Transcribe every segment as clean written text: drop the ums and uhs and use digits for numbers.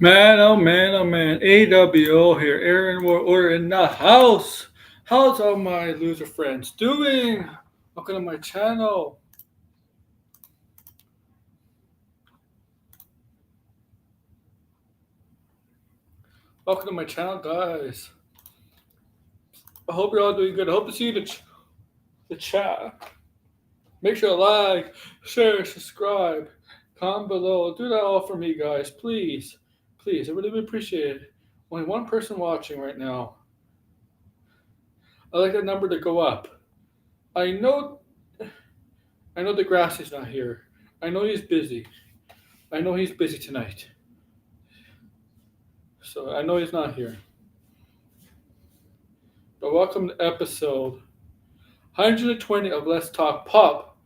Man, oh man, oh man. AWO here. Aaron, we're in the house. How's all my loser friends doing? Welcome to my channel. Welcome to my channel, guys. I hope you're all doing good. I hope to see the chat. Make sure to like, share, subscribe, comment below. Do that all for me, guys. Please. Please. I really appreciate it. Only one person watching right now. I'd like that number to go up. I know the grass is not here. I know he's busy. I know he's busy tonight. So I know he's not here. But welcome to episode 120 of Let's Talk Pop.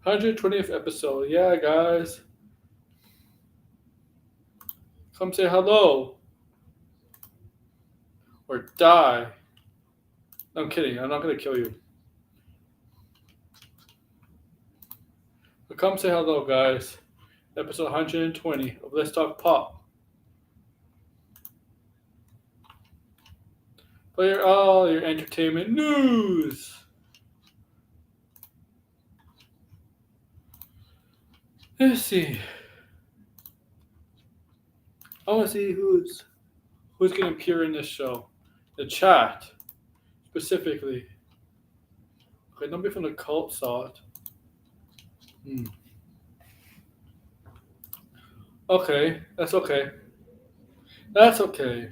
120th episode. Yeah, guys. Come say hello. Or die. No, I'm kidding. I'm not going to kill you. But come say hello, guys. Episode 120 of Let's Talk Pop. Play all your entertainment news. Let's see. I want to see who's going to appear in this show. The chat, specifically. Okay, nobody from the cult saw it. Okay, that's okay. That's okay.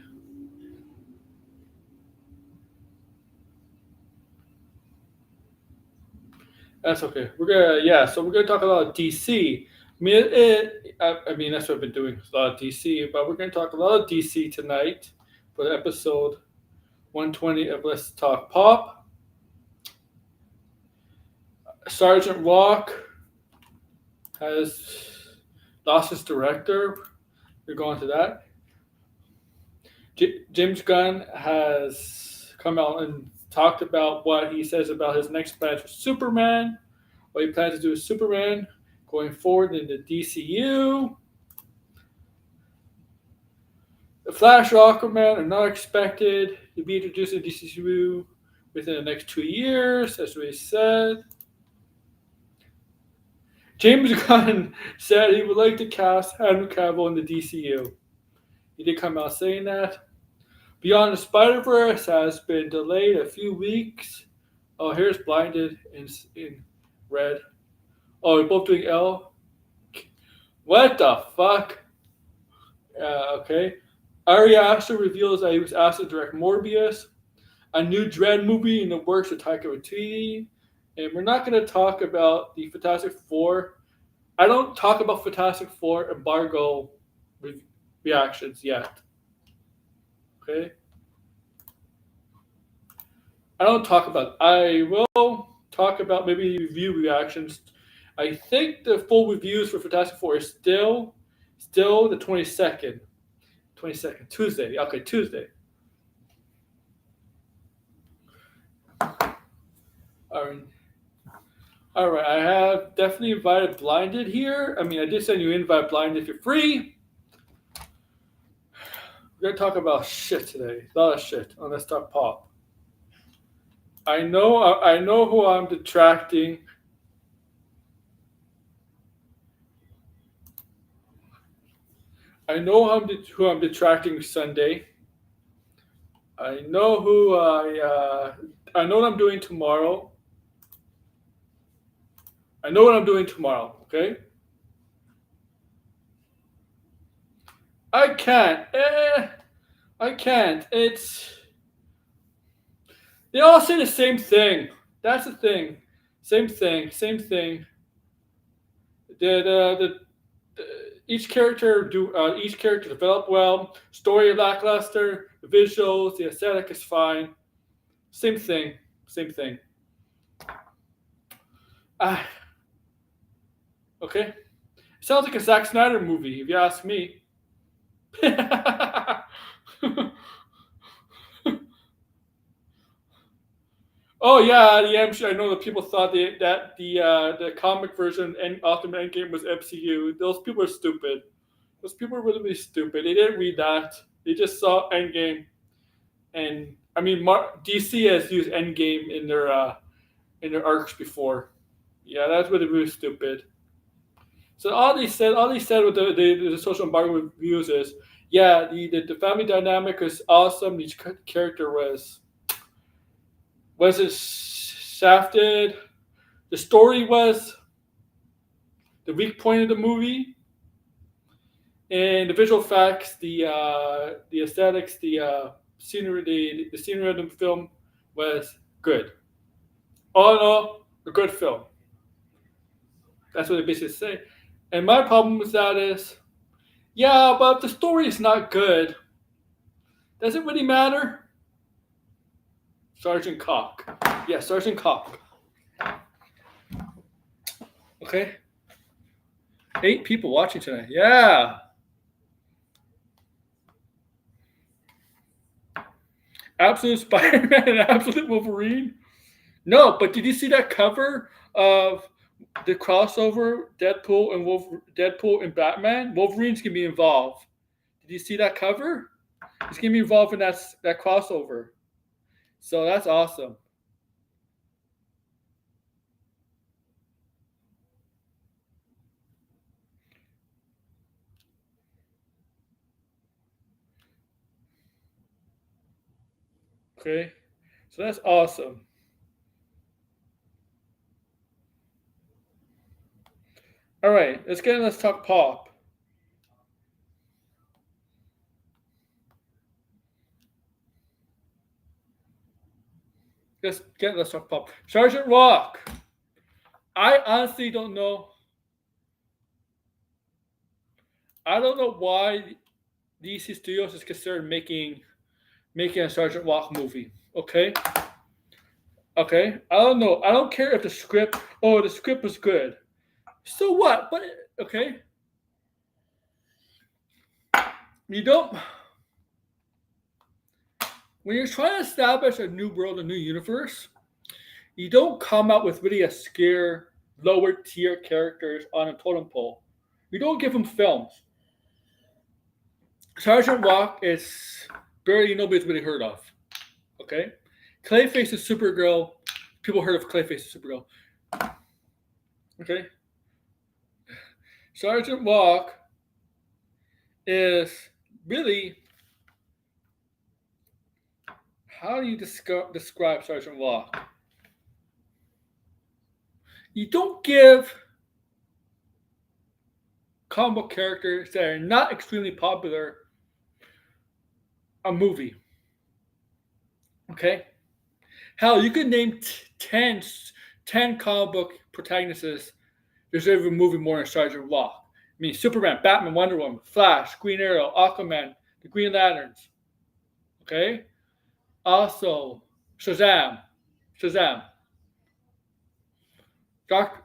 That's okay. So we're gonna talk about DC. I mean, that's what I've been doing, a lot of DC. But we're gonna talk a lot of DC tonight for episode 120 of Let's Talk Pop. Sergeant Rock has lost his director. We're going to that. James Gunn has come out and talked about what he says about his next plans for Superman, what he plans to do with Superman going forward in the DCU. The Flash and Aquaman are not expected to be introduced in DCU within the next 2 years, that's what he said. James Gunn said he would like to cast Henry Cavill in the DCU. He did come out saying that. Beyond the Spider-Verse has been delayed a few weeks. Oh, here's Blinded in red. Oh, we're both doing L. What the fuck? Okay. Ari Aster reveals that he was asked to direct Morbius, a new DREDD movie in the works with Taika Waititi. And we're not going to talk about the Fantastic Four. I don't talk about Fantastic Four embargo reactions yet. Okay? I don't talk about. I will talk about maybe review reactions. I think the full reviews for Fantastic Four is still the 22nd. 22nd. Tuesday. Okay, Tuesday. All right. I have definitely invited Blinded here. I mean, I did send you an invite, Blinded, if you're free. We're going to talk about shit today. A lot of shit on Let's Talk Pop. I know who I'm detracting. I know who I'm detracting Sunday. I know I know what I'm doing tomorrow. I know what I'm doing tomorrow, okay? I can't. I can't. They all say the same thing. That's the thing. Same thing. Same thing. Each character developed well. Story lackluster. The visuals, the aesthetic is fine. Same thing. Same thing. Ah, okay. Sounds like a Zack Snyder movie, if you ask me. Oh yeah, the MCU. I know that people thought that the comic version and Ultimate Endgame was MCU. Those people are stupid. Those people are really, really stupid. They didn't read that. They just saw Endgame, and I mean, DC has used Endgame in their arcs before. Yeah, that's really, really stupid. So all they said with the social embargo reviews is, yeah, the family dynamic is awesome. Each character was it shafted. The story was the weak point of the movie, and the visual effects, the aesthetics, scenery, the scenery of the film was good. All in all, a good film. That's what they basically say. And my problem with that is, yeah, but if the story is not good, does it really matter? Sergeant Cock. Yeah, Sergeant Cock. Okay. 8 people watching tonight. Yeah. Absolute Spider-Man and Absolute Wolverine. No, but did you see that cover of the crossover Deadpool and Batman? Wolverine's gonna be involved. Did you see that cover? He's gonna be involved in that crossover. So that's awesome. Okay. So that's awesome. All right, let's talk pop. Let's talk pop. Sergeant Rock. I honestly don't know. I don't know why DC Studios is considered making a Sergeant Rock movie. Okay, okay. I don't know. I don't care if the script. Oh, the script was good. So what? But okay, you don't. When you're trying to establish a new world, a new universe, you don't come out with really a scare lower tier characters on a totem pole. You don't give them films. Sergeant Rock is barely nobody's really heard of. Okay, Clayface is Supergirl. People heard of Clayface is Supergirl. Okay, Sergeant Rock is really, how do you describe Sergeant Rock? You don't give comic book characters that are not extremely popular a movie. Okay? Hell, you could name 10 comic book protagonists deserve a movie more than Sergeant Rock. I mean, Superman, Batman, Wonder Woman, Flash, Green Arrow, Aquaman, the Green Lanterns. Okay? Also, Shazam. Doc,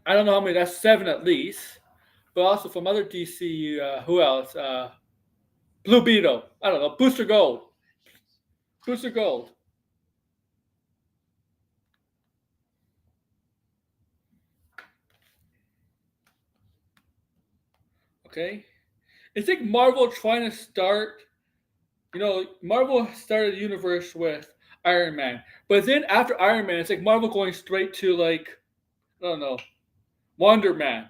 I don't know how many, that's 7 at least. But also from other DC, who else? Blue Beetle. I don't know. Booster Gold. Okay? It's like Marvel trying to start, Marvel started the universe with Iron Man. But then after Iron Man, it's like Marvel going straight to, like, I don't know, Wonder Man.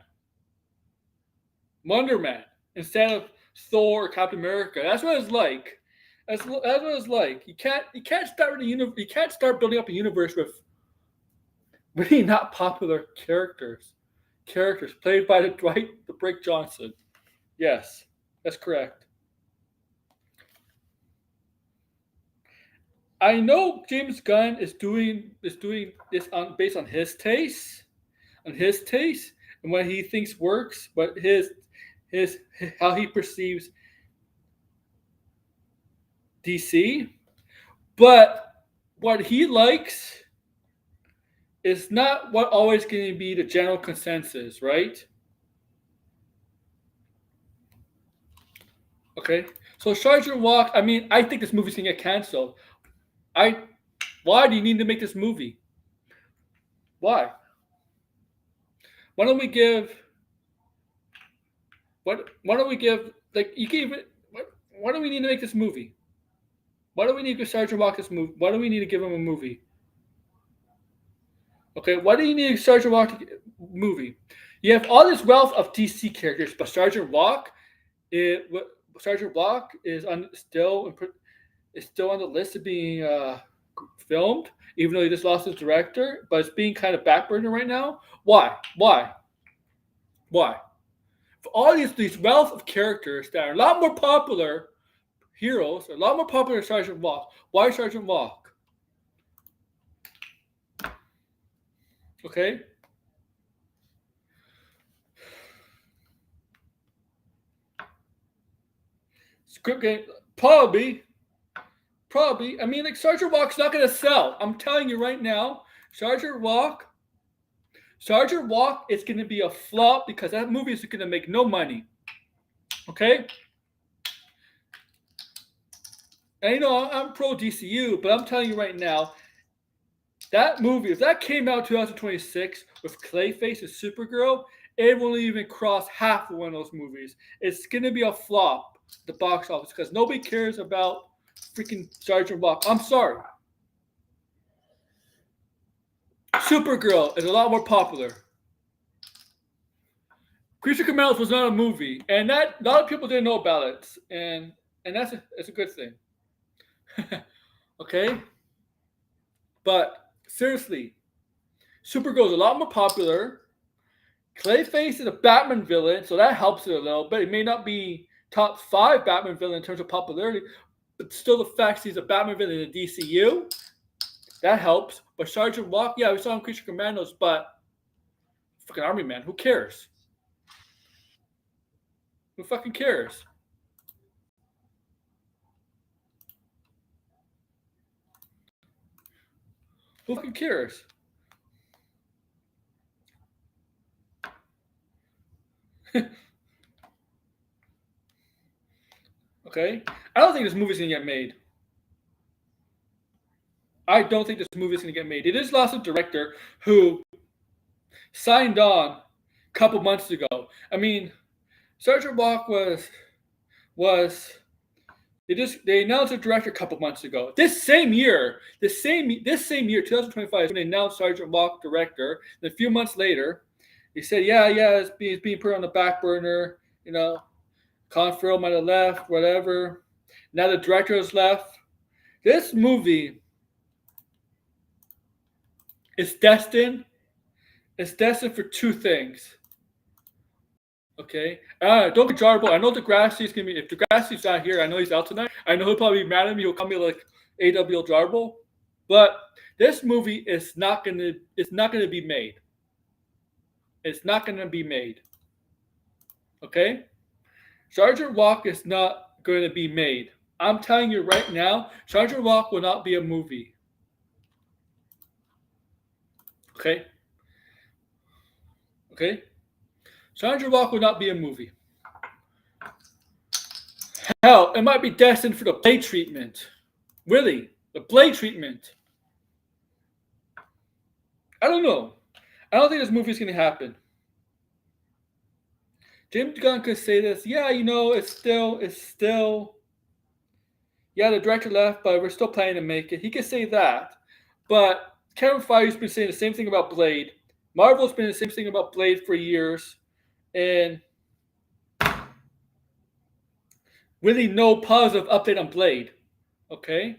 Instead of Thor or Captain America. That's what it's like. That's what it's like. You can't start building up a universe with really not popular characters. Characters played by the Brick Johnson. Yes, that's correct. I know James Gunn is doing this on based on his taste, and what he thinks works, but his how he perceives DC. But what he likes is not what always going to be the general consensus, right? Okay. So Sergeant Walk, I mean, I think this movie's gonna get canceled. I Why do you need to make this movie? Why? Why don't we give why don't we give like you can even why do we need to make this movie? Why do we need to give Sergeant Walk this movie? Why do we need to give him a movie? Okay, why do you need a Sergeant Walk movie? You have all this wealth of DC characters, but Sergeant Walk is still on the list of being filmed, even though he just lost his director, but it's being kind of backburner right now. Why? Why? Why? For all these wealth of characters that are a lot more popular heroes, a lot more popular than Sergeant Walk. Why Sergeant Walk? Okay. Script game, probably. I mean, like Sergeant Walk's not going to sell. I'm telling you right now, Sergeant Walk is going to be a flop because that movie is going to make no money. Okay. And you know I'm pro DCU, but I'm telling you right now, that movie, if that came out 2026 with Clayface and Supergirl, it won't even cross half of one of those movies. It's going to be a flop at the box office because nobody cares about freaking Sergeant Walk. I'm sorry. Supergirl is a lot more popular. Creature Commandos was not a movie, and that a lot of people didn't know about it, and it's a good thing. Okay, but seriously, Supergirl is a lot more popular. Clayface is a Batman villain, so that helps it a little, but it may not be top 5 Batman villain in terms of popularity. But still, the fact he's a Batman villain in the DCU, that helps. But Sergeant Walk, yeah, we saw him in Creature Commandos, but fucking Army Man, who cares? Who fucking cares? Who fucking cares? Okay? I don't think this movie's gonna get made. I don't think this movie's gonna get made. It just lost a director who signed on a couple months ago. I mean, Sergeant Walk they announced a director a couple months ago. This same year, 2025, is when they announced Sergeant Walk director. And a few months later, he said, yeah, it's being put on the back burner. You know, Colin Farrell might have left, whatever. Now the director has left. This movie is destined. It's destined for 2 things. Okay. Don't be Jarbo. I know Degrassi's gonna be. If Degrassi's not here, I know he's out tonight. I know he'll probably be mad at me. He'll call me like AW Jarbo. But this movie is not gonna. It's not gonna be made. It's not gonna be made. Okay. Sergeant Walk is not going to be made. I'm telling you right now, Sergeant Walk will not be a movie. Okay. Okay. Sergeant Walk will not be a movie. Hell, it might be destined for the Blade treatment. Really, the Blade treatment. I don't know. I don't think this movie is going to happen. James Gunn could say this. Yeah, you know, it's still. Yeah, the director left, but we're still planning to make it. He could say that. But Kevin Feige's been saying the same thing about Blade. Marvel's been the same thing about Blade for years. And really no positive update on Blade. Okay?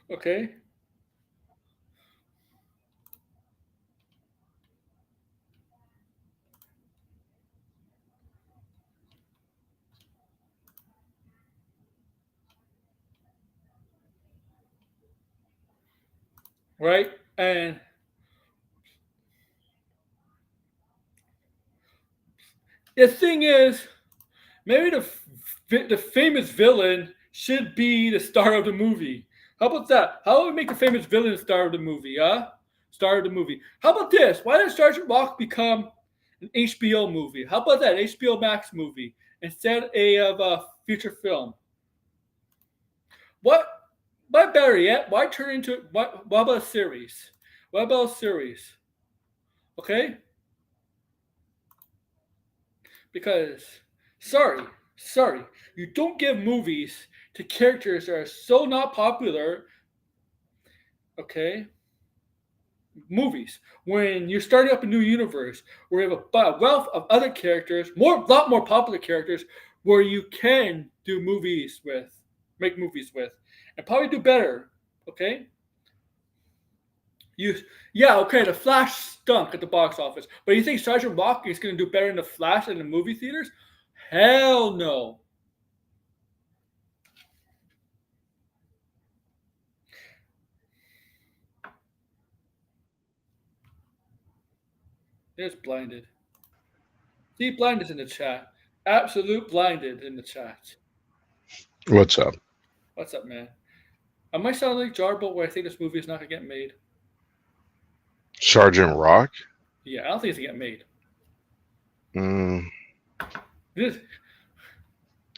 Okay? right? And the thing is, maybe the famous villain should be the star of the movie. How about that? How would we make the famous villain the star of the movie? Huh? Star of the movie. How about this? Why did Sergeant Rock become an HBO movie? How about that? HBO Max movie instead of a feature film. What? Why better yet? Why turn into what about a series? What about a series? Okay, because sorry, sorry, you don't give movies to characters that are so not popular. Okay, movies when you're starting up a new universe where you have a wealth of other characters, lot more popular characters, where you can do movies with, make movies with, and probably do better. Okay, you yeah, okay, the Flash stunk at the box office, but you think Sergeant Rock is going to do better in the Flash than the movie theaters? Hell no. There's blinded. See, blinded in the chat. Absolute blinded in the chat. What's up? What's up, man? I might sound like Jarbo where I think this movie is not gonna get made. Sergeant Rock? Yeah, I don't think it's gonna get made. Mm, This,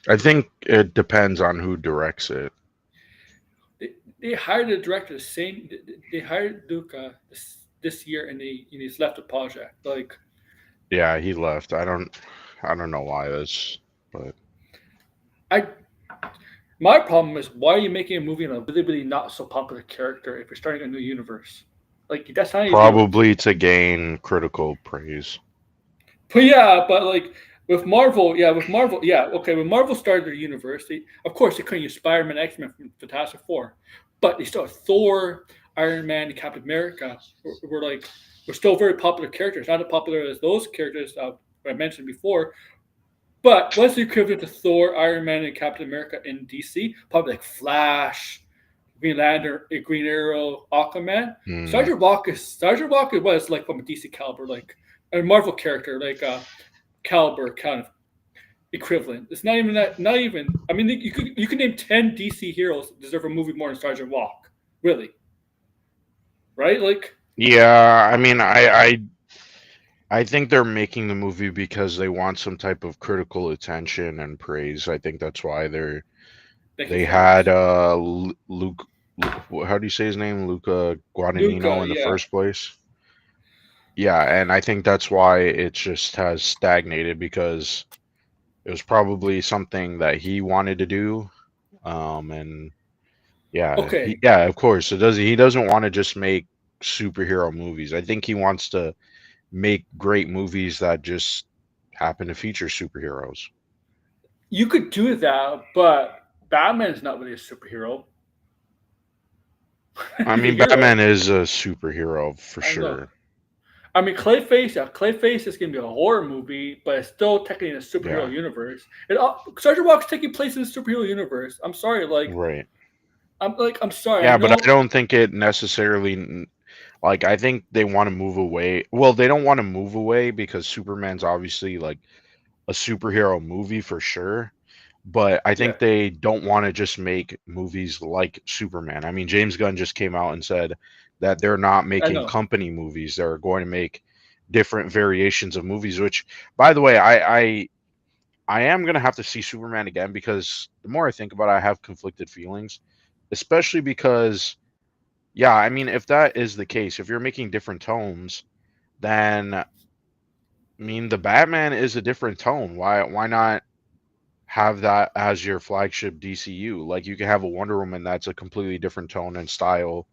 I think it depends on who directs it. they hired the director the same. They hired Luca this year, and he's left the project. Like Yeah, he left. I don't know why this, but I, my problem is why are you making a movie on a really not so popular character if you're starting a new universe? Like that's how you do it. probably to gain critical praise. But yeah, but like with Marvel, yeah, okay. When Marvel started their universe, of course they couldn't use Spider-Man, X-Men from Fantastic Four, but they still had Thor, Iron Man, and Captain America were still very popular characters. Not as popular as those characters I mentioned before, but what's the equivalent to Thor, Iron Man, and Captain America in DC? Probably like Flash, Green Lantern, Green Arrow, Aquaman. Mm, Sergeant Rock was like from a DC caliber, like a Marvel character, like caliber kind of equivalent. It's not even that. Not even. I mean, you could name 10 DC heroes that deserve a movie more than Sergeant Rock. Really, right? Like yeah, I mean, I think they're making the movie because they want some type of critical attention and praise. I think that's why thank you they so much, had how do you say his name? Luca Luca. Guadagnino in the Yeah. first place. Yeah, and I think that's why it just has stagnated because it was probably something that he wanted to do. And Okay. yeah, of course, he doesn't want to just make superhero movies. I think he wants to make great movies that just happen to feature superheroes. You could do that, but Batman's not really a superhero. I He's a mean, hero. Batman is a superhero for I know. sure. I mean, Clayface. Yeah, Clayface is gonna be a horror movie, but it's still technically in a superhero Yeah, universe. Sergeant Rock's taking place in the superhero universe. I'm sorry, right. I'm sorry. I Yeah, but I know. don't think it necessarily like I think they want to move away. Well, they don't want to move away because Superman's obviously like a superhero movie for sure, but I Yeah, think they don't want to just make movies like Superman. I mean, James Gunn just came out and said that they're not I making know. company movies. They're going to make different variations of movies, which by the way, I am going to have to see Superman again because the more I think about it, I have conflicted feelings, especially because yeah, I mean, if that is the case, if you're making different tones, then I mean, the Batman is a different tone. Why not have that as your flagship DCU? Like you can have a Wonder Woman that's a completely different tone and style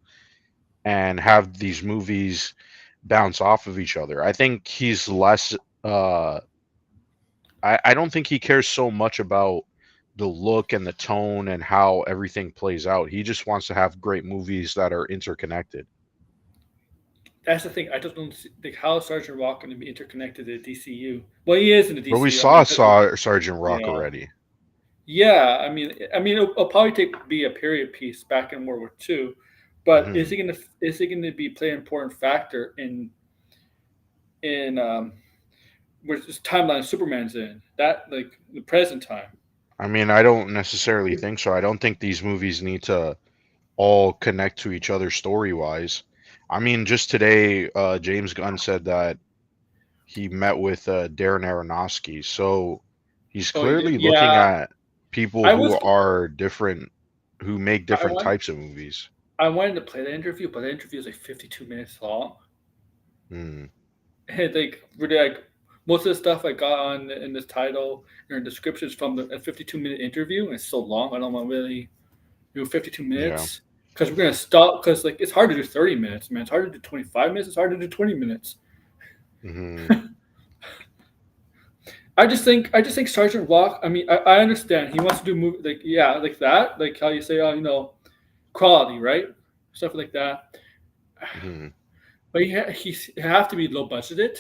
and have these movies bounce off of each other. I think he's less I don't think he cares so much about the look and the tone and how everything plays out. He just wants to have great movies that are interconnected. That's the thing. I just don't think how Sergeant Rock going to be interconnected to the DCU. Well, he is in the But we DCU. I saw mean, because Sergeant Rock yeah, already. yeah. I mean, it'll probably be a period piece back in World War II, But Hmm. is he gonna be play an important factor in which this timeline Superman's in that like the present time? I mean, I don't necessarily think so. I don't think these movies need to all connect to each other story wise. I mean, just today, James Gunn said that he met with Darren Aronofsky, so he's Oh, he did. clearly looking Yeah, at people I who was. are different, who make I different want. types of movies. I wanted to play the interview, but the interview is like 52 minutes long. Hmm. And like really like most of the stuff I got on in this title or descriptions from the 52-minute interview, and it's so long. I don't want to really do 52 Yeah. minutes because we're gonna stop because like it's hard to do 30 minutes, man. It's hard to do 25 minutes. It's hard to do 20 minutes. Hmm. I just think Sergeant Rock. I mean, I understand he wants to do movie like yeah like that like how you say quality right stuff like that. Hmm. But he have to be low budgeted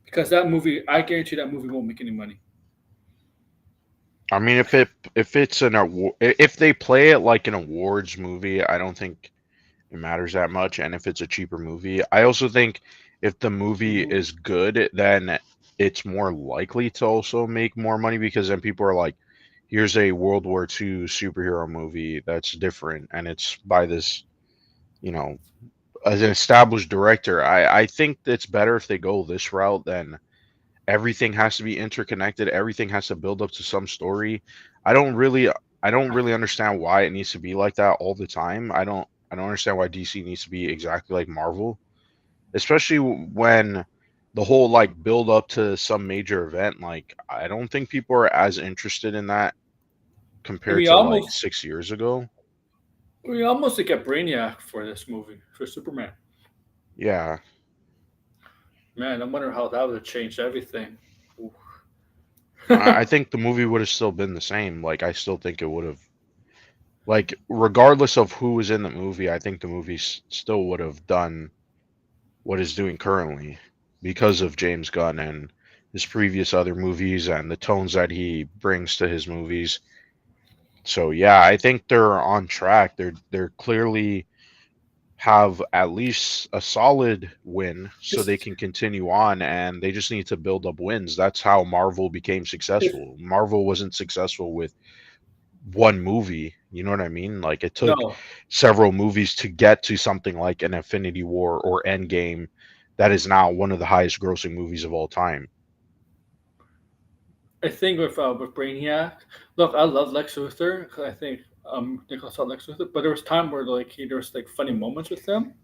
because that movie I guarantee that movie won't make any money. I mean, if it's an award, if they play it like an awards movie, I don't think it matters that much. And if it's a cheaper movie, I also think if the movie Mhm. is good, then it's more likely to also make more money because then people are like, here's a World War II superhero movie that's different and it's by this, you know, as an established director. I think it's better if they go this route than everything has to be interconnected, everything has to build up to some story. I don't really I don't really understand why it needs to be like that all the time. I don't understand why DC needs to be exactly like Marvel, especially when the whole like build up to some major event, like I don't think people are as interested in that And compared to like 6 years ago. we almost like get Brainiac for this movie for Superman. Yeah. Man, I wonder how that would have changed everything. I think the movie would have still been the same. Like I still think it would have, like, regardless of who was in the movie, I think the movie still would have done what it's doing currently because of James Gunn and his previous other movies and the tones that he brings to his movies. So yeah, I think they're on track. They're clearly have at least a solid win so they His, can continue on, and they just need to build up wins. That's how Marvel became his, successful. Marvel wasn't successful with one movie, you know what I mean? Like it took no, several movies to get to something like an Infinity War or Endgame that is now one of the highest grossing movies of all time. I think with Brainiac. Look, I love Lex Luthor 'cause I think Nicholas saw Lex Luthor, but there was time where there was like funny moments with him.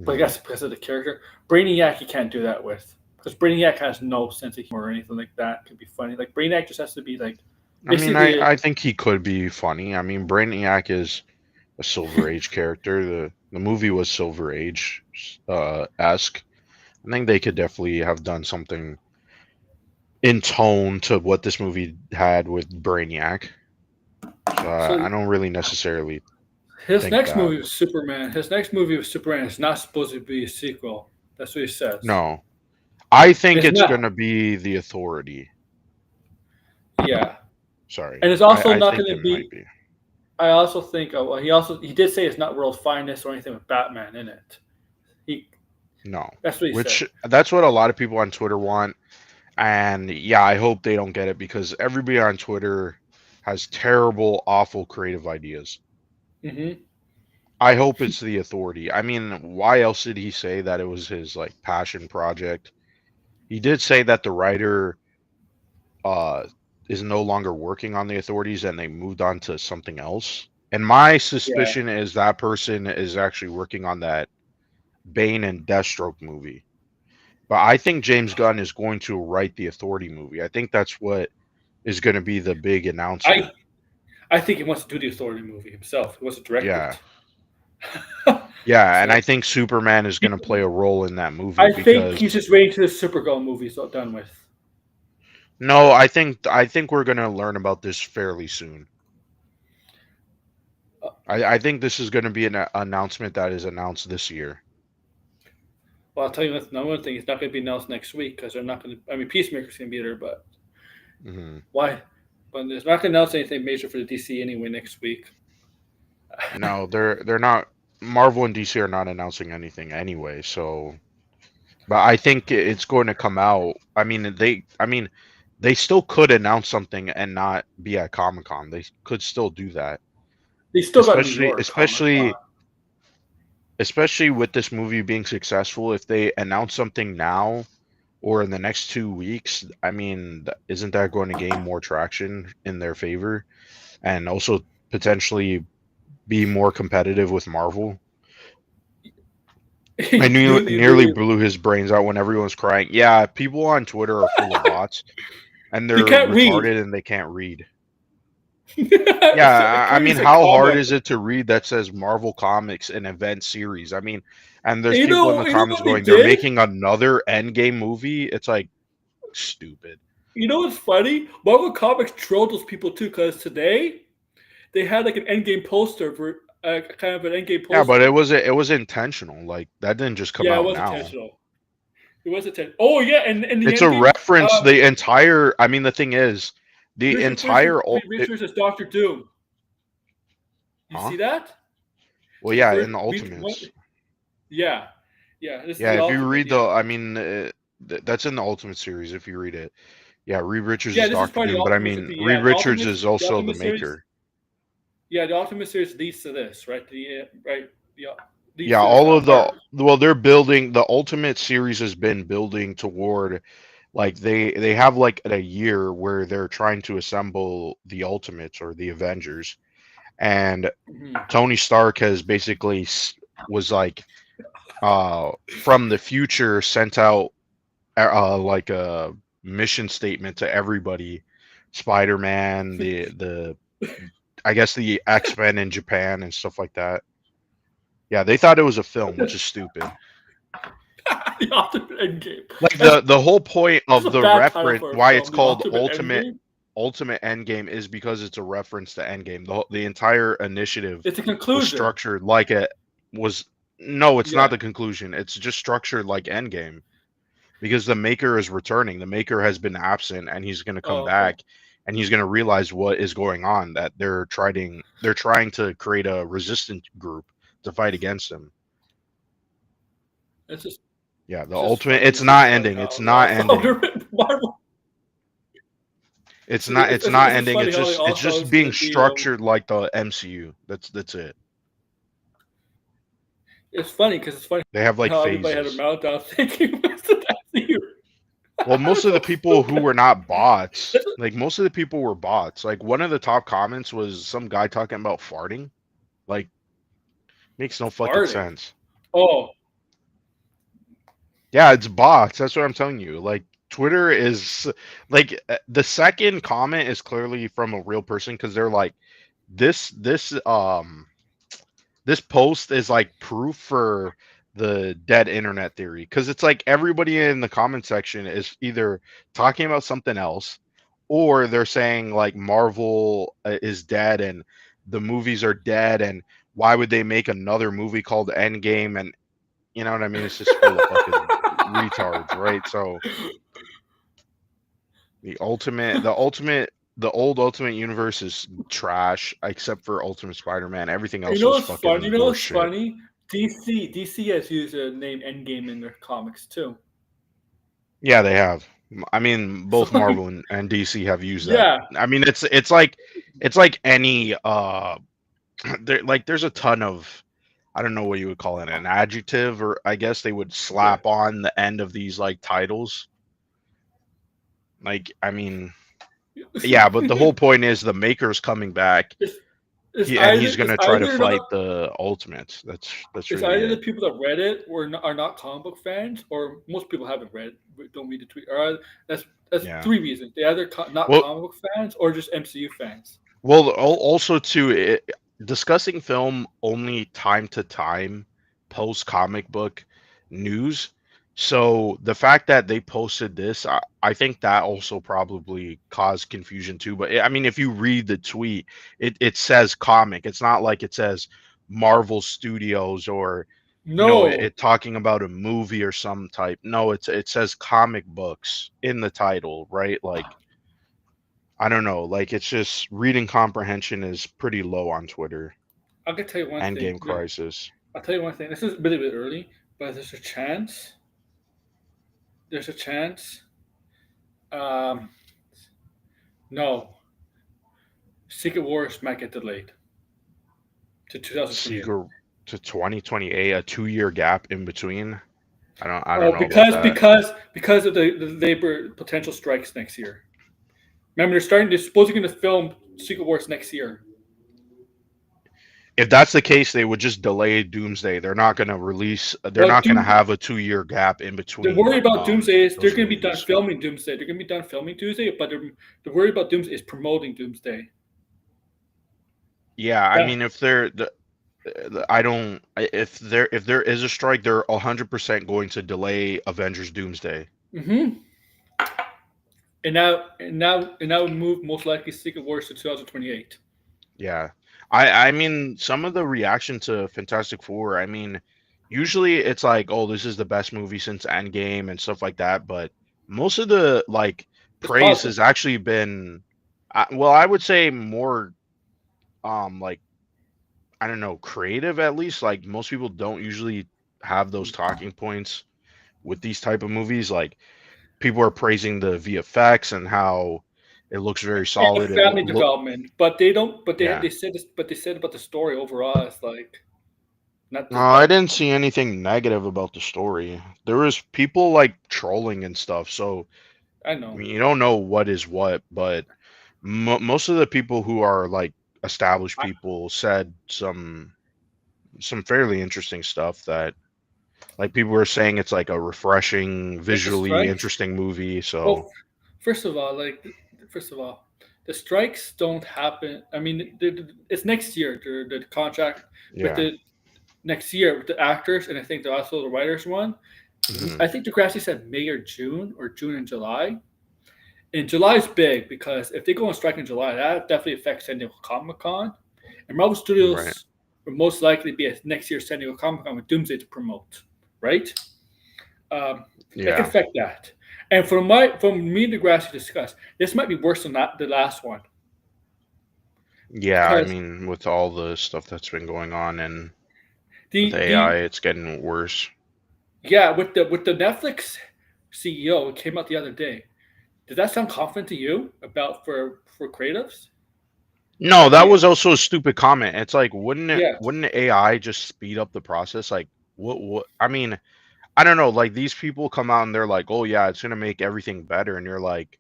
But I Mhm. guess because of the character, Brainiac you can't do that with because Brainiac has no sense of humor or anything like that. It could be funny. Like Brainiac just has to be like I mean, I, basically I think he could be funny. I mean, Brainiac is a Silver Age character. The movie was Silver Age esque. I think they could definitely have done something in tone to what this movie had with Brainiac. So I so. don't really necessarily His think next that. movie was Superman. His next movie with Superman is not supposed to be a sequel. That's what he says. No, I think It's it's not. gonna be The Authority. Yeah, Sorry, and it's also I not think going it to might be. be. I also think. Well, he did say it's not world finest or anything with Batman in it. He. No, That's what he said. which that's what a lot of people on Twitter want. And yeah, I hope they don't get it because everybody on Twitter has terrible, awful creative ideas. Hmm. I hope it's The Authority. I mean, why else did he say that it was his like passion project? He did say that the writer uh is no longer working on The Authorities and they moved on to something else. And my Yeah, suspicion is that person is actually working on that Bane and Deathstroke movie. But I think James Gunn is going to write the Authority movie. I think that's what is going to be the big I. announcement. I think he wants to do the Authority movie himself. He wants to direct Yeah. it. Yeah, and So I think Superman is going to play a role in that movie I think he's because just waiting till the Supergirl movie's all done with. no, I think we're going to learn about this fairly soon. Uh, I think this is going to be an announcement that is announced this year. well, I'll tell you one thing. It's not going to be announced next week because they're not going to. I mean, Peacemaker's going to be there, but Hmm. why? But it's not going to announce anything major for the DC anyway next week. No, they're not. Marvel and DC are not announcing anything anyway, so. But I think it's going to come out. They still could announce something and not be at Comic-Con. They could still do that. They still got New York Comic Con. Especially with this movie being successful, if they announce something now or in the next 2 weeks, I mean, isn't that going to gain more traction in their favor and also potentially be more competitive with Marvel? I nearly blew his brains out when everyone was crying. Yeah, people on Twitter are full of bots, and they're retarded and they can't read. Yeah, I mean, how hard is it to read that says Marvel Comics an event series? I mean, and there's people in the comments going, they're making another Endgame movie. It's like stupid. You know what's funny? Marvel Comics trolled those people too, because today they had like an Endgame poster for kind of an Endgame poster. Yeah, but it was intentional. Like that didn't just come out now. Yeah, it was intentional. It was intentional. Oh yeah, and it's a reference. The entire. I mean, the thing is, the entire. Reed Richards Dr. Doom. You see that? Well, yeah, in the Ultimates. Yeah. If you read I mean, that's in the Ultimate series. If you read it, yeah, Reed Richards is Dr. Doom, but I mean, Reed Richards is also the maker. Yeah, the Ultimate series leads to this, right? Yeah, all of they're building. The Ultimate series has been building toward, like they have like a year where they're trying to assemble the Ultimates or the Avengers, and Tony Stark has basically was like, from the future sent out like a mission statement to everybody, Spider-Man, the I guess the X-Men in Japan and stuff like that. Yeah, they thought it was a film, which is stupid. The Ultimate Endgame. Like the whole point of the reference, why it's called Ultimate Endgame, is because it's a reference to Endgame. The entire initiative, it's a conclusion, was structured like it was. No, it's not the conclusion. It's just structured like Endgame, because the Maker is returning. The Maker has been absent, and he's going to come back, and he's going to realize what is going on. That they're trying to create a resistance group to fight against him. It's just the Ultimate. It's not ending. It's not ending. It's not ending. It's just being structured like the MCU. That's it. It's funny because it's funny. They have like phases. Everybody had a meltdown thinking it was the MCU. Well, most of the people who were not bots, like most of the people were bots. Like one of the top comments was some guy talking about farting. Like, makes no fucking sense. Oh. Yeah, it's bots. That's what I'm telling you. Like Twitter is like, the second comment is clearly from a real person, because they're like, this post is like proof for the dead internet theory, because it's like everybody in the comment section is either talking about something else, or they're saying like Marvel is dead and the movies are dead, and why would they make another movie called Endgame? And you know what I mean? It's just full of fucking retards, right? So the old Ultimate Universe is trash, except for Ultimate Spider-Man. Everything else is fucking bullshit. You know what's funny? DC has used the name Endgame in their comics too. Yeah, they have. I mean, both Marvel and DC have used that. Yeah. I mean, it's like any there's a ton of, I don't know what you would call it, an adjective, or I guess they would slap on the end of these like titles. Like, I mean, yeah, but the whole point is the Maker's coming back, and he's going to try to fight the Ultimates. That's it's really either the people that read it are not comic book fans, or most people haven't read, don't read the tweet. Or that's three reasons. They either not comic book fans or just MCU fans. Well, also too, discussing film only time to time post comic book news. So the fact that they posted this, I think that also probably caused confusion too. But I mean, if you read the tweet, it says comic. It's not like it says Marvel Studios or it talking about a movie or some type. No, it says comic books in the title, right? Like, I don't know. Like, it's just reading comprehension is pretty low on Twitter. I can tell you one thing. Endgame Crisis. I'll tell you one thing. This is a bit early, but there's a chance. There's a chance. Um, no, Secret Wars might get delayed to 2028. Secret to 2028, a 2 year gap in between. I don't Oh, know about that. because of the labor potential strikes next year. Remember, they're supposedly going to film Secret Wars next year. If that's the case, they would just delay Doomsday. They're not going to release. They're But not going to have a 2 year gap in the between. worry about Doomsday is they're Those going to be done movies. filming Doomsday. They're going to be done filming Doomsday, but the worry about Doomsday is promoting Doomsday. Yeah, I Yeah. mean, if they're I don't. If there is a strike, they're 100% going to delay Avengers Doomsday. Mm-hmm. And now move most likely Secret Wars to 2028. Yeah, I mean, some of the reaction to Fantastic Four. I mean, usually it's like, oh, this is the best movie since Endgame and stuff like that. But most of the like It's praise positive. has actually been, well, I would say more like, I don't know, creative at least. Like most people don't usually have those talking points with these type of movies. Like people are praising the VFX and how it looks very And the solid. It family look, development, but they don't. But yeah. they said this. But they said about the story overall is like not No, the I best. didn't see anything negative about the story. There was people like trolling and stuff, so I I know. mean, you don't know what is what, but most of the people who are like established I, people said some fairly interesting stuff that like people were saying it's like a refreshing, with the visually strikes. interesting movie. So Well, first of all, first of all, the strikes don't happen. I mean, it's next year. The contract with yeah. the next year with the actors, and I think also the writers one. Hmm. I think the grassy said May or June and July. And July is big because if they go on strike in July, that definitely affects San Diego Comic Con. And Marvel Right. Studios will most likely be at next year's San Diego Comic Con with Doomsday to promote, right? Um, it can Yeah. affect that. And from me and Degrassi discussed, this might be worse than the last one Yeah, I because mean, with all the stuff that's been going on and with the AI, it's getting worse. yeah with the Netflix CEO it came out the other day. Does that sound confident to you about for creatives? No, That that they was also a stupid comment. It's like, yeah wouldn't AI just speed up the process? Like, what? I mean, I don't know. Like these people come out and they're like, "Oh yeah, it's gonna make everything better," and you're like,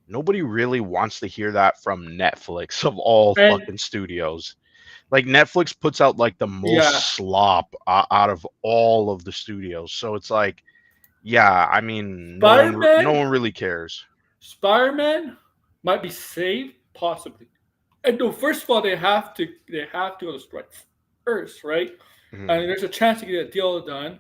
nobody really wants to hear that from Netflix of all and fucking studios. Like Netflix puts out like the yeah most slop out of all of the studios. So it's like, yeah, I mean, Spider no Man one really cares. Spider Man might be saved possibly. And no, first of all, they have to go to strike first, right? Mhm. And there's a chance to get a deal done.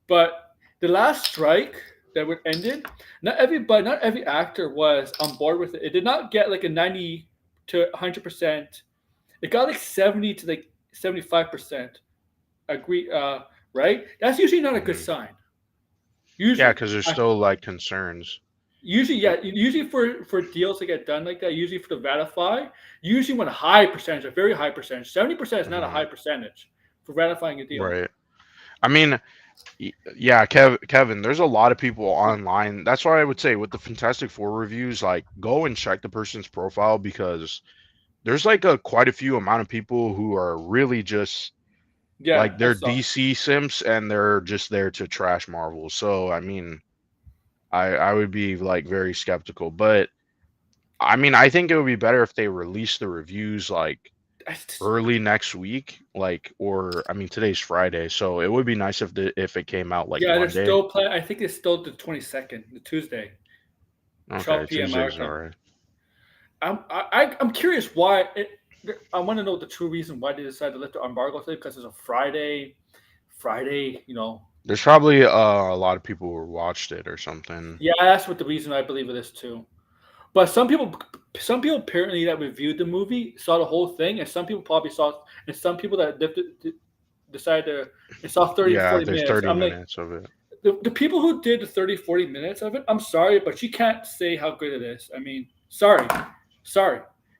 But the last strike that would ended, not every actor was on board with it. It did not get like a 90 to 100%. It got like 70 to like 75% agree. Right? That's usually not a good Mhm. sign. Yeah, Usually, because there's I, still like concerns. usually yeah. Usually for deals to get done like that, usually for the ratify, usually when a high percentage, a very high percentage, 70% is not a Hmm. high percentage for ratifying a deal. Right. I mean, yeah, Kevin, there's a lot of people online. That's why I would say with the Fantastic Four reviews, like go and check the person's profile because there's like a quite a few amount of people who are really just Yeah, like I they're saw. DC simps and they're just there to trash Marvel. So I mean, I would be like very skeptical, but I mean, I think it would be better if they release the reviews like early next week, like or I mean today's Friday, so it would be nice if it came out like Yeah, they're Monday. still playing. I think it's still the 22nd, the Tuesday, Okay, 12 p.m. our Tuesday's time. alright. I'm curious why. I want to know the true reason why they decided to lift the embargo thing because it's a Friday. Friday, There's probably a lot of people who watched it or something. yeah, that's what the reason I believe it is too. But some people apparently that reviewed the movie saw the whole thing, and some people probably saw, and some people that decided to and saw 30 to Yeah, 40 there's minutes. 30 I'm like, minutes of it. the people who did the 30, 40 minutes of it, I'm sorry, but you can't say how good it is. I mean, sorry.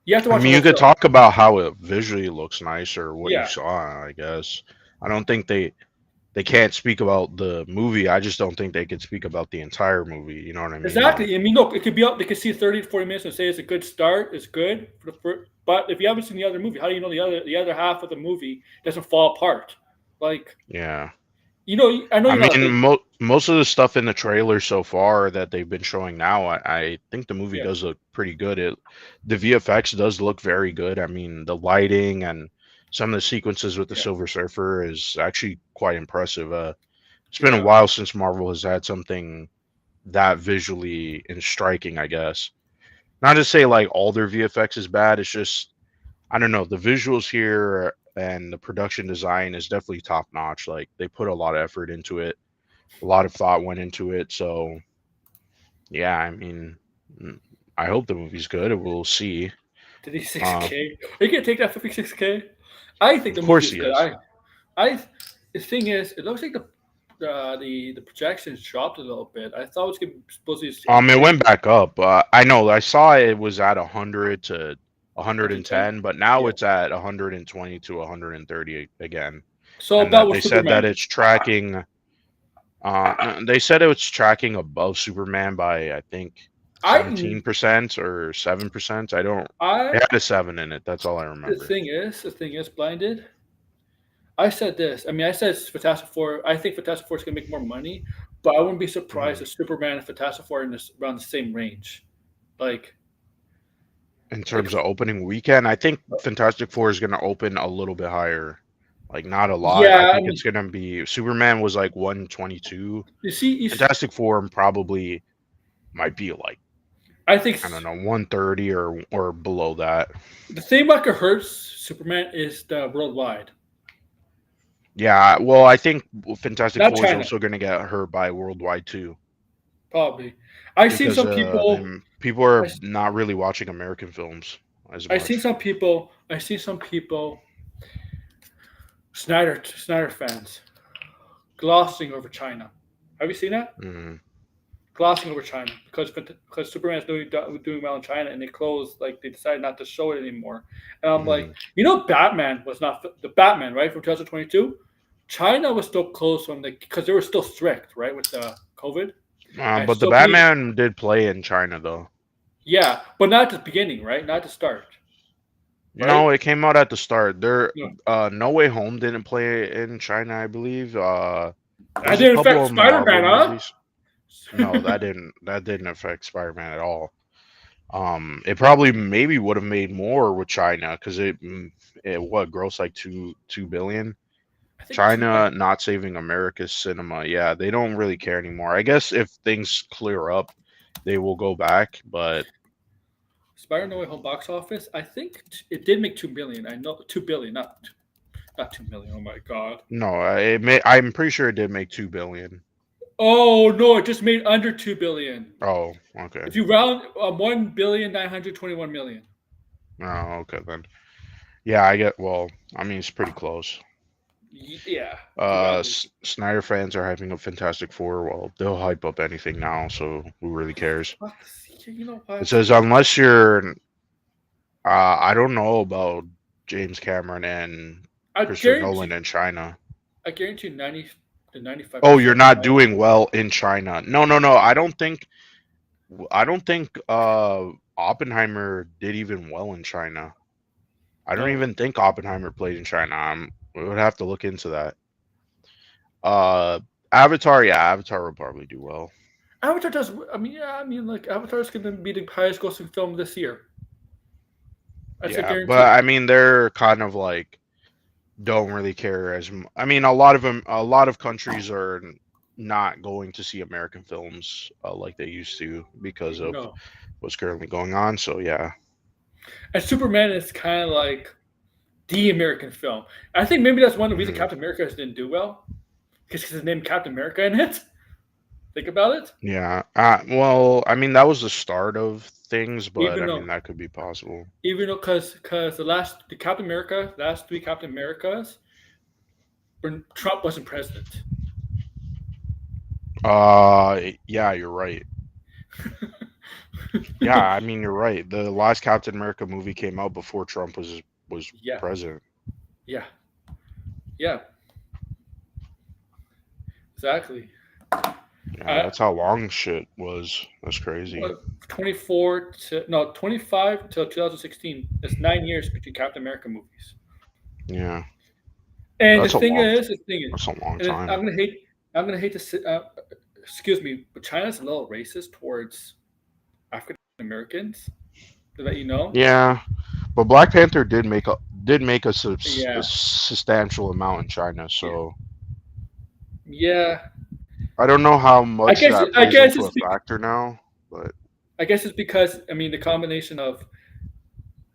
You have to I watch the mean, you whole could film. talk about how it visually looks nice or what you Yeah. saw, I guess. I don't think they can't speak about the movie. I just don't think they could speak about the entire movie. You know what I mean? Like, Exactly. I mean, look, it could be up. They could see 30 to 40 minutes and say it's a good start. It's good for the first. But if you haven't seen the other movie, how do you know the other half of the movie doesn't fall apart? Like, yeah. I know I you're not a mean, big. most of the stuff in the trailer so far that they've been showing now, I think the movie Yeah, does look pretty good. The VFX does look very good. I mean, the lighting and some of the sequences with the yeah, Silver Surfer is actually quite impressive. It's been a yeah. while since Marvel has had something that visually and striking, I guess. Not to say like all their VFX is bad. It's just I don't know. The visuals here and the production design is definitely top notch. Like they put a lot of effort into it. A lot of thought went into it. So yeah, I mean, mm, I hope the movie's good. We'll see. Did he six Uh, k? Are you gonna take that 56K? I think of the movie course is he good. is. I. The thing is, it looks like the projections dropped a little bit. I thought it was supposed to be It hitting went back up. I know. I saw it was at 100 to 110. 110, but now Yeah. it's at 120 to 130 again. So And about that with they said that Superman. it's tracking. No, they said it was tracking above Superman by I think I 17% or 7%. I don't. I It had a seven in it. That's all I the remember. thing is, blinded. I said this. I mean, I said Fantastic Four. I think Fantastic Four is going to make more money, but I wouldn't be surprised Mhm. if Superman and Fantastic Four are in this around the same range. Like, In like, terms of opening weekend, I think Fantastic Four is going to open a little bit higher. Like not a lot. I yeah. I think mean, it's going to be Superman was like 122. you see, Fantastic Four probably might be like I think I don't know 130 or below that. the thing that could hurt Superman is the worldwide, Yeah, well, I think Fantastic not Four is China, also going to get hurt by worldwide too probably. I've seen because some people. people I, are not really watching American films as I've seen much. some people. I see some people. Snyder fans glossing over China. Have you seen that? Mm, Glossing over China because Superman's doing well in China and they closed like they decided not to show it anymore. And I'm like, mm. Batman was not the Batman right from 2022. China was still closed from because they were still strict right with the COVID and But the still being Batman did play in China though. yeah, but not at the beginning right, not at the start right. No, it came out at the start. No, No Way Home didn't play in China, I believe. that There's a didn't couple affect of Spider Marvel Man, huh? movies. No, that didn't affect Spider-Man at all. It probably maybe would have made more with China because it what grossed like two billion. I think two. China not saving America's cinema. Yeah, they don't really care anymore. I guess if things clear up, they will go back. But Spider No Way Home box office. I think it did make 2 billion. I know 2 billion, not 2 million. Oh my god. no, I'm pretty sure it did make 2 billion. Oh no, it just made under 2 billion. Oh, okay. If you round 1,921,000,000. Oh, okay then. Yeah, I get. Well, I mean, it's pretty close. Yeah, if you round it. Snyder fans are hyping up Fantastic Four. Well, they'll hype up anything now, so who really cares? What? You know It what? says unless you're, I don't know about James Cameron and I Christopher Nolan guarantee. in China. I guarantee 95 Oh, you're percent. not doing well in China. No, no, no. I don't think Oppenheimer did even well in China. I don't No, even think Oppenheimer played in China. We would have to look into that. Uh, Avatar, yeah, Avatar will probably do well. Avatar does. I mean, yeah. I mean, like Avatar is going to be the highest grossing film this year. That's a Yeah, but guarantee. I mean, they're kind of like don't really care I mean, a lot of countries are not going to see American films like they used to because of No, what's currently going on. So yeah. and Superman is kind of like the American film. I think maybe that's one of the reasons Mhm. Captain America didn't do well because his name Captain America in it. Think about it. Yeah. Well, I mean, that was the start of things, but Even I mean, though, that could be possible. because the Captain America, last three Captain Americas, when Trump wasn't president. Yeah, you're right. Yeah, I mean, you're right. The last Captain America movie came out before Trump was Yeah, president. yeah, yeah. exactly. Yeah, that's how long shit was. That's crazy. What, 24 to no 25 till 2016. It's 9 years between Captain America movies. Yeah, And the that's a thing long. is, the thing is, That's a long and time. I'm gonna hate to say, excuse me, but China's a little racist towards African Americans. To let you know. Yeah, but Black Panther did make a Yeah, substantial amount in China. yeah, So yeah. I don't know how much that I plays guess into it's a factor now, but I guess it's because I mean the combination of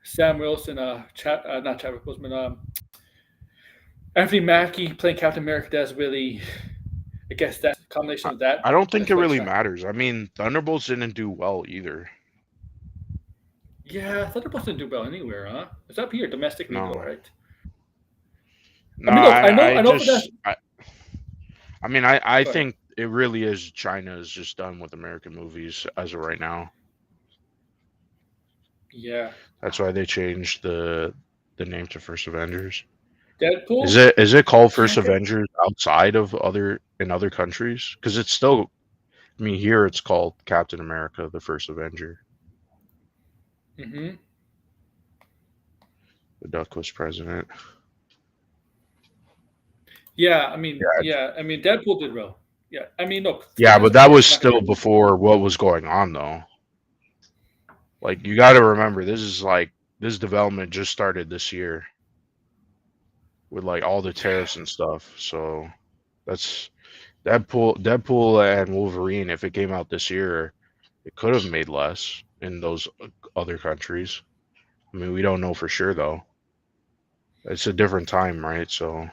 Sam Wilson, not Chadwick Boseman, Anthony Mackie playing Captain America does really. I guess that combination I, of that. I don't think That's it why really China. matters. I mean, Thunderbolts didn't do well either. Yeah, Thunderbolts didn't do well anywhere, huh? It's up here domestically though, No, right? I no, mean, look, I I know for that. just, I mean, I Go ahead. think it really is China is just done with American movies as of right now. Yeah, That's why they changed the name to First Avengers. Deadpool. Is it called Yeah, First Avengers outside of other countries? Because it's still, I mean, here it's called Captain America: The First Avenger. mm-hmm. The Duck was president. Yeah. I mean, Deadpool did well. Yeah, I mean, look, Yeah, but Fantastic that Four is was not going still to be. before what was going on, though. Like, you got to remember, this development just started this year with like all the tariffs and stuff. So that's Deadpool and Wolverine. If it came out this year, it could have made less in those other countries. I mean, we don't know for sure though. It's a different time, right? So,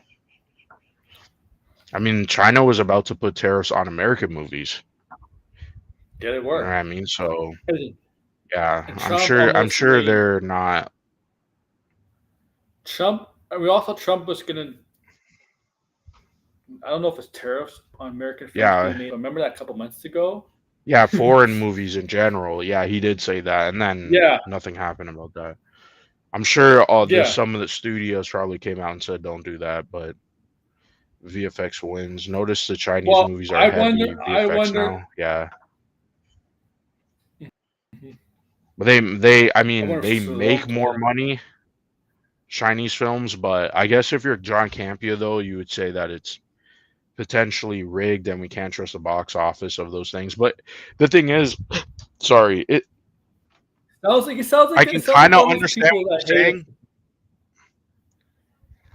I mean, China was about to put tariffs on American movies. Did it You know what work? I mean? So, And yeah, Trump I'm almost sure made they're not. Trump. We all thought Trump was going to. I don't know if it's tariffs on American films Yeah, being made. But remember that a couple months ago? yeah, foreign movies in general. Yeah, he did say that, and then Yeah, nothing happened about that. I'm sure there's yeah. some of the studios probably came out and said don't do that, but VFX wins. Notice the Chinese Well, movies are heavy I VFX wonder, now. Yeah, Mhm. but I I mean wonder if they make Stallone more told him. money Chinese films, but I guess if you're John Campea though, you would say that it's potentially rigged and we can't trust the box office of those things. But the thing is, sorry, I can It sounds kind like of all these understand people what that you're hate him. saying.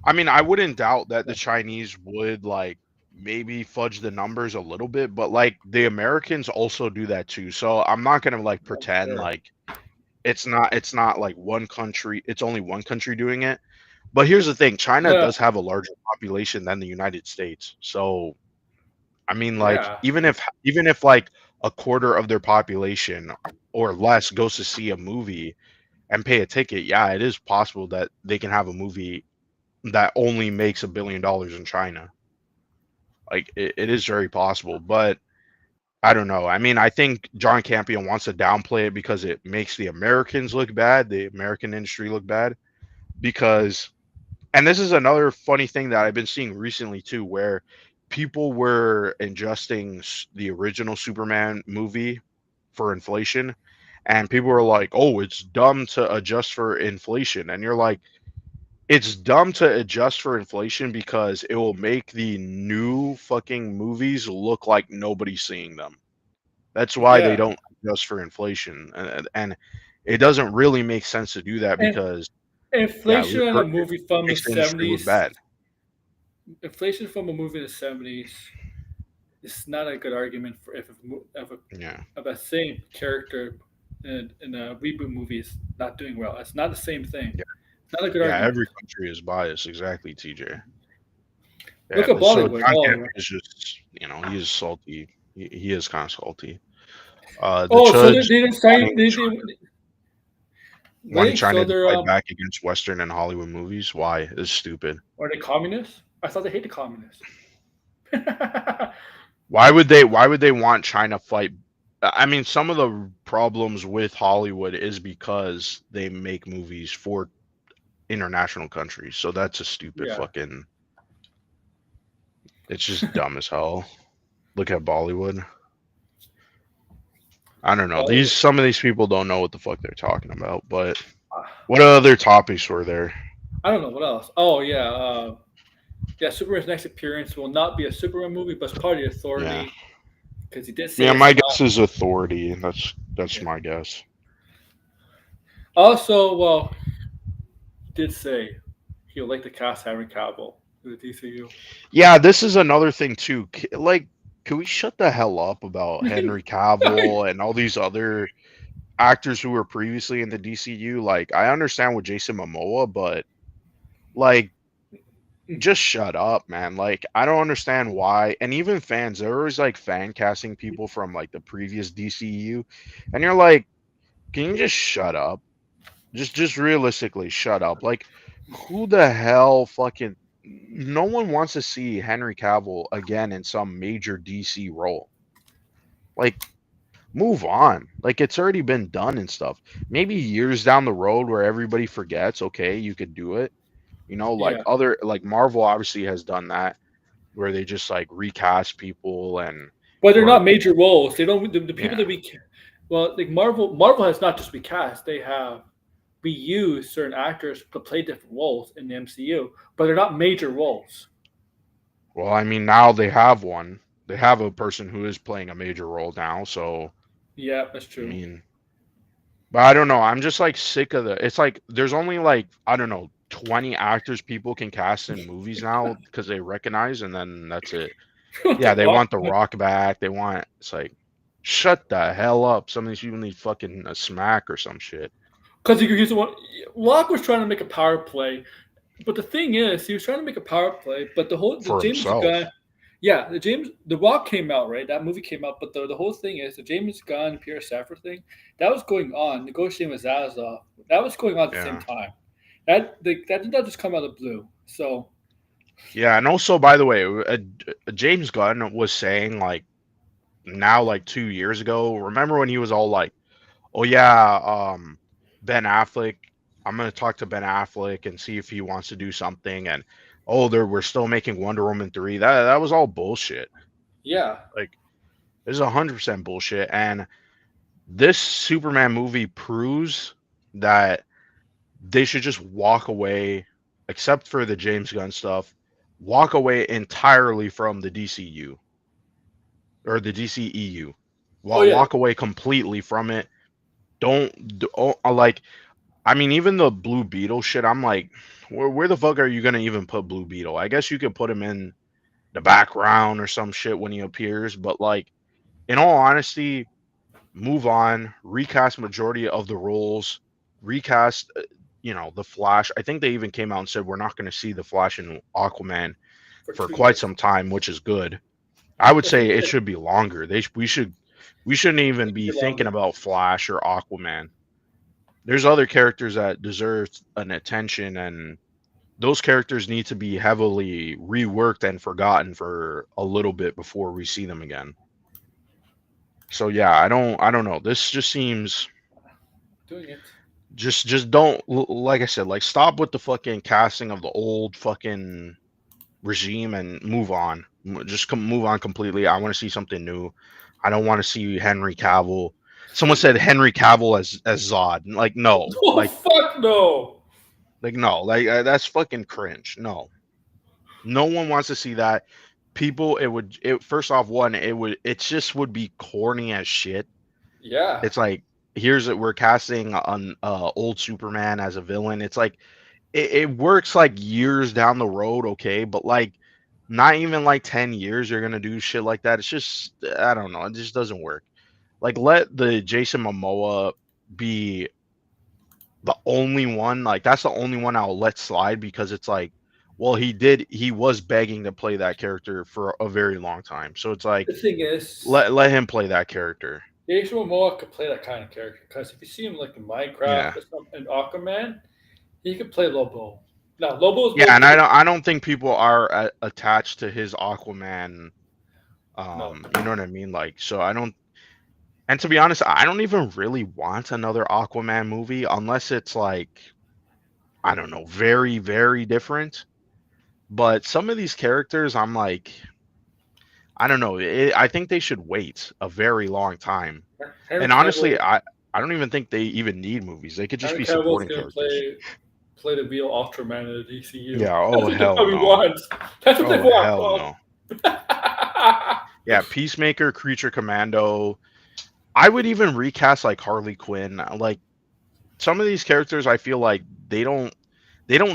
I mean, I wouldn't doubt that the Chinese would like maybe fudge the numbers a little bit, but like the Americans also do that too. So I'm not gonna like I'm pretend sure. like it's not like one country, it's only one country doing it. But here's the thing, China Yeah, does have a larger population than the United States. So I mean like yeah, even if like a quarter of their population or less goes to see a movie and pay a ticket, yeah, it is possible that they can have a movie that only makes $1 billion in China. Like it is very possible, but I don't know. I mean, I think John Campion wants to downplay it because it makes the Americans look bad, the American industry look bad. Because, and this is another funny thing that I've been seeing recently too, where people were adjusting the original Superman movie for inflation, and people were like, "Oh, it's dumb to adjust for inflation," and you're like, it's dumb to adjust for inflation because it will make the new fucking movies look like nobody's seeing them. That's why they yeah. don't adjust for inflation, and it doesn't really make sense to do that And because yeah, inflation in a it movie from the makes the industry look '70s, bad. inflation from a movie in the '70s is not a good argument for Yeah, if a same character in a reboot movie is not doing well. It's not the same thing. yeah, It's not a good yeah. argument. Every country is biased, exactly, TJ. Yeah, Look at but so Bollywood. John Oh, Campbell is just he is salty. He is kind of salty. The oh, so judge they didn't sign. wanting wanting Really? China So to they're fight back against Western and Hollywood movies. Why? It's stupid. are they communists? I thought they hate the communists. Why would they want China fight? I mean, some of the problems with Hollywood is because they make movies for international countries. So that's a stupid Yeah. fucking. It's just dumb as hell. Look at Bollywood. I don't know. Bollywood. Some of these people don't know what the fuck they're talking about. But Uh, what other topics were there? I don't know what else. Oh yeah, yeah. Superman's next appearance will not be a Superman movie, but it's part of the Yeah, Authority because he did say yeah. it's My not. guess is Authority. That's Yeah. my guess. Also, well, he did say he would like to cast Henry Cavill for the DCU. Yeah, this is another thing too. Like, can we shut the hell up about Henry Cavill and all these other actors who were previously in the DCU? Like, I understand with Jason Momoa, but like, just shut up, man. Like, I don't understand why. And even fans, they're always like fan casting people from like the previous DCU, and you're like, can you just shut up? Just realistically, shut up. Like, who the hell fucking? No one wants to see Henry Cavill again in some major DC role. Like, move on. Like, it's already been done and stuff. Maybe years down the road where everybody forgets, okay, you could do it. You know, like Yeah, other like Marvel obviously has done that where they just like recast people and but they're or not major roles. They don't. The people yeah. that we, well, like Marvel has not just recast. They have reused certain actors to play different roles in the MCU, but they're not major roles. Well, I mean now they have one. They have a person who is playing a major role now, so Yeah, that's I true. mean, but I don't know. I'm just like sick of the. It's like there's only like I don't know 20 actors people can cast in movies now because they recognize, and then that's it. The Yeah, they Rock. want the Rock back. They want it's like shut the hell up. Some of these people need fucking a smack or some shit Because he's the one. Rock was trying to make a power play, but the thing is, he was trying to make a power play, but the for James Gunn, himself. yeah, the Rock came out right. That movie came out, but the whole thing is the James Gunn Peter Safran thing that was going on. Negotiating with Zaslav, that was going on at the same Yeah. time. That did not just come out of the blue. So Yeah, and also by the way, James Gunn was saying like now like 2 years ago. Remember when he was all like, "Oh yeah, Ben Affleck. I'm gonna talk to Ben Affleck and see if he wants to do something." And oh, we're still making Wonder Woman 3. That was all bullshit. yeah, Like this is 100% bullshit. And this Superman movie proves that they should just walk away, except for the James Gunn stuff. Walk away entirely from the DCU or the DCEU. oh yeah, Walk away completely from it. Like. I mean, even the Blue Beetle shit. I'm like, where the fuck are you gonna even put Blue Beetle? I guess you could put him in the background or some shit when he appears, but like, in all honesty, move on. Recast majority of the roles. Recast. The Flash. I think they even came out and said we're not going to see the Flash and Aquaman for for 2 quite years. some time, which is good. I would The thing say it is, should be longer. We shouldn't even be be thinking longer. about Flash or Aquaman. There's other characters that deserve an attention, and those characters need to be heavily reworked and forgotten for a little bit before we see them again. So yeah, I don't know. This just seems Doing it. just don't like I said, like stop with the fucking casting of the old fucking regime and move on. Just move on completely. I want to see something new. I don't want to see Henry Cavill. Someone said Henry Cavill as Zod. Like no, Oh fuck no! no, like that's fucking cringe. No, no one wants to see that. People, first off, one, it just would be corny as shit. Yeah, It's like we're casting on old Superman as a villain. It's like it works like years down the road, okay, but like not even like 10 years you're gonna do shit like that. It's just I don't know. It just doesn't work. Like let the Jason Momoa be the only one. Like that's the only one I'll let slide because it's like, well, he was begging to play that character for a very long time. So it's like the thing is, let him play that character. Jason Momoa could play that kind of character because if you see him like in Yeah. Minecraft or something, and Aquaman, he could play Lobo. Now Lobo is Yeah, more and good. I don't think people are attached to his Aquaman. No, You know what I mean? Like, so I don't. And to be honest, I don't even really want another Aquaman movie unless it's like I don't know, very very different. But some of these characters, I'm like, I don't know. I think they should wait a very long time. Henry And honestly, Cavill, I don't even think they even need movies. They could just Henry be Cavill's supporting gonna characters. play the real Ultraman in the DCU. Yeah. That's Oh what they hell probably no. want. That's what they Oh want, hell no. Bob. Yeah. Peacemaker, Creature Commando. I would even recast like Harley Quinn. Like some of these characters, I feel like they don't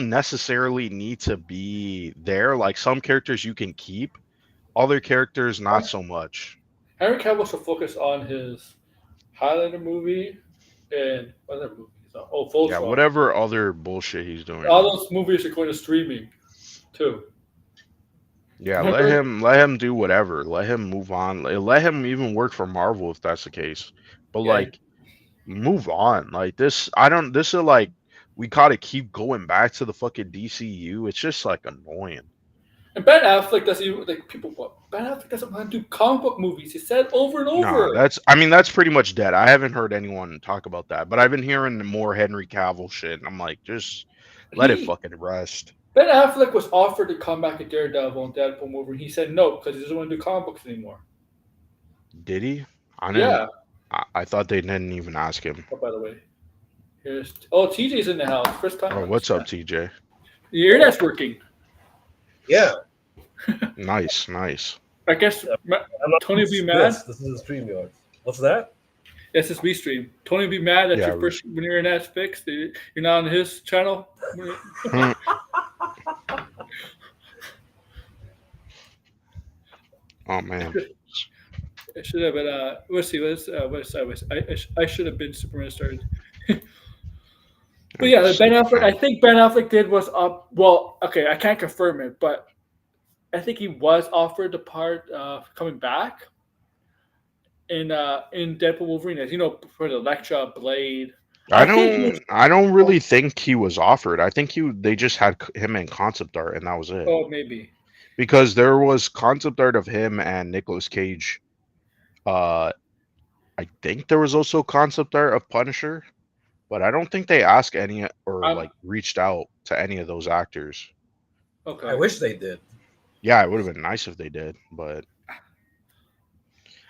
necessarily need to be there. Like some characters you can keep, other characters not so much. Henry Cavill should focus on his Highlander movie and other movies. Oh, Yeah, Voltron. whatever other bullshit he's doing. All those movies are going to streaming too. Yeah, Remember? let him do whatever. Let him move on. Let him even work for Marvel if that's the case. But Yeah. like move on. Like this I don't this is like we gotta keep going back to the fucking DCU. It's just like annoying. And Ben Affleck doesn't like people. Ben Affleck doesn't want to do comic book movies. He said over and Nah, over. that's pretty much dead. I haven't heard anyone talk about that, but I've been hearing more Henry Cavill shit, and I'm like, just let it fucking rest. Ben Affleck was offered to come back at Daredevil and Deadpool movie, and he said no because he doesn't want to do comic books anymore. Did he? I didn't. Yeah. I thought they didn't even ask him. Oh, by the way, here's TJ's in the house. First time. Oh, what's up, TJ? Your internet's working. Yeah. Nice, nice. I guess Tony will be mad. This is a stream yard. What's that? Yes, it's Restream. Tony will be mad that Yeah, your first when your internet's fixed. You're not on his channel. Oh man. It should have been. Let's see. I should have been Superman started. But yeah, Ben Affleck. I think Ben Affleck did was up. Well, okay, I can't confirm it, but I think he was offered the part coming back in Deadpool Wolverine, as you know, for the Elektra Blade. I don't really think he was offered. I think they just had him in concept art and that was it. Oh, maybe. Because there was concept art of him and Nicolas Cage. I think there was also concept art of Punisher, but I don't think they asked any or like reached out to any of those actors. Okay. I wish they did. Yeah, it would have been nice if they did, but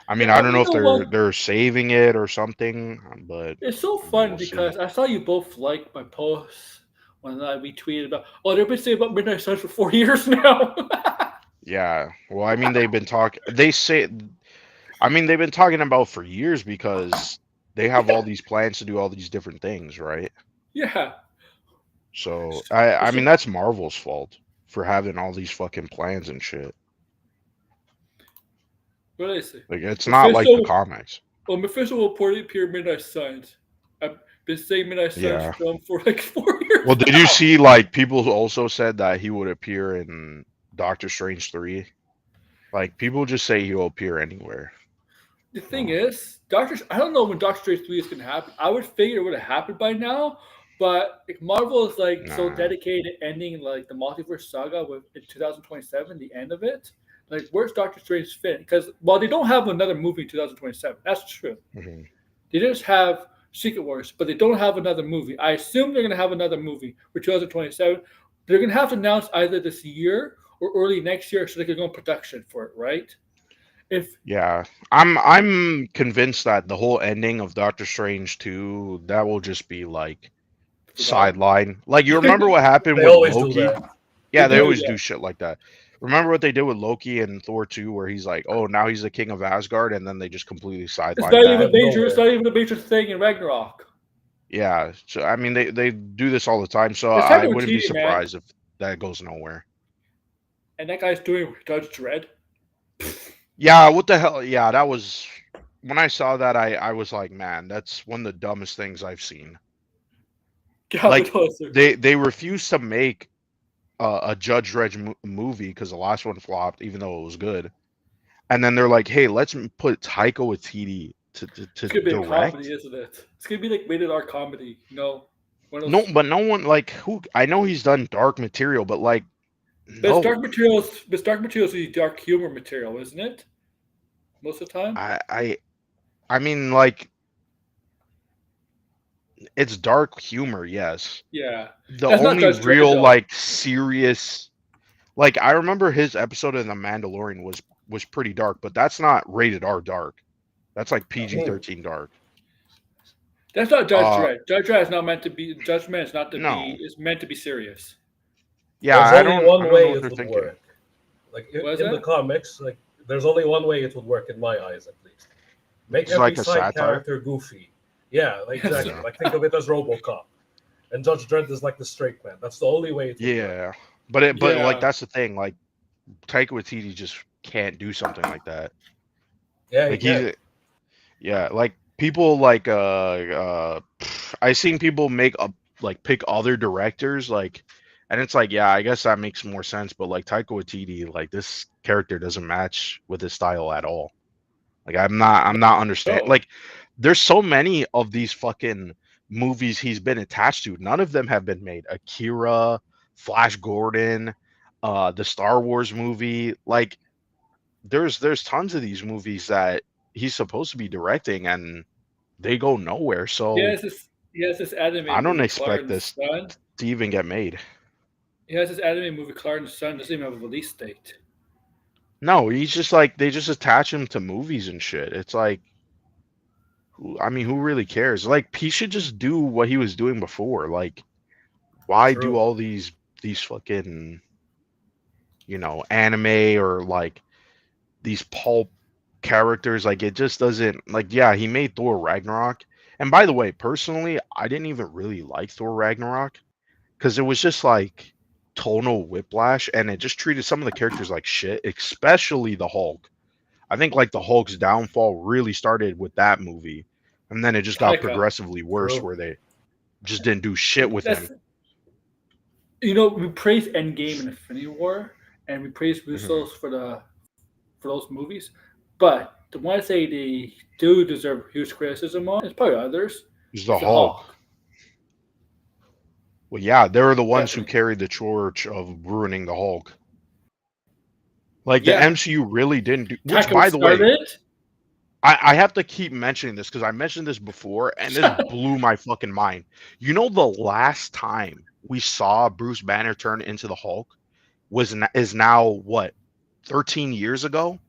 I mean, I don't know if they're saving it or something, but it's so fun because I saw you both like my posts when I retweeted about. Oh, they've been saying about Midnight Suns for 4 years now. Yeah, well, I mean, they've been talking. They've been talking about for years because they have all these plans to do all these different things, right? Yeah. So I mean, that's Marvel's fault for having all these fucking plans and shit. What did I say? Like it's not like the comics. Well, Mephisto will appear Midnight Suns. I've been saying Midnight Suns film for like 4 years. Well, did you see like people also said that he would appear in Doctor Strange 3? Like people just say he'll appear anywhere. The thing is, I don't know when Doctor Strange 3 is gonna happen. I would figure it would have happened by now, but like, Marvel is like so dedicated ending like the multiverse saga with in 2027, the end of it. Like, where's Doctor Strange fit? Because while they don't have another movie in 2027, that's true. Mm-hmm. They just have Secret Wars, but they don't have another movie. I assume they're gonna have another movie for 2027. They're gonna have to announce either this year or early next year so they can go in production for it, right? I'm convinced that the whole ending of Doctor Strange 2 that will just be like sideline. Like you remember what happened with Loki? Yeah, they always do shit like that. Remember what they did with Loki and Thor 2 where he's like, oh, now he's the king of Asgard, and then they just completely sideline. It's not even a major thing in Ragnarok. Yeah, so I mean they do this all the time, so I wouldn't be surprised if that goes nowhere. And that guy's doing Judge Dredd. Yeah, what the hell? Yeah, that was when I saw that. I was like, man, that's one of the dumbest things I've seen. Like they refused to make a Judge Dredd movie because the last one flopped, even though it was good. And then they're like, hey, let's put Taika Waititi to it's gonna be direct. a comedy, isn't it? It's gonna be like rated R comedy, you know. No, but no one like who I know he's done dark material, but like. But dark materials is dark humor material, isn't it? Most of the time. I mean, like, it's dark humor, yes. Yeah. The only real like serious, like I remember his episode in The Mandalorian was was pretty dark, but that's not rated R dark. That's like PG-13 dark. That's not Judge Dredd. Judge Dredd is not meant to be. Judgment is not to No. be. It's meant to be serious. Yeah, There's I only don't one know way what it they're would thinking. work. Like What is in the that? comics, like there's only one way it would work in my eyes, at least. Make It's every like a side satire? character goofy. Yeah, like, exactly. Yeah. Like think of it as RoboCop, and Judge Dredd is like the straight man. That's the only way it would work. Yeah, but like Yeah. that's the thing. Like Taika Waititi just can't do something like that. Yeah, Like yeah. yeah, like people like I seen people pick other directors like, and it's like, yeah, I guess that makes more sense. But like Taika Waititi, like this character doesn't match with his style at all. Like I'm not understanding. No. Like there's so many of these fucking movies he's been attached to. None of them have been made. Akira, Flash Gordon, the Star Wars movie. Like there's tons of these movies that he's supposed to be directing and they go nowhere. So He has this anime I don't movie, expect Clark this and Son. to even get made. He has this anime movie, Clark and Son. Doesn't even have a release date. No, he's just like they just attach him to movies and shit. It's like, I mean, who really cares? Like he should just do what he was doing before. Like, why do True. all these fucking, anime or like these pulp characters? Like it just doesn't, like, yeah, he made Thor Ragnarok. And by the way, personally, I didn't even really like Thor Ragnarok because it was just like tonal whiplash and it just treated some of the characters like shit, especially the Hulk. I think like the Hulk's downfall really started with that movie. And then it just got Taika. progressively worse True. where they just didn't do shit with him. We praise Endgame and Infinity War, and we praise Russo's for those movies. But the one I say they do deserve huge criticism on, it's probably others. It's the It's the Hulk. Well, yeah, they were the ones who Definitely. carried the torch of ruining the Hulk. Like Yeah. the MCU really didn't do. Which, Taika by the way, started it. I have to keep mentioning this because I mentioned this before and this blew my fucking mind. You know, the last time we saw Bruce Banner turn into the Hulk is now what, 13 years ago?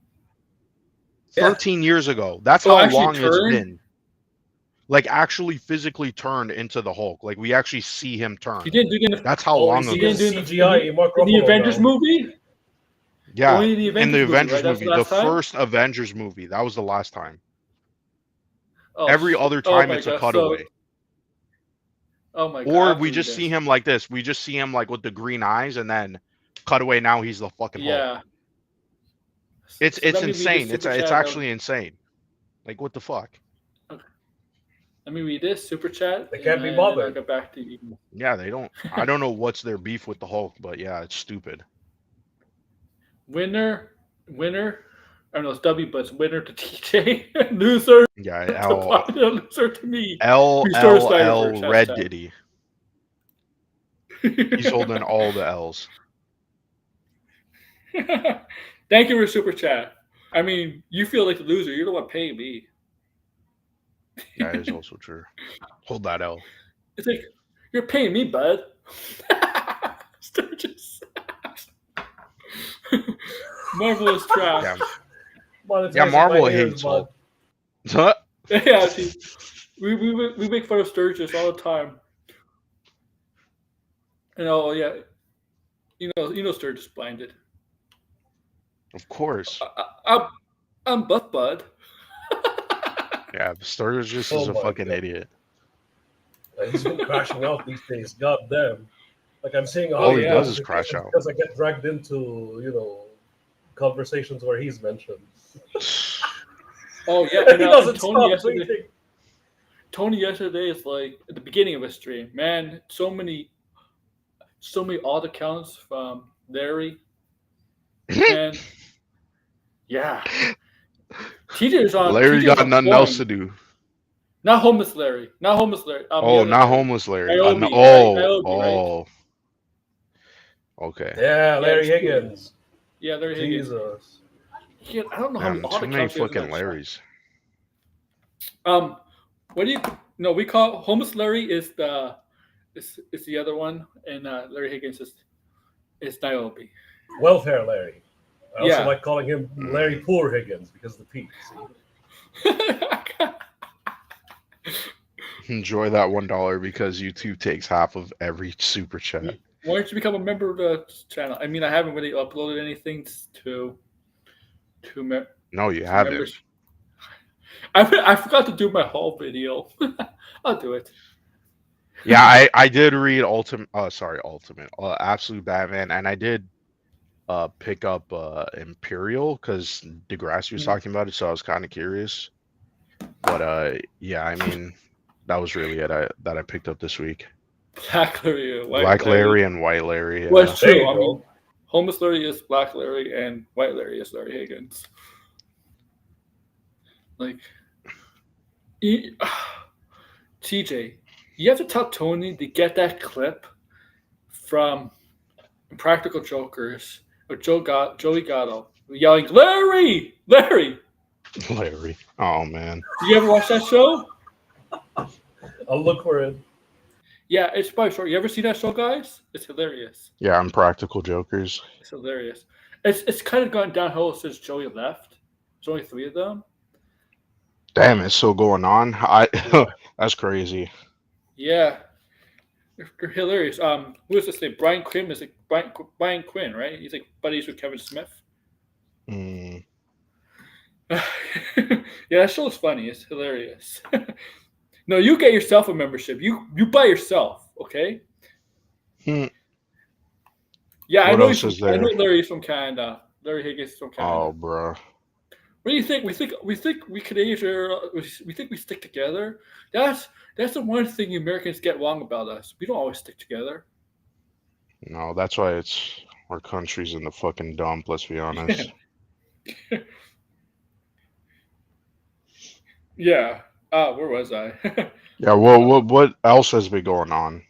Yeah. 13 years ago. That's Oh, how actually long it's turned? been. Like actually physically turned into the Hulk. Like we actually see him turn. He didn't do it in the, That's how Oh, long he's ago. didn't do it CGI Mark in the Ruffalo Avengers now. movie. Yeah, Only the in the Avengers Avengers movie, right? That's movie, the the last time? first Avengers movie, that was the last time. Oh, Every shit. other Oh time my it's a God, cutaway. Oh my God! Or I have we to just read see this. him like this. We just see him like with the green eyes and then cutaway, now he's the fucking Hulk. Yeah. It's So let me read this insane. It's super chat. actually insane. Like what the fuck? Let me read this super chat. They can't be and then I'll bothered. get back to you. Yeah, they don't. I don't know what's their beef with the Hulk, but yeah, it's stupid. Winner. I don't know, it's W, but it's winner to TJ. Loser Yeah, to L Bobby, loser to me. L Restore L L Snyderverse, Red hashtag. Diddy. He's holding all the L's. Thank you for super chat. I mean, you feel like the loser. You're the one paying me. That is also true. Hold that L. It's like, you're paying me, bud. Sturgis. Marvelous trash. Yeah, Monetizing yeah, Marvel my ears, hates bud. Hulk. Yeah, see, we make fun of Sturgis all the time. Yeah, you know Sturgis blinded. Of course. I'm Buff Bud. Yeah, Sturgis Oh is a my fucking God. idiot. Like, he's been crashing out these days. God damn. Like I'm seeing All he does is crash out. because I get dragged into conversations where he's mentioned. Oh yeah, He and, doesn't Tony stop yesterday. tweeting. Tony yesterday is like at the beginning of his stream. Man, so many odd accounts from Larry. And yeah, TJ is on. Larry TJ is got on nothing point. else to do. Not homeless Larry. Not homeless Larry. The Oh, other not Larry. homeless Larry. Niobe, No, right? Niobe, oh. Okay. Yeah, Larry it's- Higgins. Yeah, Larry Higgins. Jesus. Yeah, I don't know how Man, many odd too many accounts he has in fucking that chat. Larrys. What do you? No, we call homeless Larry is the other one, and Larry Higgins is Niobe. Welfare Larry. I also like calling him Larry Poor Higgins because of the P. Enjoy that $1 because YouTube takes half of every super chat. Why don't you become a member of the channel? I mean, I haven't really uploaded anything to No, you haven't. members. I forgot to do my haul video. I'll do it. Yeah, I did read Absolute Batman, and I did pick up Imperial because Degrassi was talking about it, so I was kind of curious. But yeah, I mean, that was really it that I picked up this week. Black Larry, Black Larry and White Larry. Yeah. Well, it's true. I mean, Homeless Larry is Black Larry, and White Larry is Larry Higgins. Like, TJ, you have to tell Tony to get that clip from Practical Jokers of Joey Gatto yelling, "Larry! Larry!" Larry. Oh, man. Do you ever watch that show? I'll look for it. Yeah, it's probably short. You ever see that show, guys? It's hilarious. Yeah, I'm Practical Jokers. It's hilarious. It's kind of gone downhill since Joey left. There's only 3 of them. Damn, it's still going on. That's crazy. Yeah, they're hilarious. Who is this name? Brian Quinn is like Brian Quinn, right? He's like buddies with Kevin Smith. Mm. Yeah, that show is funny. It's hilarious. No, you get yourself a membership. You buy yourself, okay? Hmm. Yeah, What else is there? I know Larry's from Canada. Larry Higgins is from Canada. Oh, bro. What do you think? We think we Canadians we think we stick together. That's the one thing Americans get wrong about us. We don't always stick together. No, that's why our country's in the fucking dump. Let's be honest. Yeah. Where was I? Yeah. Well, what else has been going on?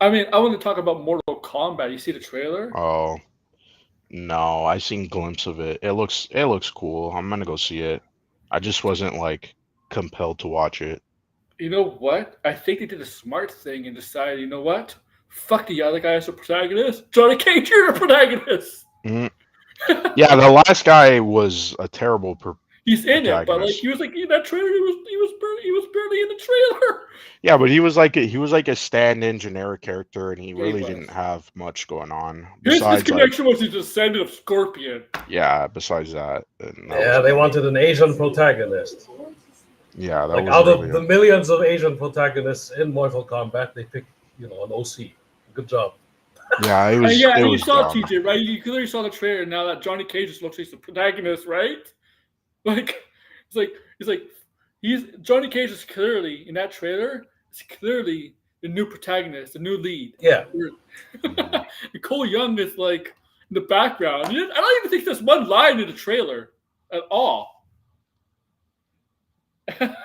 I mean, I want to talk about Mortal Kombat. You see the trailer? Oh, no, I seen a glimpse of it. It looks cool. I'm gonna go see it. I just wasn't like compelled to watch it. You know what? I think they did a smart thing and decided, you know what? Fuck the other guy as a protagonist. Johnny Cage, you're the protagonist. Mm-hmm. Yeah, the last guy was a terrible He's in it, but like he was like in that trailer. He was barely in the trailer. Yeah, but he was like a stand-in generic character, and he really didn't have much going on. His connection was the descendant of Scorpion. Yeah, besides that. They wanted an Asian protagonist. Yeah, that like was out really of the millions of Asian protagonists in Mortal Kombat, they picked an OC. Good job. Yeah, it was. Yeah, it and was you saw dumb. TJ, right? You clearly saw the trailer now that Johnny Cage just looks like the protagonist, right? Like Johnny Cage is clearly in that trailer. It's clearly the new protagonist, the new lead. Yeah. And Cole Young is like in the background. I don't even think there's one line in the trailer at all. It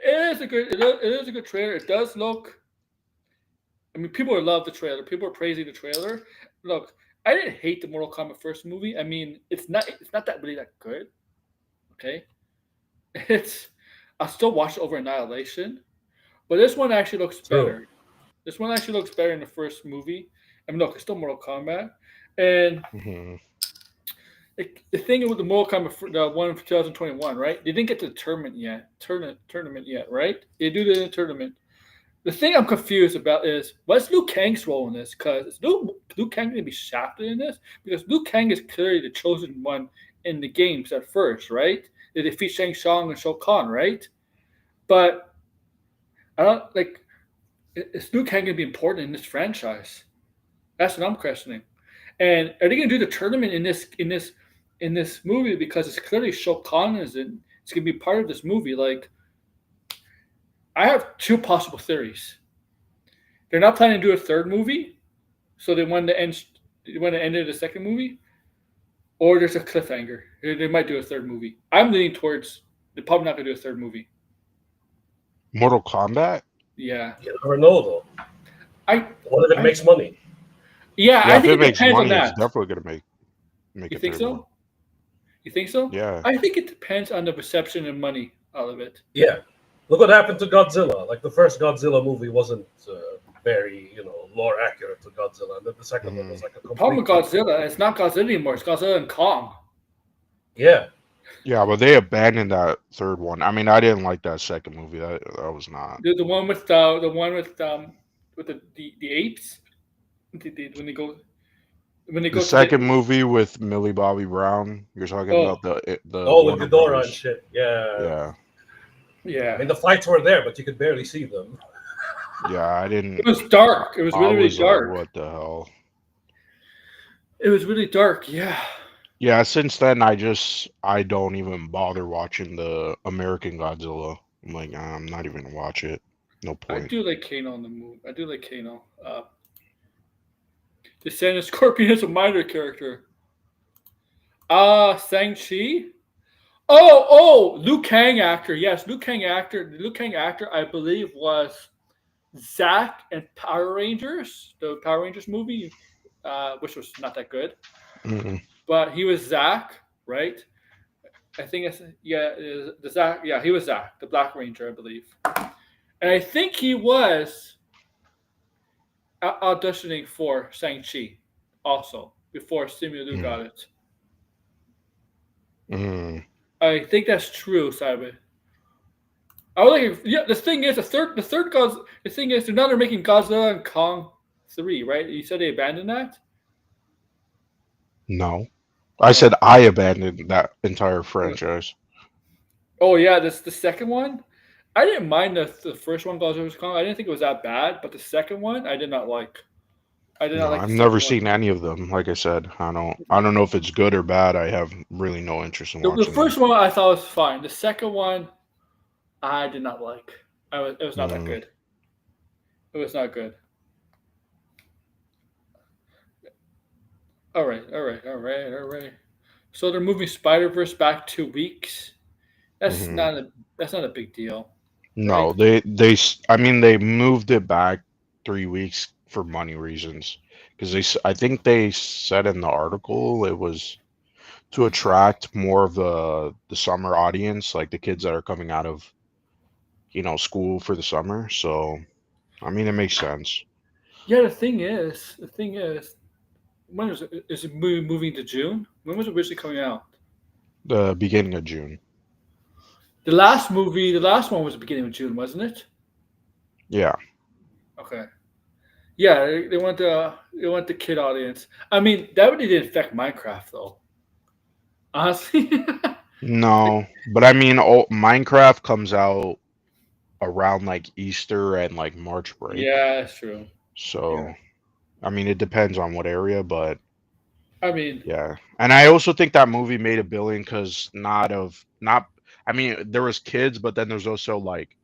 is a good trailer. It does look. I mean, people love the trailer. People are praising the trailer. Look, I didn't hate the Mortal Kombat first movie. I mean, it's not that really that good. Okay, I'll still watch it over Annihilation, but this one actually looks better. This one actually looks better than the first movie. I mean, look, it's still Mortal Kombat, and the thing with the Mortal Kombat, the one for 2021, right? They didn't get to the tournament yet, right? They do the tournament. The thing I'm confused about is what's Liu Kang's role in this? Because is Liu Kang going to be shafted in this? Because Liu Kang is clearly the chosen one in the games at first, right? They defeat Shang Tsung and Shao Kahn, right? But I don't like. Is Liu Kang going to be important in this franchise? That's what I'm questioning. And are they going to do the tournament in this movie because it's clearly Shao Kahn is in? It's going to be part of this movie, like. I have 2 possible theories. They're not planning to do a third movie, so they want to end it the second movie, or there's a cliffhanger. They might do a third movie. I'm leaning towards they're probably not going to do a third movie. Mortal Kombat? Yeah. You never know, though. What if it makes money? Yeah, I think it depends on that. It's definitely going to make You think so? One. You think so? Yeah. I think it depends on the reception and money out of it. Yeah. Look what happened to Godzilla. Like the first Godzilla movie wasn't very, more accurate to Godzilla. And then the second one was like a The problem complete. with Godzilla, it's not Godzilla anymore. It's Godzilla and Kong. Yeah. Yeah, but they abandoned that third one. I mean, I didn't like that second movie. That was not. The one with the apes. When they go The to second movie with Millie Bobby Brown. You're talking Oh. about the Oh, with Warner Ghidorah and Brothers. shit. Yeah. Yeah, Yeah. I mean, the fights were there, but you could barely see them. yeah. I didn't. It was dark. It was I really, really was like, dark. what the hell? It was really dark. Yeah. Yeah. Since then, I don't even bother watching the American Godzilla. I'm like, I'm not even gonna watch it. No I point. do like Kano in the movie. I do like Kano. The Santa Scorpion is a minor character. Shang-Chi? Oh, Liu Kang actor. Yes, Liu Kang actor. The Liu Kang actor, I believe, was Zack in Power Rangers, the Power Rangers movie, which was not that good. Mm-mm. But he was Zack, right? I think it's the Zack. Yeah, he was Zack, the Black Ranger, I believe. And I think he was auditioning for Shang-Chi also before Simu Liu got it. Mm. I think that's true, Simon. I was like, yeah. The thing is, the thing is, they're now making Godzilla and Kong 3, right? You said they abandoned that. No, I said I abandoned that entire franchise. Oh yeah, this the second one. I didn't mind the first one, Godzilla vs Kong. I didn't think it was that bad, but the second one, I did not like. I did not No, like. I've The never second seen any of them. Like I said, I don't know if it's good or bad. I have really no interest in one. The watching first them. one I thought was fine. The second one, I did not like. It was not that good. It was not good. All right. So they're moving Spider-Verse back 2 weeks. That's Mhm. not a big deal. No, Right. I mean, they moved it back 3 weeks for money reasons. Because I think they said in the article it was to attract more of the summer audience, like the kids that are coming out of, school for the summer. So, I mean, it makes sense. Yeah, the thing is, when is it moving to June? When was it originally coming out? The beginning of June. The last one was the beginning of June, wasn't it? Yeah. Okay. Yeah, they want the kid audience. I mean, that really didn't affect Minecraft though. Honestly. No, but I mean, Minecraft comes out around like Easter and like March break. Yeah, that's true. So, Yeah. I mean, it depends on what area, but I mean, yeah. And I also think that movie made $1 billion because I mean, there was kids, but then there's also like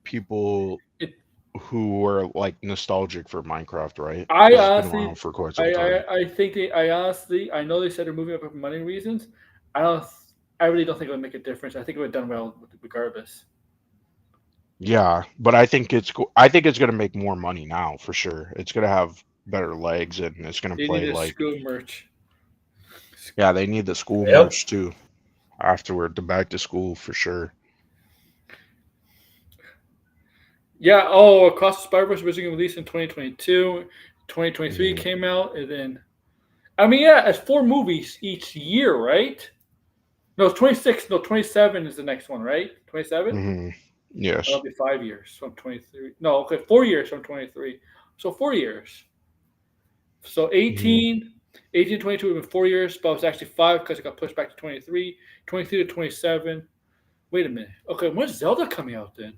people it, who were like nostalgic for Minecraft, right? I 'Cause it's been honestly, around for quite some time. I think I know they said they're moving up for money reasons. I really don't think it would make a difference. I think it would have done well regardless. Yeah, but I think I think it's gonna make more money now for sure. It's gonna have better legs and it's gonna They play need a like school merch. yeah, they need the school Yep. merch too. Afterward, the back to school for sure. Yeah. Oh, Across the Spider-Verse was originally released in 2022. 2023 Mhm. came out, and then I mean, yeah, it's 4 movies each year, right? No, it's 26. No, 27 is the next one, right? 27. Hmm. Yes. That'll be 5 years from 23. No, okay, 4 years from 23. So 4 years. So 18, 18 to 22 would have been 4 years, but it was actually 5 because it got pushed back to 23, 23 to 27. Wait a minute. Okay, when's Zelda coming out then?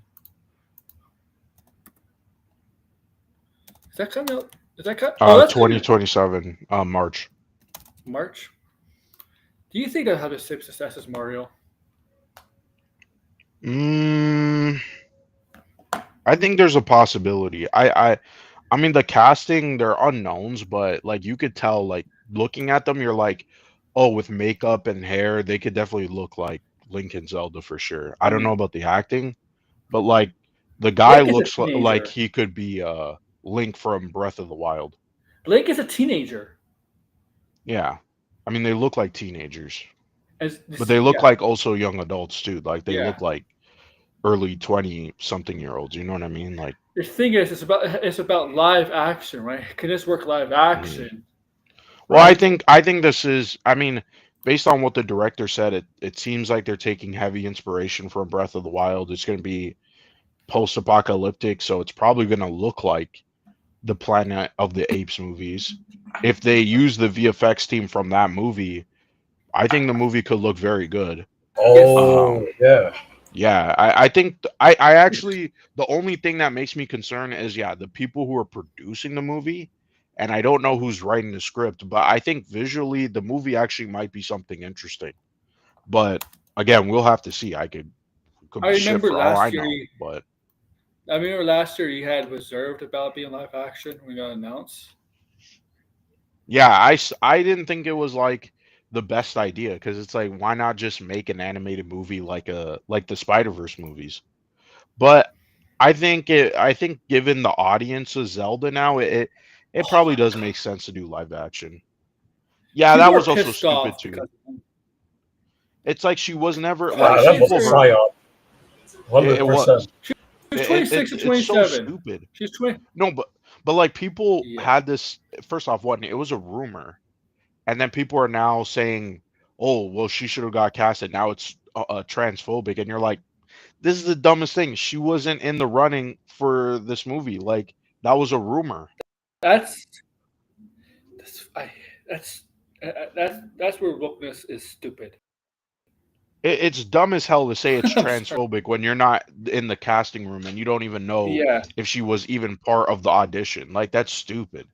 Is that coming out? Is that coming? Oh, that's coming out 2027, March. March. Do you think they'll have the same success as Mario? Mm, I think there's a possibility. I mean, the casting, they're unknowns, but like you could tell, like looking at them, you're like, oh, with makeup and hair, they could definitely look like Link and Zelda for sure. I don't know about the acting, but like the guy Link is a looks like teenager. he could be Link from Breath of the Wild. Link is a teenager. Yeah. I mean, they look like teenagers, As but they look like also young adults too. Like they Yeah. look like early 20-something-year-olds. You know what I mean? Like, The thing is, it's about live action, right? Can this work live action? well, Right? I think this is. I mean, based on what the director said, it seems like they're taking heavy inspiration from Breath of the Wild. It's going to be post-apocalyptic, so it's probably going to look like the Planet of the Apes movies. If they use the VFX team from that movie, I think the movie could look very good. Oh, yeah. Yeah, I think I actually, the only thing that makes me concerned is, yeah, the people who are producing the movie, and I don't know who's writing the script, but I think visually the movie actually might be something interesting. But again, we'll have to see. Could I be shit remember for all I last year. know. But You had reserved about being live action when it got announced. yeah, I didn't think it was like the best idea, because it's like, why not just make an animated movie like the Spider-Verse movies? But I think given the audience of Zelda now, it probably does make sense to do live action. Yeah, that People are was also pissed stupid off too. because It's like she was never like That was a people heard psyop. it was 100%. she was 26 or it's so 27. stupid. She's 20. No, but like people Yeah. had this, first off, one, it was a rumor, and then people are now saying, oh well, she should have got casted. Now it's transphobic, and you're like, this is the dumbest thing. She wasn't in the running for this movie. Like, that was a rumor. That's where wokeness is stupid. It's dumb as hell to say it's I'm sorry. transphobic when you're not in the casting room and you don't even know Yeah. if she was even part of the audition. Like, that's stupid.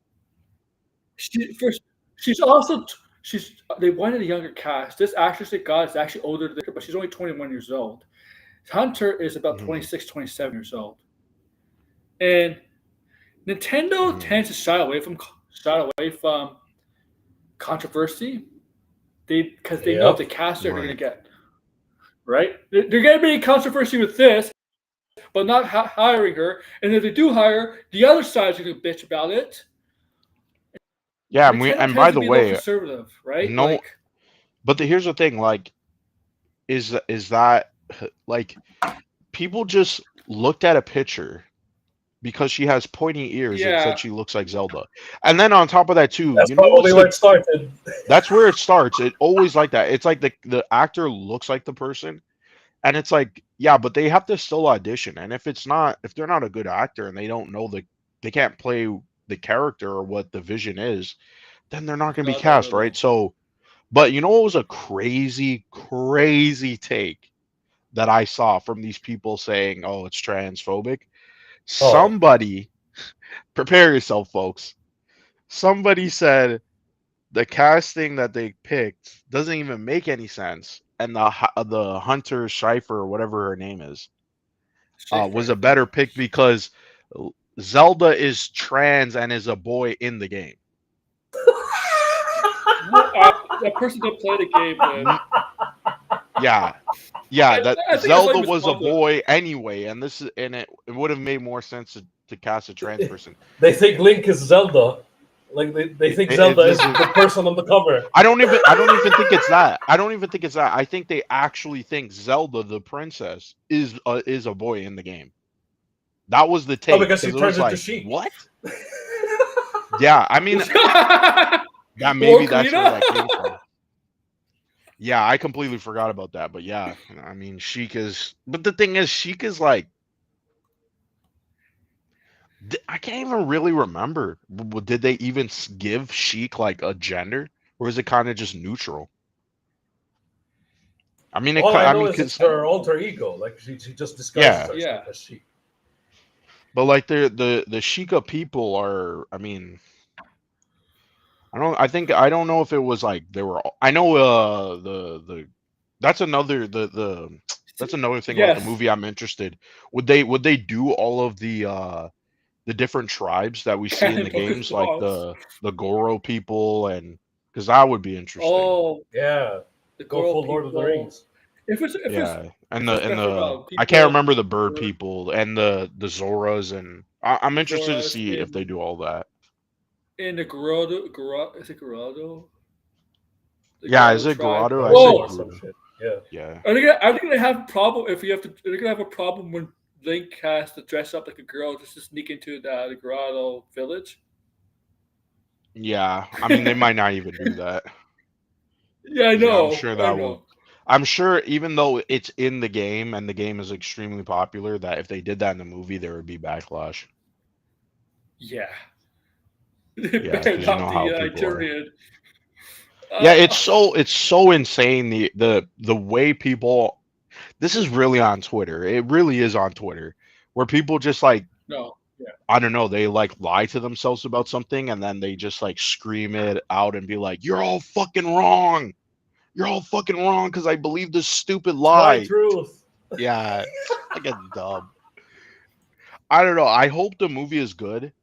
She's they wanted a younger cast. This actress they got is actually older than her, but she's only 21 years old. Hunter is about 26, 27 years old. And Nintendo tends to shy away from controversy. Because they know if they cast her, they're going to get right. They're going to be controversy with this, but not hiring her. And if they do hire, the other side's going to bitch about it. Yeah, and by the way, conservative, right? no, but here's the thing, like, is that like people just looked at a picture because she has pointy ears and said she looks like Zelda. And then on top of that too, that's you know probably where it started. That's where it starts. It always like that. It's like the actor looks like the person, and it's like, yeah, but they have to still audition. And if they're not a good actor and they don't know they can't play the character or what the vision is, then they're not going to be cast, right? So, but you know what was a crazy take that I saw from these people saying, oh, it's transphobic? Somebody, prepare yourself, folks. Somebody said the casting that they picked doesn't even make any sense, and the Hunter Schafer, or whatever her name is, was a better pick because Zelda is trans and is a boy in the game. That person that played the game, man. Yeah, that Zelda was a boy anyway, and it would have made more sense to cast a trans person. They think Link is Zelda. Like they think Zelda is the person on the cover. I don't even think it's that. I think they actually think Zelda, the princess, is a boy in the game. That was the take. Oh, because she turns into Sheik. What? Yeah, I mean, yeah, maybe that's where that came from. Yeah, I completely forgot about that. But yeah, I mean, Sheik is. But the thing is, Sheik is like, I can't even really remember. Did they even give Sheik like a gender, or is it kind of just neutral? I mean, all I know is it's her alter ego. Like she just disguises herself as Sheik. But like the Sheikah people are. I mean, I don't know if it was like they were. I know that's another that's another thing about the movie I'm interested. Would they do all of the different tribes that we see in the games, like the Goro people, and because that would be interesting. Oh yeah, the Goro Lord of the Rings. And the I can't remember the bird people and the Zoras, and I'm interested to see if they do all that. In the Geraldo, is it Geraldo? Yeah, is it Geraldo? Oh, some shit. Yeah. Yeah. Are they gonna have a problem if you have to? Are they gonna have a problem when Link has to dress up like a girl just to sneak into the Grotto village? Yeah. I mean, they might not even do that. Yeah, I 'Cause, yeah, I'm know. sure I that will. know. I'm sure, even though it's in the game and the game is extremely popular, that if they did that in the movie, there would be backlash. Yeah. Yeah, Better because you not know how the people are. Tyrion. Yeah, Uh, it's so insane the way people. This is really on Twitter. It really is on Twitter, where people just like, no. Yeah. I don't know, they like lie to themselves about something and then they just like scream it out and be like, "You're all fucking wrong. You're all fucking wrong because I believe this stupid It's my lie." truth. Yeah, it's fucking dumb. I don't know. I hope the movie is good.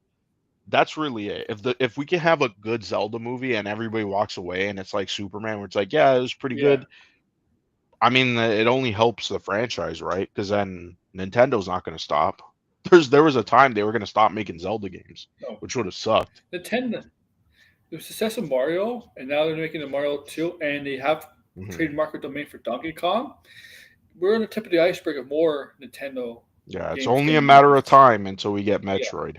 That's really it. If we can have a good Zelda movie and everybody walks away and it's like Superman, where it's like, yeah, it was pretty Yeah. good. I mean, it only helps the franchise, right? Because then Nintendo's not going to stop. There was a time they were going to stop making Zelda games, No. which would have sucked. Nintendo. The success of Mario, and now they're making the Mario 2, and they have Mhm. trademark domain for Donkey Kong. We're on the tip of the iceberg of more Nintendo. Yeah, it's games only a getting matter of released. time until we get Yeah. Metroid.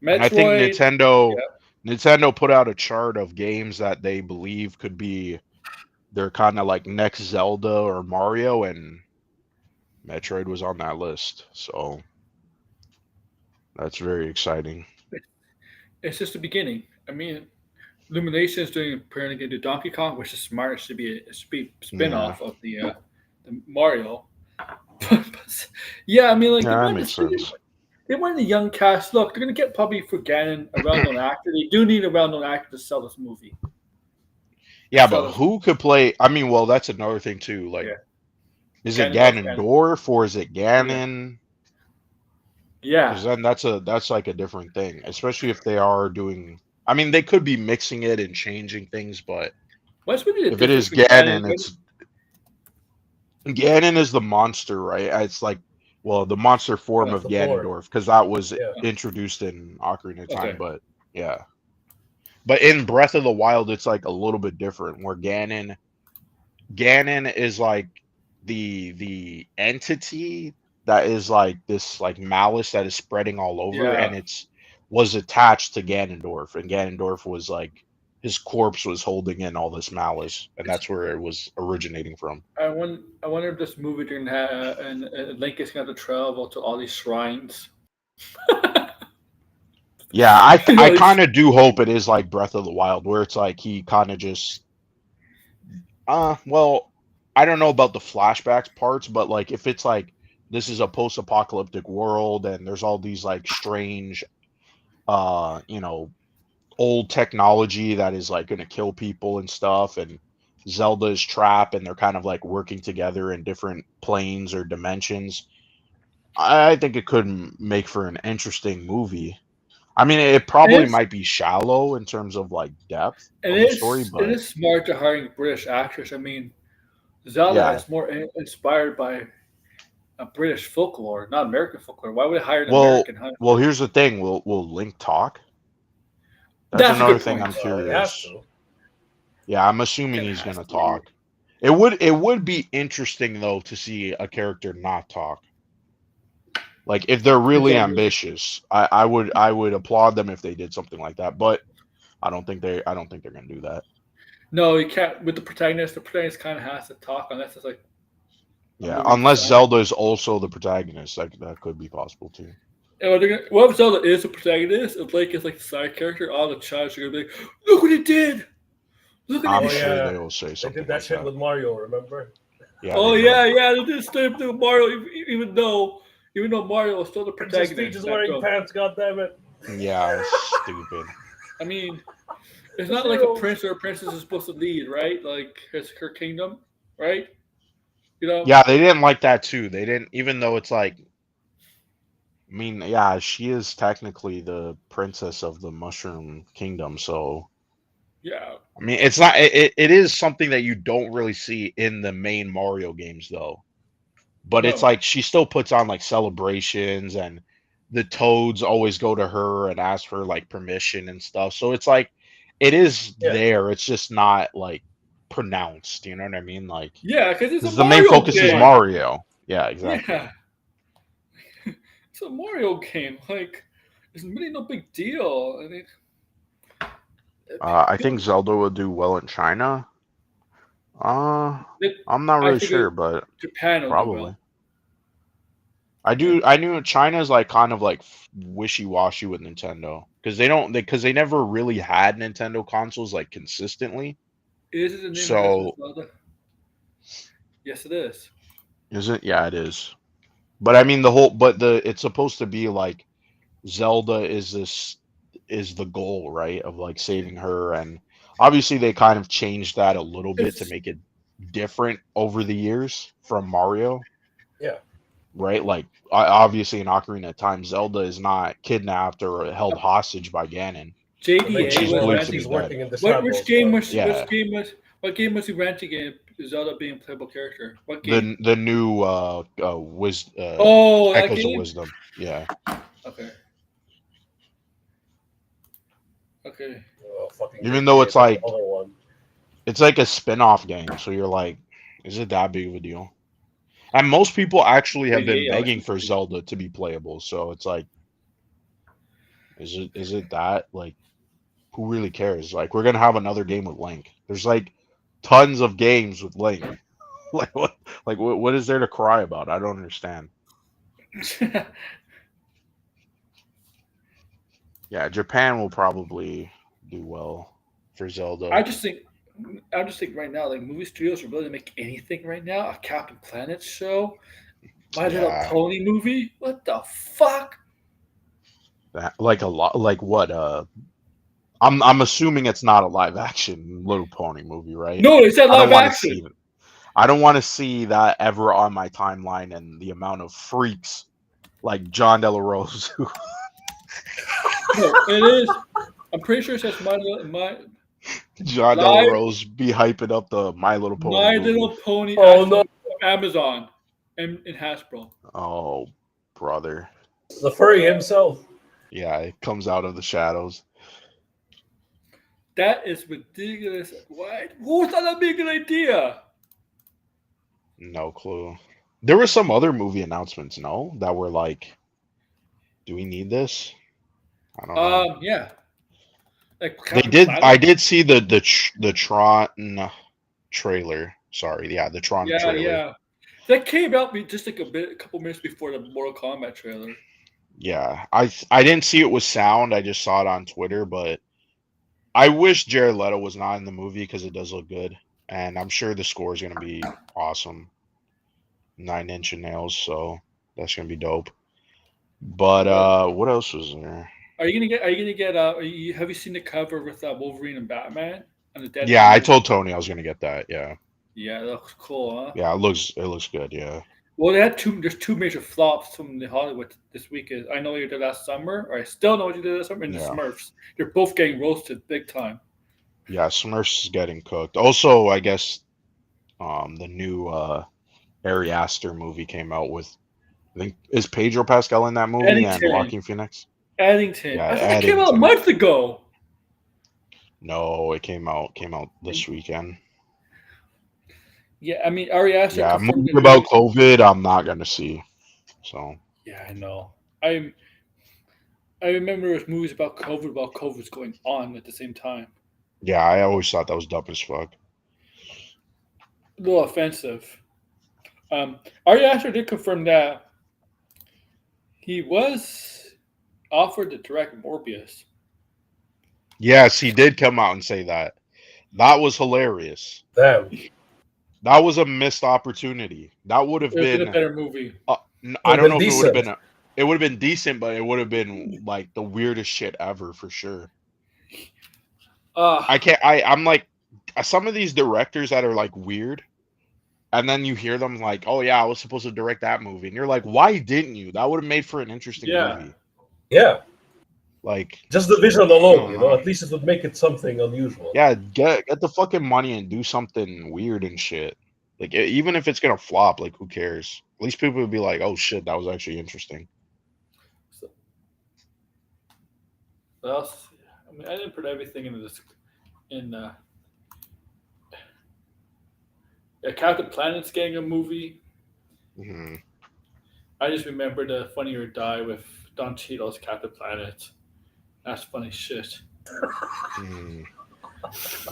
And I think Metroid. Nintendo put out a chart of games that they believe could be their kind of like next Zelda or Mario, and Metroid was on that list. So that's very exciting. It's just the beginning. I mean, Illumination is doing apparently going to do Donkey Kong, which is smart. It should be a spin Yeah. off of the Mario. Yeah, I mean, like Yeah, that makes sense. they want the young cast. Look, they're going to get probably for Ganon a well-known actor. They do need a well-known actor to sell this movie. Yeah, Sell but this who could play? I mean, well, that's another thing too. Like, Yeah. is it Ganon. Ganondorf or is it Ganon? Yeah. Because then that's like a different thing, especially if they are doing. I mean, they could be mixing it and changing things, but What's really the if it difference is with Ganon? Ganon, it's Ganon is the monster, right? It's like, well, the monster form That's of the form. Ganondorf, because that was Yeah. introduced in Ocarina of Time. Okay. But yeah, but in Breath of the Wild, it's like a little bit different, where Ganon is like the entity that is like this like malice that is spreading all over, Yeah. and it's was attached to Ganondorf, and Ganondorf was like his corpse was holding in all this malice, and that's where it was originating from. I wonder if this movie going to have and Link is going to travel to all these shrines. Yeah, You I know, kind of do hope it is like Breath of the Wild, where it's like he kind of just well, I don't know about the flashbacks parts, but like if it's like this is a post-apocalyptic world and there's all these like strange you know, old technology that is like going to kill people and stuff, and Zelda is trapped and they're kind of like working together in different planes or dimensions. I think it could make for an interesting movie. I mean, it probably it is, might be shallow in terms of like depth it of the story, is, it but is smart to hiring British actors. I mean, Zelda yeah. is more inspired by a British folklore, not American folklore. Why would I hire an Well, American hunter? well, here's the thing. Will Link talk? That's That's a another good thing point. I'm He has curious. to. Yeah, I'm assuming Kinda he's has gonna to. talk. It would be interesting though to see a character not talk. Like if they're really Zelda. ambitious, I would applaud them if they did something like that. But I don't think they're gonna do that. No, you can't. With the protagonist kind of has to talk unless it's like a Yeah, movie unless design. Zelda is also the protagonist, that could be possible too. And what if Zelda is the protagonist? If Link is like the side character, all the child are gonna be like, "Look what he did! Look at I'm Oh, him!" sure yeah. they will say They something did that like shit that. with Mario, remember? Yeah. Oh they yeah, did. yeah. They did the same thing with Mario, even though Mario was still the Princess protagonist. Peach is back wearing then. pants, goddammit. Yeah, it's stupid. I mean, it's not like a prince or a princess is supposed to lead, right? Like it's her kingdom, right? You know. Yeah, they didn't like that too. They didn't, even though it's like, I mean, yeah, she is technically the princess of the Mushroom Kingdom, so Yeah. I mean, it's not. It is something that you don't really see in the main Mario games, though. But it's No. like she still puts on like celebrations, and the Toads always go to her and ask for like permission and stuff. So it's like it is Yeah. there. It's just not like pronounced. You know what I mean? Like, Yeah, because it's a the main Mario focus is game. Mario. Yeah, exactly. Yeah, it's a Mario game. Like, it's really no big deal. I mean, I think Zelda would do well in China. I'm not I really think sure, but Japan will do probably. well. I knew China's like kind of like wishy-washy with Nintendo because they never really had Nintendo consoles like consistently. Is it the name has So Zelda? Yes, it is. is it? Yeah, it is. But I mean it's supposed to be like Zelda is the goal, right? Of like saving her, and obviously they kind of changed that a little bit to It's, make it different over the years from Mario. Yeah. Right? Like obviously in Ocarina of Time, Zelda is not kidnapped or held hostage by Ganon. To make JDA She's sure was believed that to be she's renting. dead. working in the Which shadows. game But was? Yeah. What game was he renting in Zelda being a playable character? What game? The new Oh, that Echoes of game. Wisdom. Yeah. Okay. Okay. fucking Even though it's JDA, that's like another one. it's like a spin-off game, so you're like, is it that big of a deal? And most people actually have been JDA begging always- for Zelda to be playable, so it's like, is it that? Like, who really cares? Like, we're gonna have another game with Link. There's like tons of games with Link. What is there to cry about? I don't understand. Yeah, Japan will probably do well for Zelda. I just think right now, like movie studios are willing to make anything right now. A Captain Planet show, My Little Yeah, Pony movie. What the fuck? that, like a lot. Like what? I'm assuming it's not a live action Little Pony movie, right? No, it's that I don't live want to action. see. I don't want to see that ever on my timeline, and the amount of freaks like John De La Rose who No, it is. I'm pretty sure it says my John De La live Rose be hyping up the My Little Pony My movie. Little Pony. Oh, no. Amazon and Hasbro. Oh, brother. The furry himself. Yeah, it comes out of the shadows. That is ridiculous. What? Who thought that'd be a good idea? No clue. There were some other movie announcements, no, that were like, do we need this? I don't know. Yeah. Like They Captain did. Planet. I did see the Tron trailer. Sorry, yeah, the Tron Yeah, trailer. yeah. That came out just like a couple minutes before the Mortal Kombat trailer. Yeah, I didn't see it with sound. I just saw it on Twitter, but I wish Jared Leto was not in the movie because it does look good, and I'm sure the score is gonna be awesome. 9 Inch Nails, so that's gonna be dope. But what else was there? Are you gonna get? Have you seen the cover with Wolverine and Batman and the Dead? Yeah, I told Tony I was gonna get that. Yeah, Yeah, that looks cool, huh? yeah, it looks good. Yeah. Well, they had there's two major flops from the Hollywood this week. Is I Know What You Did Last Summer, or I Still Know What You Did Last Summer, and the Yeah. Smurfs. They're both getting roasted big time. Yeah, Smurfs is getting cooked. Also, I guess the new Ari Aster movie came out with, I think, is Pedro Pascal in that movie and Eddington. Joaquin Phoenix? Addington. Yeah, I thought it came out a Addington. month ago. No, it came out this weekend. Yeah, I mean Ari Aster. Yeah, confirmed movie the about news. COVID, I'm not gonna see. So Yeah, I know. I remember there was movies about COVID's going on at the same time. yeah, I always thought that was dumb as fuck. A little offensive. Ari Aster did confirm that he was offered to direct Morbius. Yes, he did come out and say that. That was hilarious. Damn. That was a missed opportunity. That would have It would have been a been. better movie. I don't know if decent. it would have been. It would have been decent, but it would have been like the weirdest shit ever for sure. I can't. I'm like some of these directors that are like weird, and then you hear them like, "Oh yeah, I was supposed to direct that movie," and you're like, "Why didn't you? That would have made for an interesting movie." Yeah. Like Just the vision alone, Uh-huh. At least it would make it something unusual. yeah, get the fucking money and do something weird and shit. Like even if it's gonna flop, like who cares? At least people would be like, "Oh shit, that was actually interesting." What else? I mean, I didn't put everything into this. Yeah, Captain Planet's getting a movie. Hmm. I just remember the Funny or Die with Don Cheadle's Captain Planet. That's funny shit. Mm.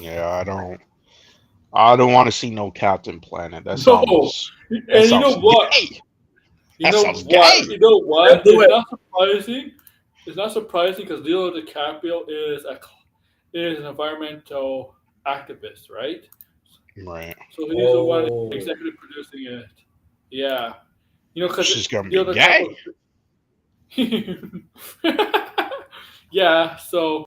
Yeah, I don't want to see no Captain Planet. No, That and you know sounds what? gay. You That know sounds what? gay. You know what? Can't do It's it. not surprising. It's not surprising because Leonardo DiCaprio is an environmental activist, right? Right. So he's the one Oh, executive producing it. Yeah, you know, because It's just gonna be Leonardo gay. DiCaprio. Yeah, so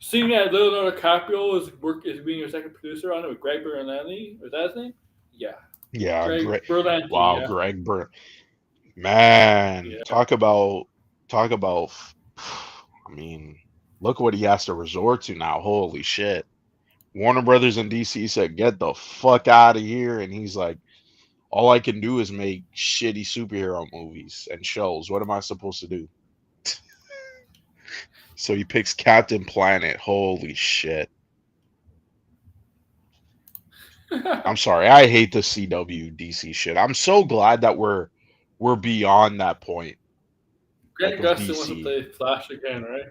seeing that Leonardo DiCaprio is being a second producer on it with Greg Berlanti, is that his name? Yeah, Yeah, Greg great. Berlanti. Wow, Yeah, Greg Man, yeah. talk about. I mean, look what he has to resort to now. Holy shit! Warner Brothers and DC said, "Get the fuck out of here," and he's like, "All I can do is make shitty superhero movies and shows. What am I supposed to do?" So he picks Captain Planet. Holy shit! I'm sorry. I hate the CW DC shit. I'm so glad that we're beyond that point, like Grant with Gustin wants to DC. play Flash again, right?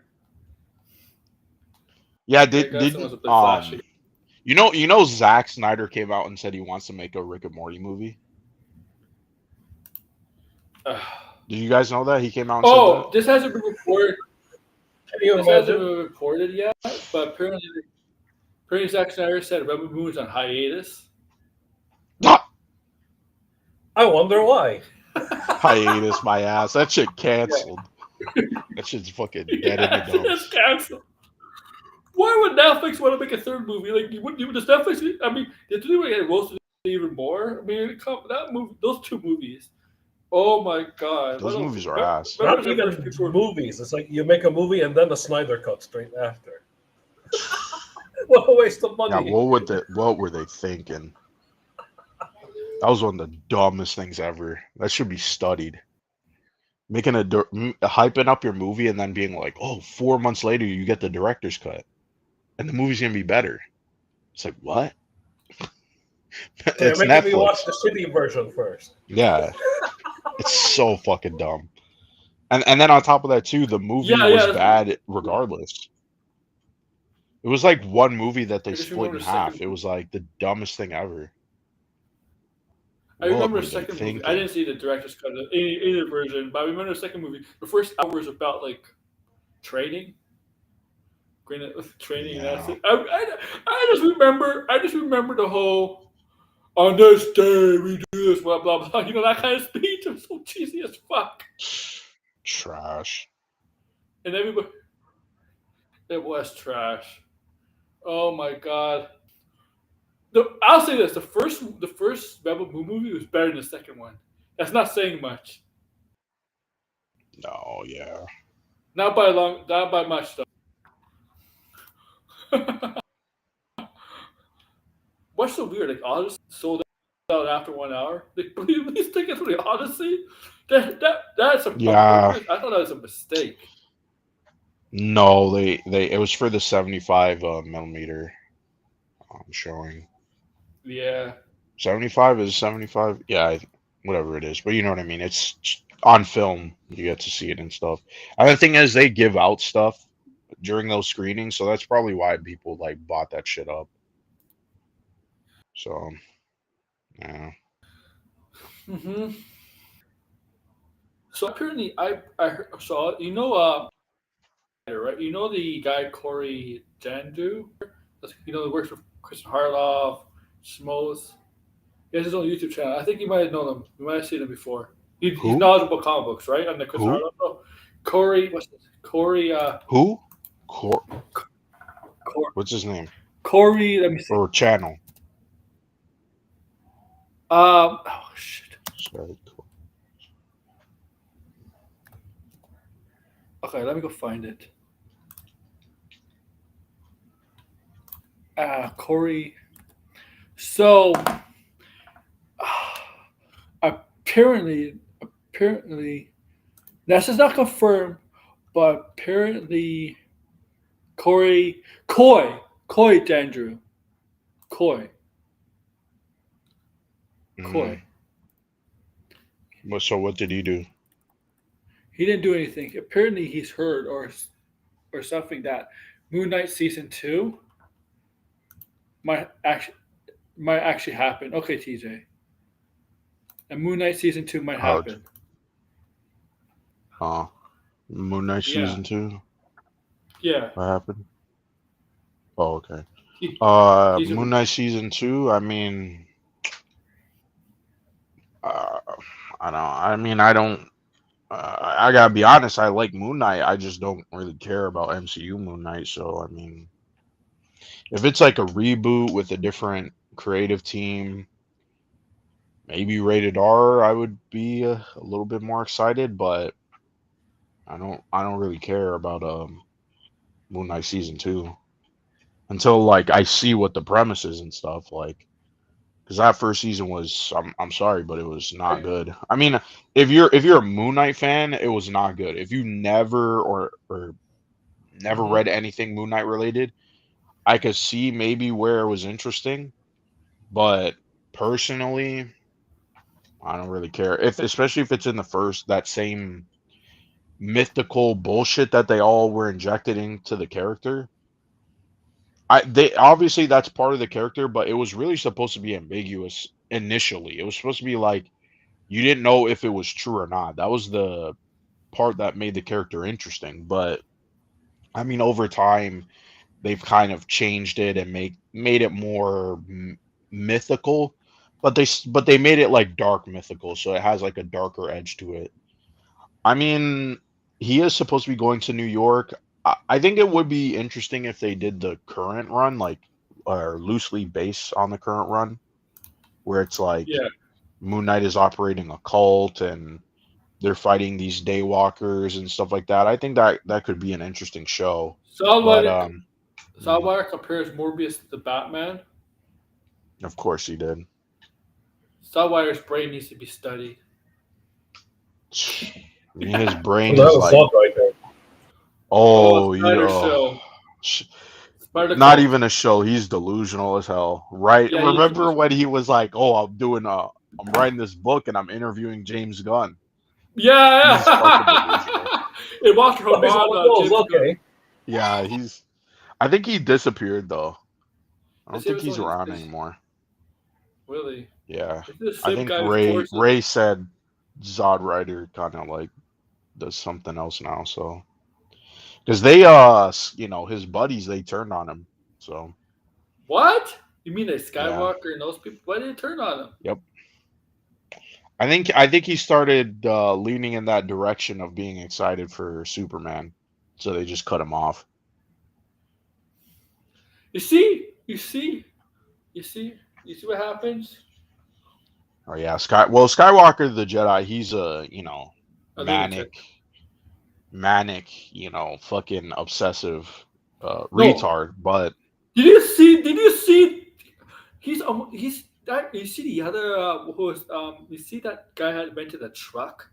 Yeah, Grant Gustin wants didn't to play Flash again. you know Zack Snyder came out and said he wants to make a Rick and Morty movie. Did you guys know that he came out and said that? Oh, this hasn't been reported. can you This hasn't imagine? been reported yet, but apparently Zack Snyder said Rebel Moon's on hiatus. Ah, I wonder why. hiatus, my ass. That shit Yeah, canceled. That shit's fucking dead in the yeah, it's dumps. canceled. Why would Netflix want to make a third movie? Like, you wouldn't even just Netflix. I mean, did they want to get roasted even more? I mean, that movie, those two movies. Oh my god! Those movies are Remember ass. Not the first even people? movies. It's like you make a movie and then the Snyder cut straight after. What a waste of Yeah, money. what were they thinking? That was one of the dumbest things ever. That should be studied. Making hyping up your movie and then being like, oh, 4 months later you get the director's cut and the movie's gonna be better. It's like what? So you're It's making me watch Netflix. the shitty version first. Yeah, it's so fucking dumb. And then on top of that too, the movie Yeah, was yeah. bad regardless. It was like one movie that they I just split remember in the half. second. It was like the dumbest thing ever. I What remember were the they second movie. I thinking? didn't see the director's cut of either version, but I remember the second movie. The first hour was about like training, training, and that's Yeah. it. I just remember the whole on this day we do this, blah blah blah. You know that kind of speech. It was so cheesy as fuck, Trash. and everybody it was trash. Oh my god. I'll say this: the first Rebel Moon movie was better than the second one. That's not saying much. No, yeah. Not by much though. What's so weird? Like Odyssey sold out after 1 hour. Like, please take it to the Odyssey. That's a Yeah. purpose. I thought that was a mistake. No, they it was for the 75 millimeter showing. Yeah. 75 is 75. Yeah, whatever it is, but you know what I mean. It's on film. You get to see it and stuff. And the thing is, they give out stuff during those screenings, so that's probably why people like bought that shit up. So, yeah. Hmm. So apparently, saw right? You know the guy Corey Jandu. He works with Kristen Harloff, Schmoes. He has his own YouTube channel. I think you might have known him. You might have seen him before. He's Who? knowledgeable about comic books, right? On the Kristen Who? Harloff. Oh, Corey, what's this? Corey. Who? Cor- What's his name Corey. Let me see. or channel? Oh shit. Sorry. Okay, let me go find it. Corey. So apparently, this is not confirmed, but apparently, Coy Dandrew, Coy. Coy. So what did he do? He didn't do anything. Apparently, he's heard or something that Moon Knight season 2 might actually happen. Okay, TJ. And Moon Knight season 2 might Heard. happen. Moon Knight Yeah. season 2. Yeah. What happened? Oh, okay. He's Moon Knight season 2. I mean, I don't. I mean, I don't. I gotta be honest. I like Moon Knight. I just don't really care about MCU Moon Knight. So I mean, if it's like a reboot with a different creative team, maybe rated R, I would be a little bit more excited. But I don't really care about Moon Knight season 2 until like I see what the premise is and stuff. Like, because that first season was, I'm sorry, but it was not good. I mean, if you're a Moon Knight fan, it was not good. If you never or never read anything Moon Knight related, I could see maybe where it was interesting, but personally, I don't really care. Especially if it's in the first, that same mythical bullshit that they all were injected into the character. They obviously that's part of the character, but it was really supposed to be ambiguous initially. It was supposed to be like you didn't know if it was true or not. That was the part that made the character interesting. But I mean, over time, they've kind of changed it and made it more mythical. But they made it like dark mythical, so it has like a darker edge to it. I mean, he is supposed to be going to New York. I think it would be interesting if they did the current run, like, or loosely based on the current run, where it's like Moon Knight is operating a cult and they're fighting these daywalkers and stuff like that. I think that could be an interesting show. Sawwire compares Morbius to the Batman. Of course he did. Sawwire's brain needs to be studied. I mean, his brain That is was like, thought right there. not even a show. He's delusional as hell, right? Yeah, Remember when he was like, "Oh, I'm writing this book and I'm interviewing James Gunn." Yeah, He's fucking delusional. It Walter Hamada. Okay. Yeah, I think he disappeared though. I don't think he's around anymore. Really? Yeah, The I same think Ray said Zod Rider kind of like does something else now. So because they his buddies, they turned on him. So what? You mean like Skywalker and those people? Why did they turn on him? Yep. I think he started leaning in that direction of being excited for Superman, so they just cut him off. You see what happens? Oh yeah, Skywalker the Jedi, he's a manic, fucking obsessive retard. But did you see? He's that. You see the other who was you see that guy had rented a truck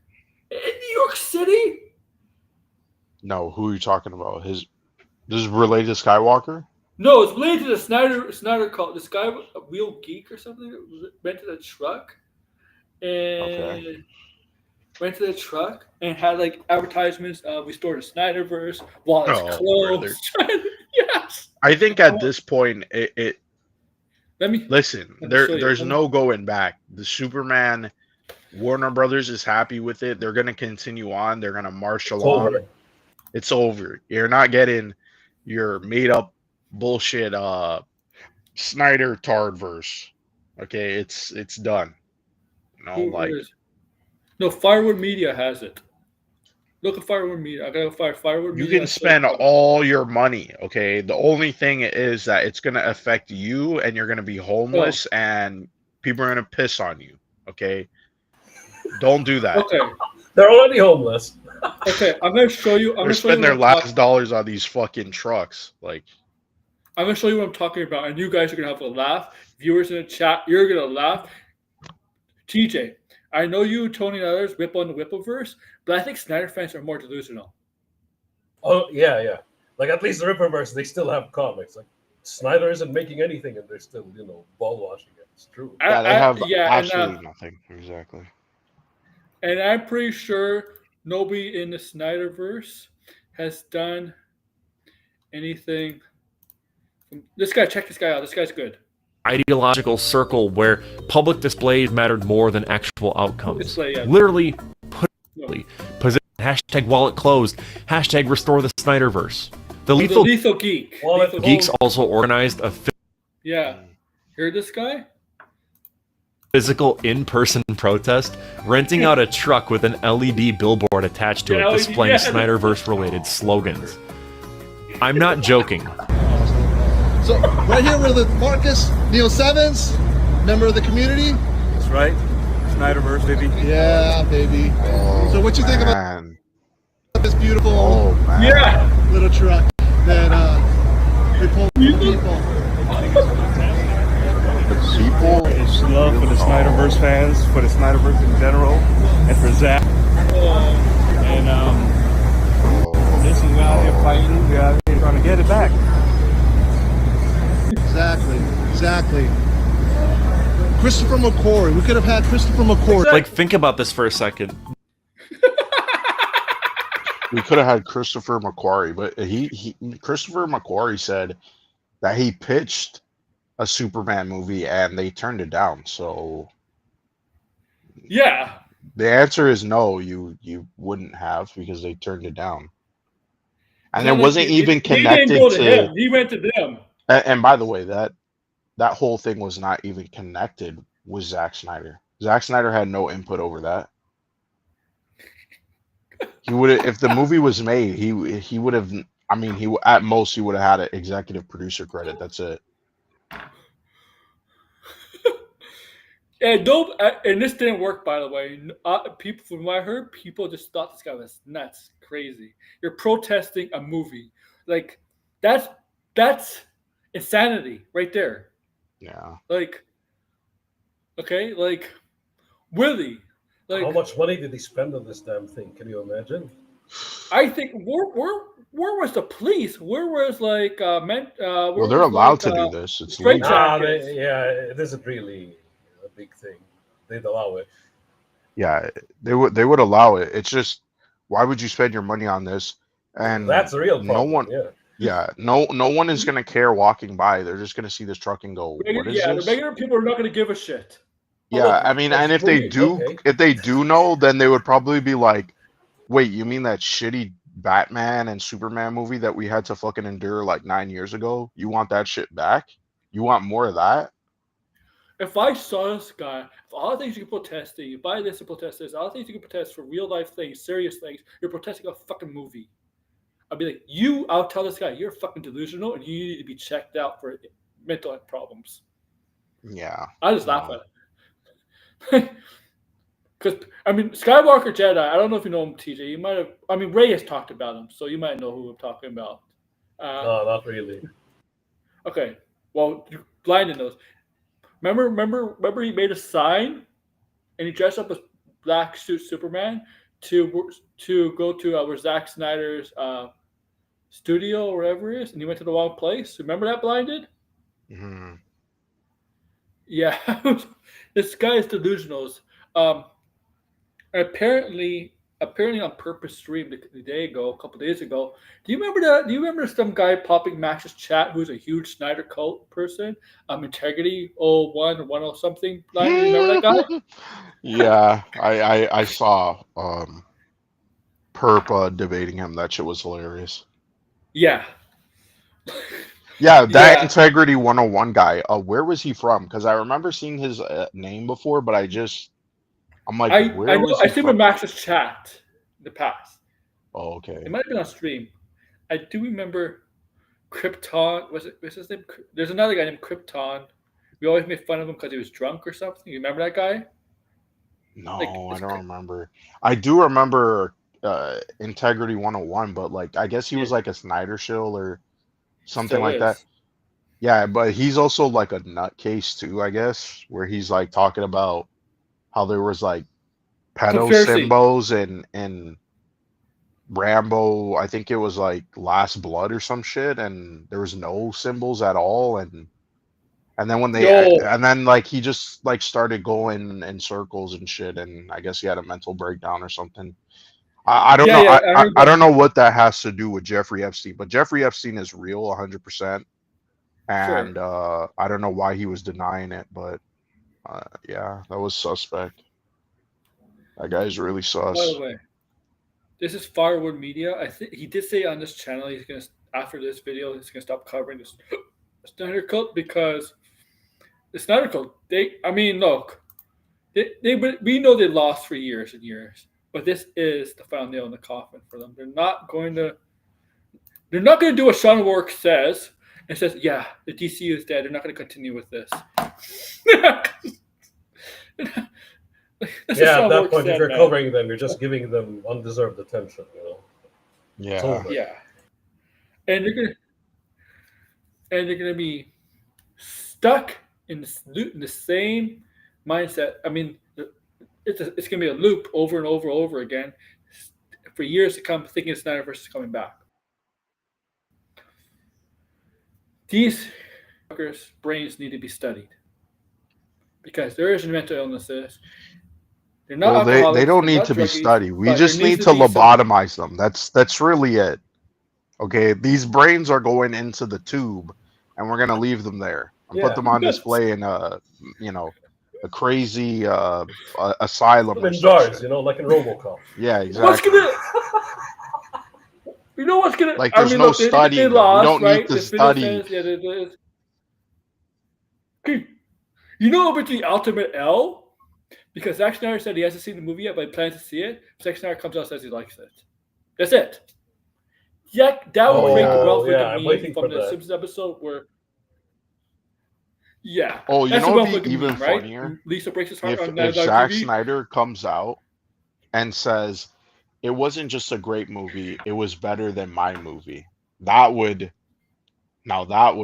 in New York City? No, who are you talking about? This is related to Skywalker? No, it's related to the Snyder cult. This guy, a real geek or something, rented a truck and rented a truck and had like advertisements. Restore the Snyderverse while it's closed. Yes. I think at this point, listen. There's no going back. The Superman, Warner Brothers is happy with it. They're going to continue on. They're going to marshal on. It's over. You're not getting your made up bullshit Snyder Tardverse. Okay, it's done. No, Firewood Media has it. Look at Firewood Media. I gotta find Firewood Media. You can spend all your money, okay? The only thing is that it's gonna affect you and you're gonna be homeless and people are gonna piss on you. Okay? Don't do that. Okay. They're already homeless. Okay, I'm gonna show you. They're spending their last dollars on these fucking trucks. Like, I'm gonna show you what I'm talking about, and you guys are gonna have a laugh. Viewers in the chat, you're gonna laugh. TJ, I know you, Tony, and others whip on the Whippleverse, but I think Snyder fans are more delusional. Oh yeah. Like at least the Ripperverse, they still have comics. Like Snyder isn't making anything, and they're still ball washing it. It's true. Yeah, they have yeah, absolutely nothing. Exactly. and I'm pretty sure nobody in the Snyderverse has done anything. This guy, check this guy out. This guy's good. Ideological circle where public displays mattered more than actual outcomes. Display, yeah. Literally, No. position, hashtag wallet closed, hashtag restore the Snyderverse. The The Lethal Lethal Geek. Wallet Lethal Geeks also organized a Yeah. Hear this guy? physical in-person protest, renting out a truck with an LED billboard attached to Yeah, it LED, displaying yeah. Snyderverse-related slogans. I'm not joking. So right here we're with Marcus Neil Sevens, member of the community. That's right. Snyderverse, baby. Yeah, baby. So what you think about Man. this beautiful Oh man. Yeah. little truck that we pulled from people? People. It's love for the Snyderverse fans, for the Snyderverse in general, and for Zach. And listen, we're out here fighting. We're out here trying to get it back. Exactly. Christopher McQuarrie. We could have had Christopher McQuarrie. Like, think about this for a second. We could have had Christopher McQuarrie, but Christopher McQuarrie said that he pitched a Superman movie and they turned it down. So Yeah. the answer is no. You wouldn't have because they turned it down, and it wasn't even connected He didn't go to to. him. He went to them. And by the way, that whole thing was not even connected with Zack Snyder. Zack Snyder had no input over that. He would have, if the movie was made, he would have. I mean, he at most he would have had an executive producer credit. That's it. And this didn't work, by the way. People, from what I heard, people just thought this guy was nuts, crazy. You're protesting a movie, like that's insanity right there. Yeah. Like, okay, like Willie, like How much money did he spend on this damn thing? Can you imagine? I think where was the police? Where was like Well, they're allowed to do this. It's straight legal. jacket. It isn't really a big thing. They'd allow it. Yeah, they would allow it. It's just, why would you spend your money on this? And That's the real no problem. one. Yeah. No one is gonna care walking by. They're just gonna see this truck and go, "What is The this?" regular people are not going to give a shit. Yeah, I mean, and if they That's do, okay. if they do know, then they would probably be like, "Wait, you mean that shitty Batman and Superman movie that we had to fucking endure like 9 years ago? You want that shit back? You want more of that?" If I saw this guy, if all the things you can protest, you buy this and protest this, all the things you can protest for real life things, serious things, you're protesting a fucking movie. I'd be like, I'll tell this guy, you're fucking delusional and you need to be checked out for mental health problems. Yeah. I just laugh at it. Because, I mean, Skywalker Jedi, I don't know if you know him, TJ. You might have, I mean, Ray has talked about him, so you might know who I'm talking about. No, not really. Okay, well, Blinded knows. Remember he made a sign and he dressed up as black suit Superman to go to where Zack Snyder's studio or wherever it is, and he went to the wrong place. Remember that, Blinded? Hmm. Yeah, this guy is delusional. Apparently on Purpose stream a couple days ago. Do you remember that? Do you remember some guy popping Max's chat who's a huge Snyder cult person? Integrity 01 or 10 something. Do you remember that guy? Yeah, I saw Perp debating him. That shit was hilarious. Yeah. Yeah, that Yeah. Integrity 101 guy. Where was he from? Because I remember seeing his name before, but I'm like, I where know was I he seen from? Max's chat in the past. Oh, okay. It might have been on stream. I do remember Krypton. What's his name? There's another guy named Krypton. We always made fun of him because he was drunk or something. You remember that guy? No, Like, I don't remember. I do remember Integrity 101, but like I guess he was like a Snyder shill or something Still like that. is. Yeah, but he's also like a nutcase too, I guess, where he's like talking about how there was like pedo Conspiracy. symbols and Rambo, I think it was like Last Blood or some shit, and there was no symbols at all, and And then when they, Yo. and then like he just like started going in circles and shit, and I guess he had a mental breakdown or something. I don't know. Yeah, I heard I that. don't know what that has to do with Jeffrey Epstein, but Jeffrey Epstein is real 100%. And I don't know why he was denying it, but yeah, that was suspect. That guy's really By sus. the way, this is Firewood Media. I think he did say on this channel he's gonna, after this video, he's gonna stop covering this Snyder Cut, because the Snyder Cut, look, we know they lost for years and years, but this is the final nail in the coffin for them. They're not going to do what Sean O'Rourke says and says, yeah, the DCU is dead. They're not going to continue with this. Yeah, at that point, if you're covering them, you're just giving them undeserved attention, you know. Yeah. Yeah. And they're gonna be stuck in the same mindset. I mean, it's gonna be a loop over and over and over again for years to come, thinking Snyderverse is coming back. These fuckers' brains need to be studied, because there is mental illnesses. They're not Well, they don't they're need not to be druggies, studied. We but just there need needs to be some- lobotomize them. That's really it. Okay, these brains are going into the tube, and we're gonna leave them there and Yeah. put them on display in a crazy asylum. or In some jars, shit. you know, like in RoboCop. Yeah, What's exactly. gonna? You know what's gonna? Like, there's no studying They them. lost, We don't need right? to This video study. says, yeah, okay. You know about the ultimate L? Because Zack Snyder said he hasn't seen the movie yet, but he plans to see it. Zack Snyder comes out and says he likes it. That's it. Yeah, that would make yeah. a well Yeah, I'm meme waiting from for the that. Simpsons episode where. Yeah. Oh, you that's a know what'd be well-flicked even meme, right? funnier? Lisa breaks his heart If on Zack TV. Snyder comes out and says it wasn't just a great movie, it was better than my movie. That would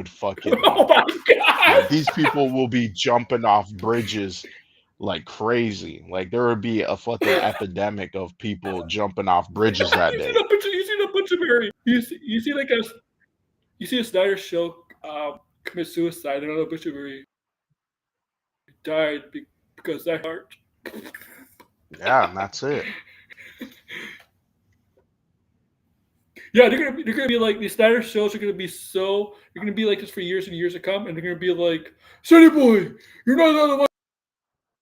fucking Oh my god! like, these people will be jumping off bridges like crazy. Like, there would be a fucking epidemic of people jumping off bridges that day. You see a bunch of Mary. You see a Snyder show commit suicide, and another bunch of Mary died because that heart. Yeah, and that's it. Yeah, they're gonna be like, these Snyder shows are gonna be like this for years and years to come, and they're gonna be like, Sonny Boy, you're not allowed to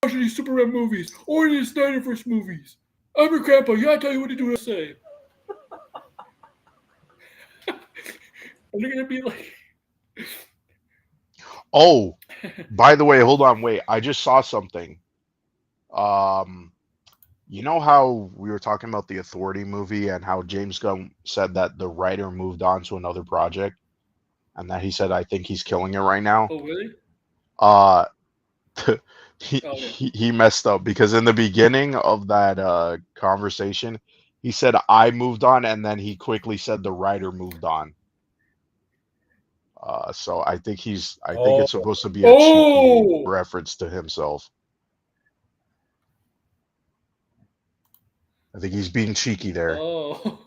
watch these Superman movies or these Snyderverse movies. I'm your grandpa. You gotta tell you what to do and say. And they're gonna be like, Oh, by the way, hold on, wait. I just saw something. You know how we were talking about the Authority movie and how James Gunn said that the writer moved on to another project, and that he said, I think he's killing it right now. oh really? He messed up, because in the beginning of that conversation, he said I moved on, and then he quickly said the writer moved on. So I think it's supposed to be a cheeky reference to himself. I think he's being cheeky there. Oh.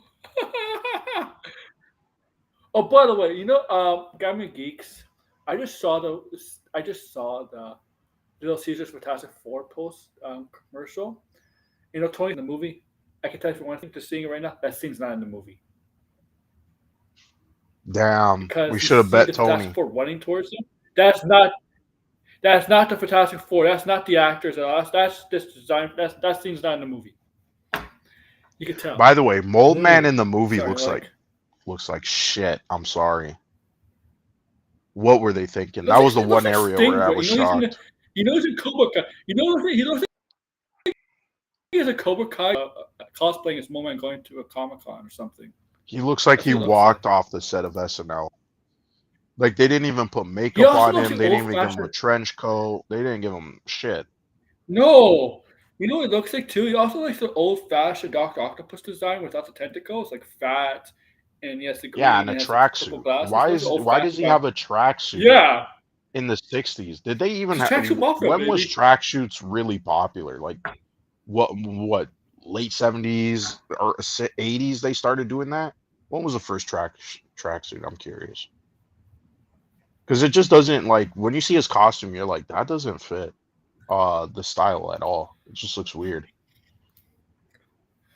Oh, by the way, you know, Gaming Geeks, I just saw the Little Caesars Fantastic Four post commercial. You know, Tony in the movie. I can tell you for one thing, just seeing it right now, that scene's not in the movie. Damn, Because we you should have see bet the Tony. Fantastic Four running towards him. That's not the Fantastic Four. That's not the actors at all. That's this design. That scene's not in the movie. You can tell. By the way, Mold Man in the movie Sorry, looks like shit. I'm sorry. What were they thinking? Looks That was like- the one looks like area Sting, where I but was you know he's shocked. You know he's in Cobra Kai. You know he looks like he's a Cobra Kai cosplaying as Moment going to a Comic-Con or something. He looks like That's he what it looks walked off the set of SNL. Like, they didn't even put He makeup also on looks him. like They didn't even give him a old-fashioned- trench coat. They didn't give him shit. No. You know what he looks like too? He also likes the old-fashioned Dr. Octopus design without the tentacles, like fat, and he has the green. Yeah, and a has the purple tracksuit. glasses. Why Those are why does he have a tracksuit? Yeah. In the 60s, did they even It's have? tracksuit mafia, When was baby. tracksuits really popular? Like, what late 70s or 80s they started doing that? What was the first tracksuit? I'm curious. Because it just doesn't, like, when you see his costume, you're like, that doesn't fit the style at all. It just looks weird.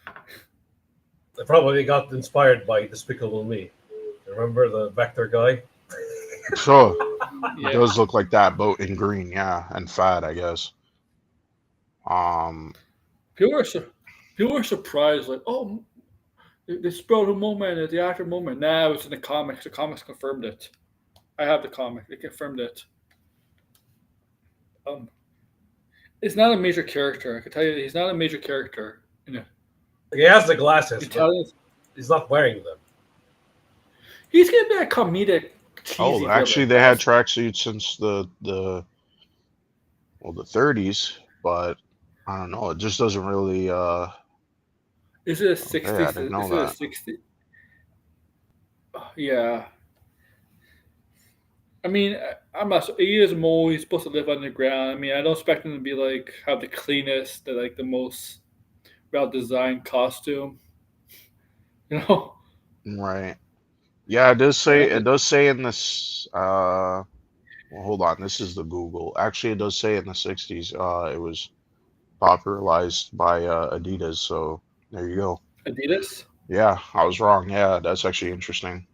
They probably got inspired by Despicable Me. Remember the Vector guy? Sure. Yeah. It does look like that, but in green, yeah, and fat, I guess. People were surprised, like, oh, they spelled a moment at the after moment. Now it's in the comics. The comics confirmed it. I have the comic. They confirmed it. It's not a major character. I can tell you, he's not a major character. He has the glasses, but Italian. he's not wearing them. He's gonna be a comedic. Oh, cheesy actually, villain. they had tracksuits since the 30s, but I don't know. It just doesn't really. Is it a 60s? I didn't know is it a that. 60? Yeah. I mean, I'm not. He is a mole. He's supposed to live underground. I mean, I don't expect him to be like have the cleanest, the most well designed costume. You know. Right. Yeah, it does say in this. Well, hold on. This is the Google. Actually, it does say in the 60s. It was popularized by Adidas. So there you go. Adidas. Yeah, I was wrong. Yeah, that's actually interesting.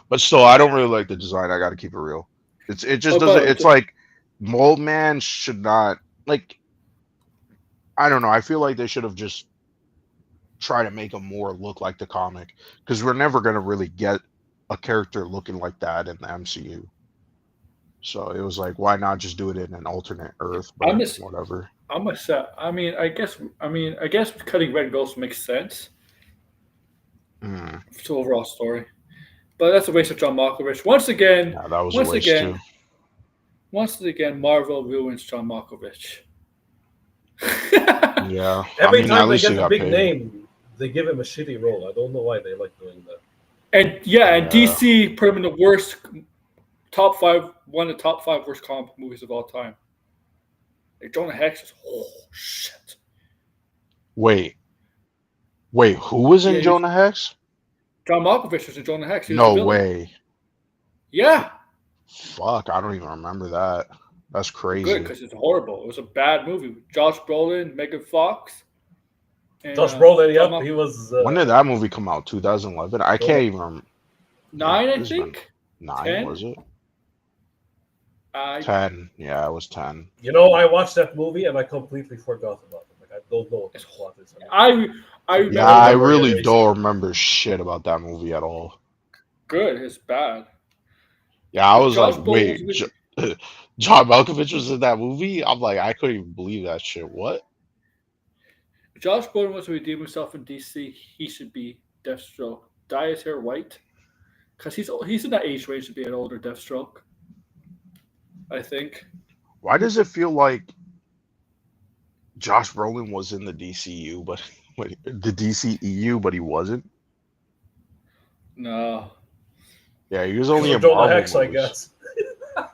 But still, I don't really like the design. I got to keep it real. It just doesn't. It's like Mold Man should not like. I don't know. I feel like they should have just tried to make him more look like the comic, because we're never gonna really get a character looking like that in the MCU. So it was like, why not just do it in an alternate Earth? But whatever. I'm upset. I mean, I guess cutting Red Ghost makes sense. It's the overall story. But that's a waste of John Malkovich. Once again, yeah, that was a waste too. Once again, Marvel ruins John Malkovich. Yeah. Every time they get a big name, they give him a shitty role. I don't know why they like doing that. And DC put him in the worst one of the top 5 worst comic book movies of all time. Like Jonah Hex is shit. Wait, who was in Jonah Hex? John Malkovich was in Jonah Hex. No way. Yeah. Fuck, I don't even remember that. That's crazy. Good, because it's horrible. It was a bad movie. Josh Brolin, Megan Fox. And, Josh Brolin, yep, he was. When did that movie come out? 2011. I can't even remember. 9, I think. 9 10? Was it? 10. Yeah, it was 10. You know, I watched that movie and I completely forgot about it. Like, I don't know what the plot is. I really don't remember shit about that movie at all. Good, it's bad. Yeah, I was like, wait, John Malkovich was in that movie? I'm like, I couldn't even believe that shit. What? Josh Brolin wants to redeem himself in DC. He should be Deathstroke. Dye his hair white, because he's in that age range to be an older Deathstroke. I think. Why does it feel like Josh Brolin was in the DCU, but the DCEU, but he wasn't? No. Yeah, he was only in Jonah Marvel Hex, movies. I guess.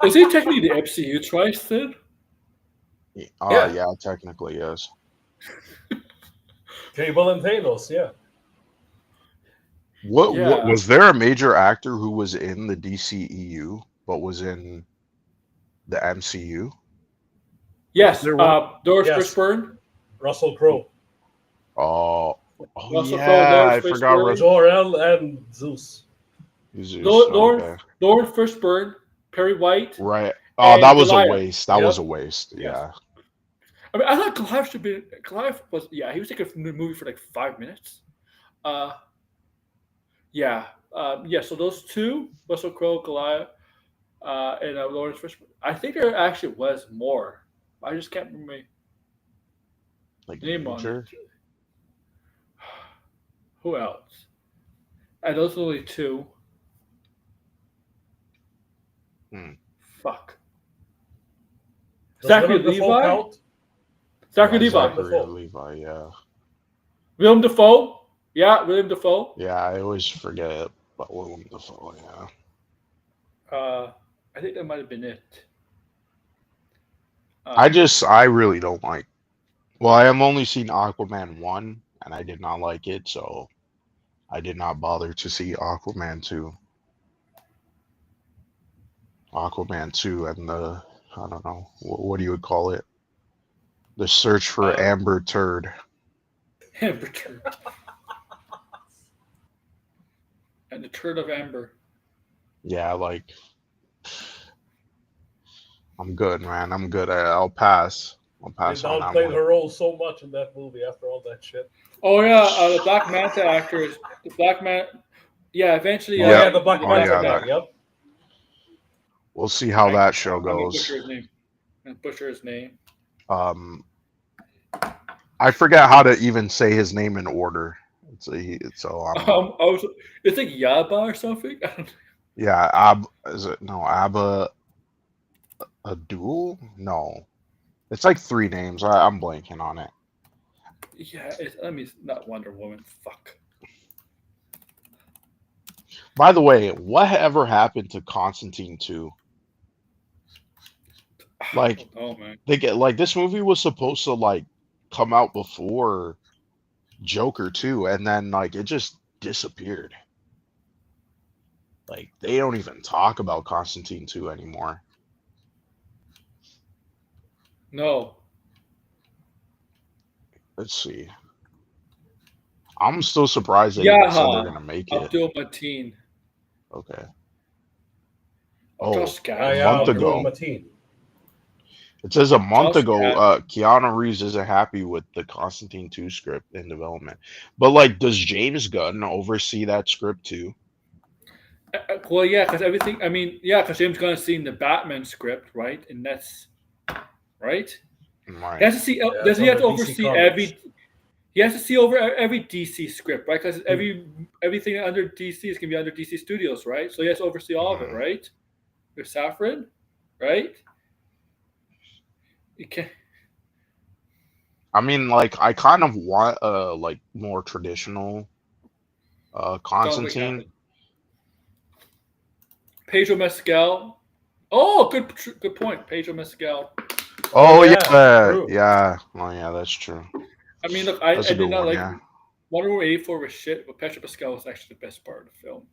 Is he technically the MCU twice then? Yeah, technically, yes. Cable and Thanos, yeah. What was there a major actor who was in the DCEU but was in the MCU? Yes, Doris Fishburne. Russell Crowe. Russell yeah, I forgot. Jor-El and Zeus. Doris Fishburne, Perry White. Right. Oh, that was Goliath. a waste. That was a waste. Yeah. I mean, I thought Goliath should be. Goliath was, he was taking a movie for like 5 minutes. So those two, Russell Crowe, Goliath, and Lawrence Fishburne. I think there actually was more. I just can't remember. Like name on major? it. Who else? And those are only 2. Fuck. Zachary Levi? Zachary Levi, yeah. Willem Dafoe? Yeah, Willem Dafoe. Yeah, I always forget about Willem Dafoe, yeah. I think that might have been it. I really don't like. Well, I have only seen Aquaman 1, and I did not like it, so I did not bother to see Aquaman 2. Aquaman 2 and the, I don't know, what do you would call it? The search for Amber Turd. Amber Turd. And the Turd of Amber. Yeah, like, I'm good, man. I'm good. I'll pass. I'll They pass on that downplayed one. her role so much in that movie after all that shit. Oh yeah, the Black Manta actors. The Black Man. Yeah, eventually. Oh, yeah, the Black Oh, Manta yeah, guy. that- Yep. We'll see how that show I'm gonna goes. butcher his name. I'm gonna butcher his name. I forget how to even say his name in order. So It's like Yaba or something. yeah, is it no Abba Abdul? No, it's like 3 names. I'm blanking on it. Yeah, it's not Wonder Woman. Fuck. By the way, whatever happened to Constantine 2? Like, Oh man. they get like this movie was supposed to like come out before Joker 2, and then like it just disappeared. Like they don't even talk about Constantine 2 anymore. No. Let's see. I'm still surprised they even said they're gonna make it. Abdul Mateen. Okay. Josh Gad. a month ago. Mateen. It says a month Josh ago, Gad. Keanu Reeves isn't happy with the Constantine 2 script in development. But like, does James Gunn oversee that script too? Well, yeah, because everything. I mean, yeah, because James Gunn has seen the Batman script, right? And that's right. Right. He has to see. Yeah, does he have to under DC oversee Comics. every? He has to see over every DC script, right? Because everything under DC is gonna be under DC Studios, right? So he has to oversee all of it, right? There's Saffron, right? You can't. I mean, like, I kind of want a like more traditional Constantine. Pedro Mescal. Oh, good point. Pedro Mescal. Oh yeah, yeah, true. yeah. Oh yeah, that's true. I mean, look, I That's a did good not one, like yeah. Wonder Woman 84 was shit, but Pedro Pascal was actually the best part of the film.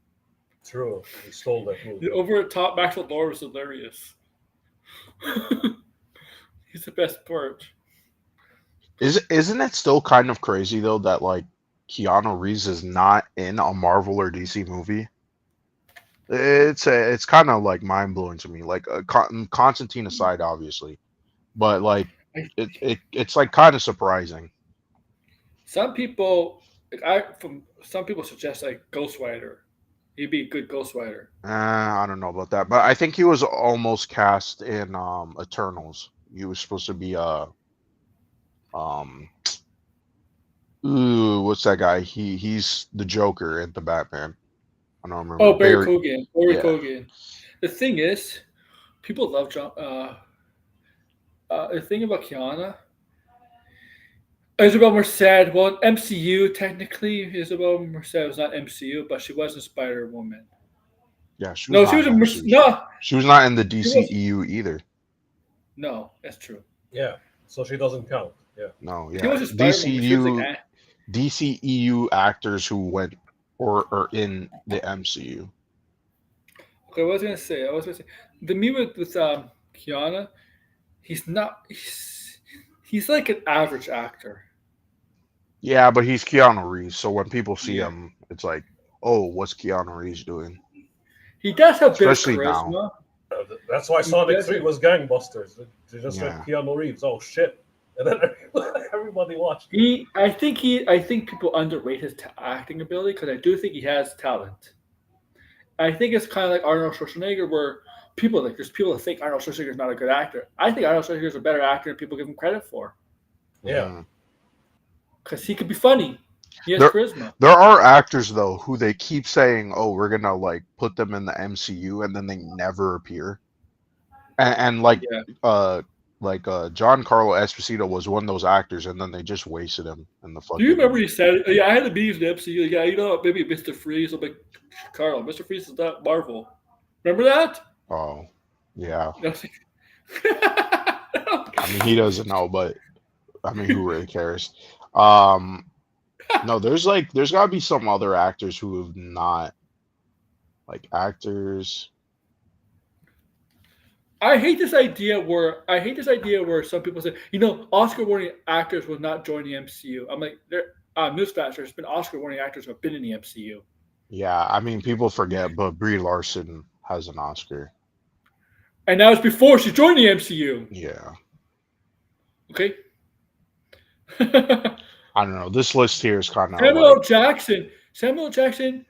True. He stole that movie. The over the top Maxwell Lord was hilarious. He's the best part. Isn't it still kind of crazy though that like Keanu Reeves is not in a Marvel or DC movie? It's kind of like mind blowing to me. Like Constantine aside, obviously, but like it's like kind of surprising. Some people, some people suggest like Ghost Rider. He'd be a good Ghost Rider. I don't know about that, but I think he was almost cast in Eternals. He was supposed to be what's that guy? He's the Joker in the Batman. I don't remember. Oh, Barry Keoghan. yeah. Keoghan. The thing is, people love John. The thing about Kiana, Isabel Merced. Well, MCU technically, Isabel Merced was not MCU, but she was in Spider Woman. Yeah, she No, was she was not in MCU. no. She was not in the She was- DCEU either. No, that's true. Yeah. So she doesn't count. Yeah. No, She yeah. was in Spider-Woman. She was like, DCEU actors who went or are in the MCU. Okay, I was gonna say the me with Kiana, he's not. He's like an average actor. Yeah, but he's Keanu Reeves, so when people see Yeah. him, it's like, oh, what's Keanu Reeves doing? He does have a bit of Especially now. charisma. That's why Sonic doesn't- 3 was gangbusters. They just Yeah. said Keanu Reeves. Oh shit! And then everybody watched. I think people underrate his acting ability because I do think he has talent. I think it's kind of like Arnold Schwarzenegger, where there's people that think Arnold Schwarzenegger is not a good actor. I think Arnold Schwarzenegger is a better actor than people give him credit for Yeah. because he could be funny. He has There- charisma. There are actors though who they keep saying, "Oh, we're gonna like put them in the MCU," and then they never appear. And like, Yeah. Giancarlo Esposito was one of those actors, and then they just wasted him in the fucking. Do you remember he said, "Yeah, I had to be in the MCU. Yeah, you know, maybe Mr. Freeze." I'm like, Carl, Mr. Freeze is not Marvel. Remember that? Oh, yeah. I was like- I mean, he doesn't know, but I mean, who really cares? No, there's got to be some other actors who have not, like actors. I hate this idea where some people say, Oscar-winning actors will not join the MCU. I'm like, newsflash, there's been Oscar-winning actors who have been in the MCU. Yeah, I mean, people forget, but Brie Larson has an Oscar. And that was before she joined the MCU. Yeah. Okay. I don't know. This list here is kind of Samuel Jackson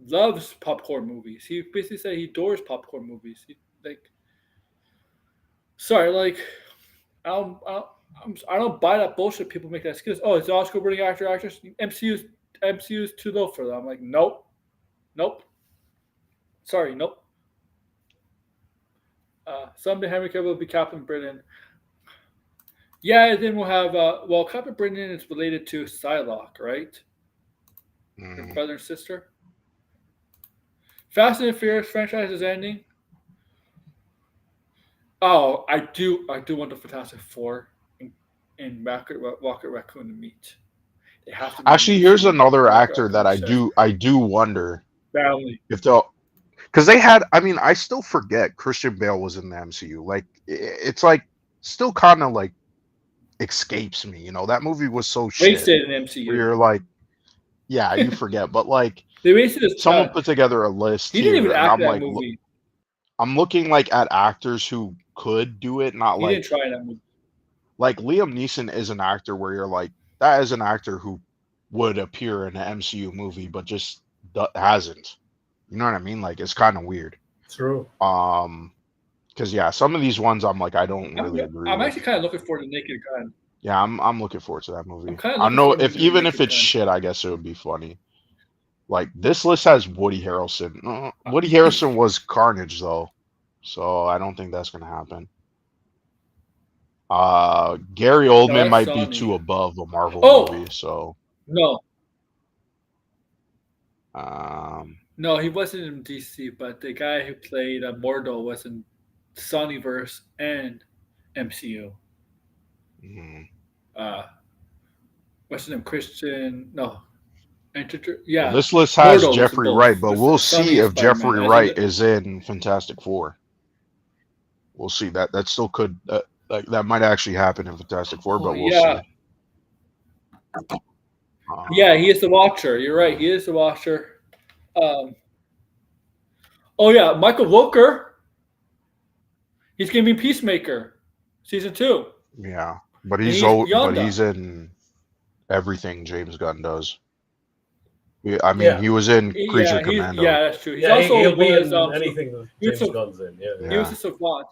loves popcorn movies. He basically said he adores popcorn movies. I don't buy that bullshit. People make that excuse. Oh, it's Oscar-winning actress. MCU's too low for them. I'm like, nope. Sorry, nope. Someday Henry Cavill will be Captain Britain. Yeah, then we'll have Captain Britain is related to Psylocke, right? Her brother and sister. Fast and Furious franchise is ending. Oh, I do want the Fantastic Four and Rocket Raccoon to meet. They have to actually. Here's another actor that I do wonder if they'll, because they had. I mean, I still forget Christian Bale was in the MCU. Like, it's like still kind of like escapes me. That movie was so shit. Wasted in MCU. Where you're like, yeah, you forget, but like they wasted his someone put together a list. He didn't even act in that movie. I'm looking like at actors who could do it, not he like didn't try that movie. Like Liam Neeson is an actor where you're like, that is an actor who would appear in an MCU movie, but just hasn't. You know what I mean? Like, it's kind of weird. True. Because yeah, some of these ones I'm like, I don't really agree. I'm actually kind of looking forward to Naked Gun. Yeah, I'm looking forward to that movie. I know if it's shit, I guess it would be funny. Like, this list has Woody Harrelson. Woody Harrelson was Carnage though, so I don't think that's gonna happen. Gary Oldman might be too above a Marvel movie, so no. No, he wasn't in DC, but the guy who played Mordo was in Sonyverse and MCU. What's his name? Christian? No. Yeah. Well, this list has Mordo Jeffrey Wright, but we'll see if Jeffrey Wright is in Fantastic Four. We'll see. That still could that might actually happen in Fantastic Four, but we'll see. Yeah, he is the Watcher. You're right. He is the Watcher. Michael Rooker. He's gonna be Peacemaker, season 2. Yeah, but he's in everything James Gunn does. I mean, he was in Creature Commando. Yeah, that's true. He'll be in anything that James Gunn's in. Yeah. He was a savant.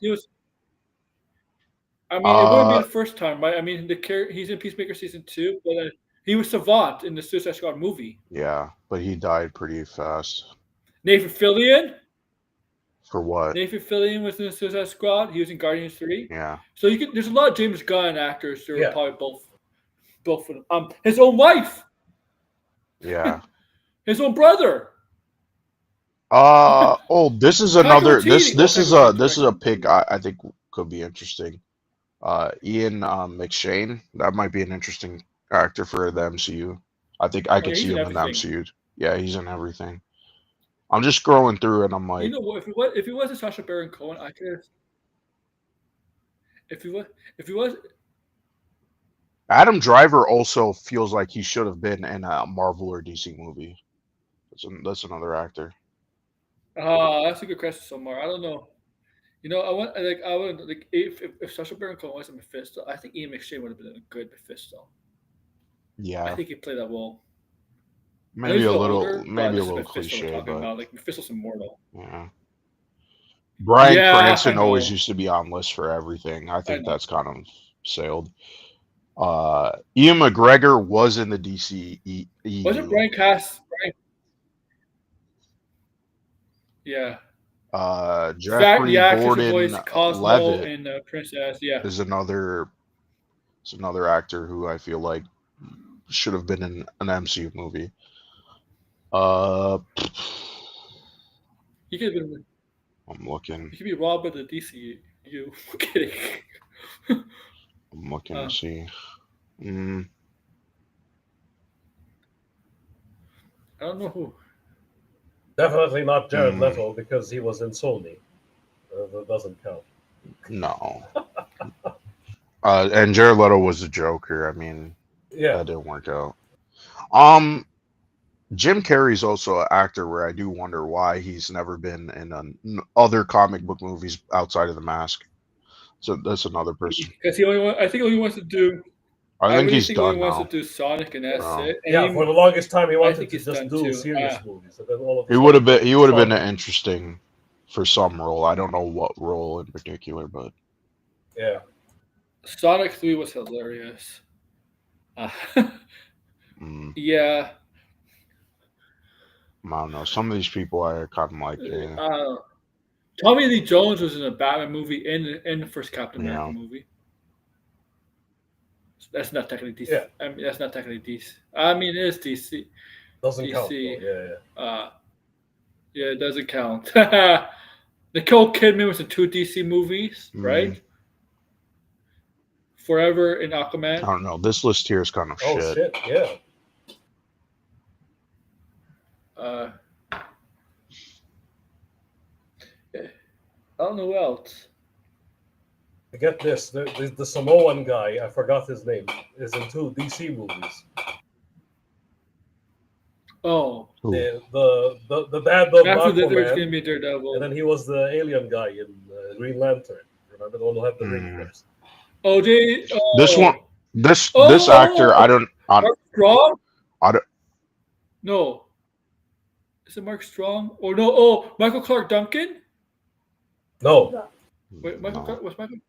I mean, it wouldn't be the first time, right? I mean, he's in Peacemaker season 2, but he was savant in the Suicide Squad movie. Yeah, but he died pretty fast. Nathan Fillion. For what? Nathan Fillion was in the Suicide Squad. He was in Guardians 3. Yeah. So there's a lot of James Gunn actors who are probably both of them. His own wife. Yeah. His own brother. This is another. This is a pick I think could be interesting. Ian McShane. That might be an interesting actor for the MCU. I think I could see him in the MCU. Yeah, he's in everything. I'm just scrolling through and I'm like, if he was a Sacha Baron Cohen, I could. If he was. Adam Driver also feels like he should have been in a Marvel or DC movie. That's another actor. That's a good question, Somar. I don't know. If Sacha Baron Cohen was a Mephisto, I think Ian McShane would have been a good Mephisto. Yeah, I think he played that well. Maybe a little cliche, but like Mephisto's immortal. Yeah. Bryan Cranston always used to be on lists for everything. I think that's kind of sailed. Ian McGregor was in the DC EU. Wasn't Brian Cass? Yeah. Jeffrey Gordon Levitt and Princess. Yeah. is another actor who I feel like should have been in an MCU movie. He could have been. I'm looking. He could be Rob of the DCU. I'm kidding. I'm looking to see. I don't know who. Definitely not Jared Leto because he was in Sony, That doesn't count. No. And Jared Leto was the Joker. I mean, Yeah. that didn't work out. Jim Carrey's also an actor where I do wonder why he's never been in other comic book movies outside of The Mask. So that's another person. Because I think he wants to do. I think really he's think done he wants now. to do Sonic, and that's it. And Yeah, for the longest time he wanted think to he's just done do too. serious movies. And then all of a He would have sudden, been Sonic. an interesting for some role. I don't know what role in particular, but Yeah. Sonic 3 was hilarious. Yeah. I don't know. Some of these people I kind of like. Yeah. Tommy Lee Jones was in a Batman movie in the first Captain America movie. That's not technically DC. Yeah. I mean, that's not technically DC. I mean, it is DC. Doesn't DC. count. Though. Yeah, it doesn't count. Nicole Kidman was in 2 DC movies, right? Forever in Aquaman. I don't know. This list here is kind of Oh shit! Yeah. I don't know who else. Get this: the Samoan guy, I forgot his name, is in 2 DC movies. Oh, the bad dog after this, there's Aquaman, gonna be Daredevil. and then he was the alien guy in Green Lantern. Remember the one who had the ring first? This actor, I don't. Mark Strong? I don't. No. Is it Mark Strong? Or no? Oh, Michael Clark Duncan? No. Wait, what's Michael?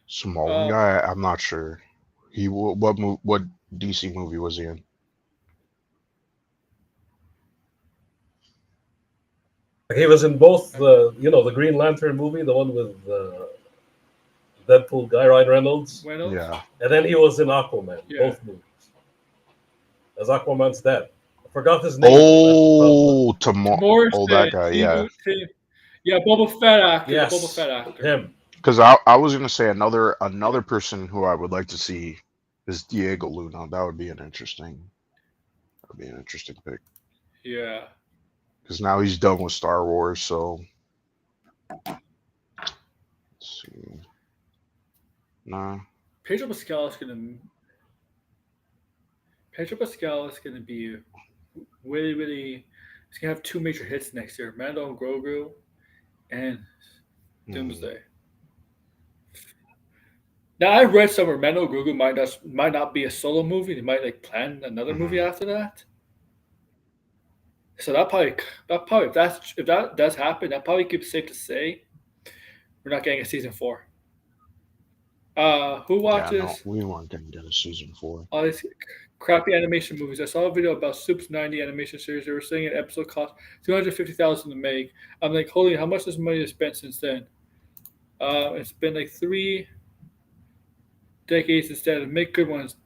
Small guy. I'm not sure. What DC movie was he in? He was in both the Green Lantern movie, the one with Deadpool guy, Ryan Reynolds. Yeah. And then he was in Aquaman, Yeah. both movies. As Aquaman's dad. I forgot his name. Oh, Morrison, oh, that guy, yeah. Yeah, Boba Fett actor. Yes, Boba Fett actor. him. Because I was gonna say another person who I would like to see is Diego Luna. That would be an interesting pick. Yeah. Because now he's done with Star Wars, so let's see. Nah. Pedro Pascal is gonna be really, really. He's gonna have 2 major hits next year: Mando and Grogu, and Doomsday. Now I read somewhere Mando and Grogu might not be a solo movie. They might plan another movie after that. So that probably if that does happen, that probably keeps safe to say we're not getting a season 4. Who watches? Yeah, no, we weren't gonna get a season 4. All these crappy animation movies. I saw a video about Soup's 90 animation series. They were saying an episode cost $250,000 to make. I'm like, holy, how much has money spent since then? It's been like 3 decades instead. Make good ones.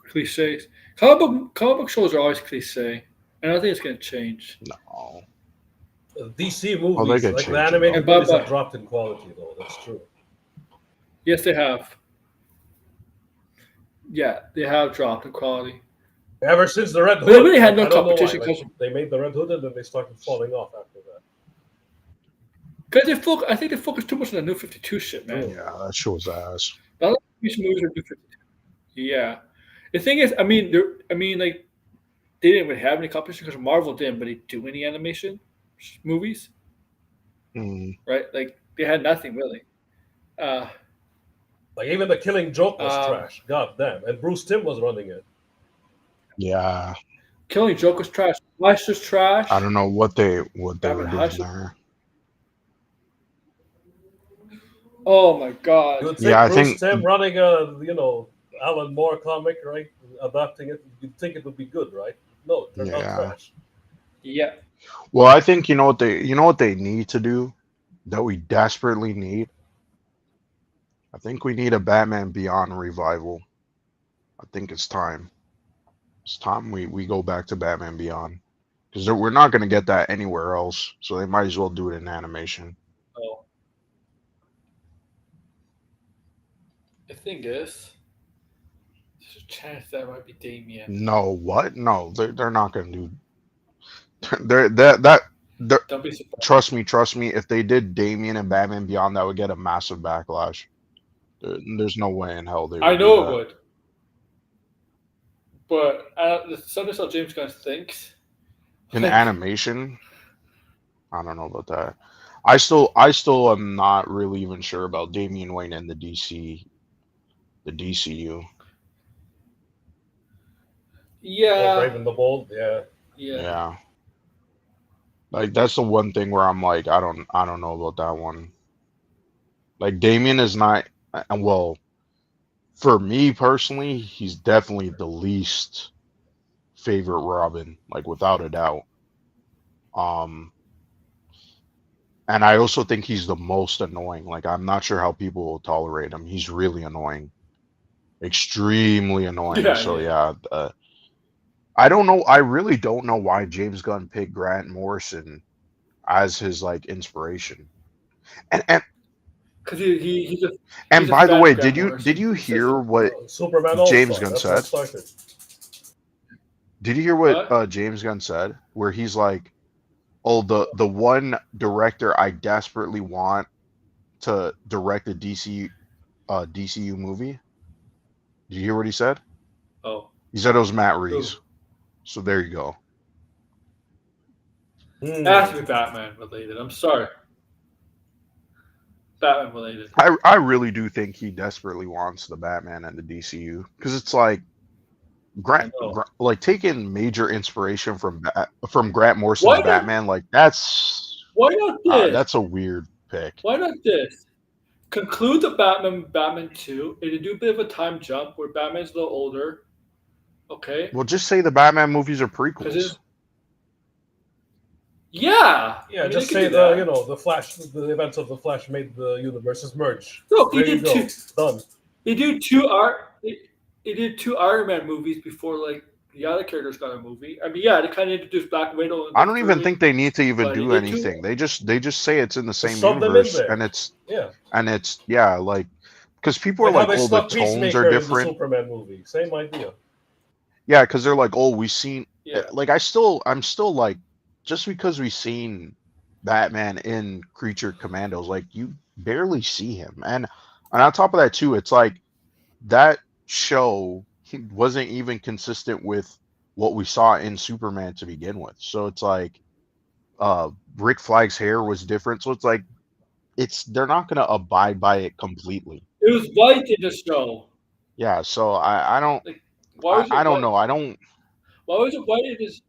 Cliches. Comic book shows are always cliche. And I don't think it's going to change. No. DC movies, like the animated movies, have dropped in quality, though. That's true. Yes, they have. Yeah, they have dropped in quality. Ever since the Red Hood, they really had no competition. They made the Red Hood and then they started falling off after that. Because I think they focused too much on the New 52 shit, man. Yeah, that show's ass. A lot of these movies are New 52. Yeah. The thing is, like, they didn't really have any competition because Marvel didn't really do any animation movies. Right? Like, they had nothing really. Like, even The Killing Joke was trash. God damn. And Bruce Timm was running it. Yeah. Killing Joke was trash. Flash was trash. I don't know what they were doing there. Oh my god. You would think Bruce Timm running a, Alan Moore comic, right? Adapting it, you'd think it would be good, right? No, it turned out trash. Yeah. Well, I think you know what they need to do that we desperately need. I think we need a Batman Beyond revival. I think it's time. It's time we go back to Batman Beyond because we're not going to get that anywhere else. So they might as well do it in animation. Oh. The thing is, there's a chance that might be Damian. No, what? No, they're not going to do. That Don't be surprised. Trust me. If they did Damian and Batman Beyond, that would get a massive backlash. There's no way in hell they would. I know do it would. But sometimes how James Gunn thinks. In animation, I don't know about that. I still am not really even sure about Damian Wayne and the DCU. Yeah. Brave and the Bold, yeah. Yeah. Like that's the one thing where I'm like, I don't know about that one. Like Damian is not, well, for me personally, he's definitely the least favorite Robin, like without a doubt. And I also think he's the most annoying. Like I'm not sure how people will tolerate him. He's really annoying, extremely annoying. Yeah, So yeah, I don't know. I really don't know why James Gunn picked Grant Morrison as his like inspiration. And because he's a. and he's a by the fan way, of Grant Morrison. did you hear what Superman James All-Star, Gunn that's said? what started. Did you hear what James Gunn said? Where he's like, "Oh, the one director I desperately want to direct a DCU movie." Did you hear what he said? Oh. He said it was Matt Who? Reeves. So there you go. It has to be Batman related. I'm sorry. Batman related. I really do think he desperately wants the Batman and the DCU because it's like like taking major inspiration from Grant Morrison's Batman. Like that's why not this? That's a weird pick. Why not this? Conclude the Batman 2, and do a bit of a time jump where Batman's a little older. Okay. Well, just say the Batman movies are prequels. Yeah. Yeah, just say the Flash, the events of the Flash made the universes merge. No, there you go. Done. They did two Iron Man movies before like the other characters got a movie. I mean, yeah, they kind of introduced Black Widow. I don't even think they need to even do anything. They just say it's in the same universe, and it's like because people are like, oh, the tones are different. Superman movie, same idea. Yeah, because they're like, oh, we've seen like I'm still like, just because we've seen Batman in Creature Commandos, like you barely see him, and on top of that too, it's like that show wasn't even consistent with what we saw in Superman to begin with. So it's like Rick Flagg's hair was different. So it's like they're not gonna abide by it completely. It was white in the show. Yeah, so I don't like, I don't know. I don't. Why was it white in this?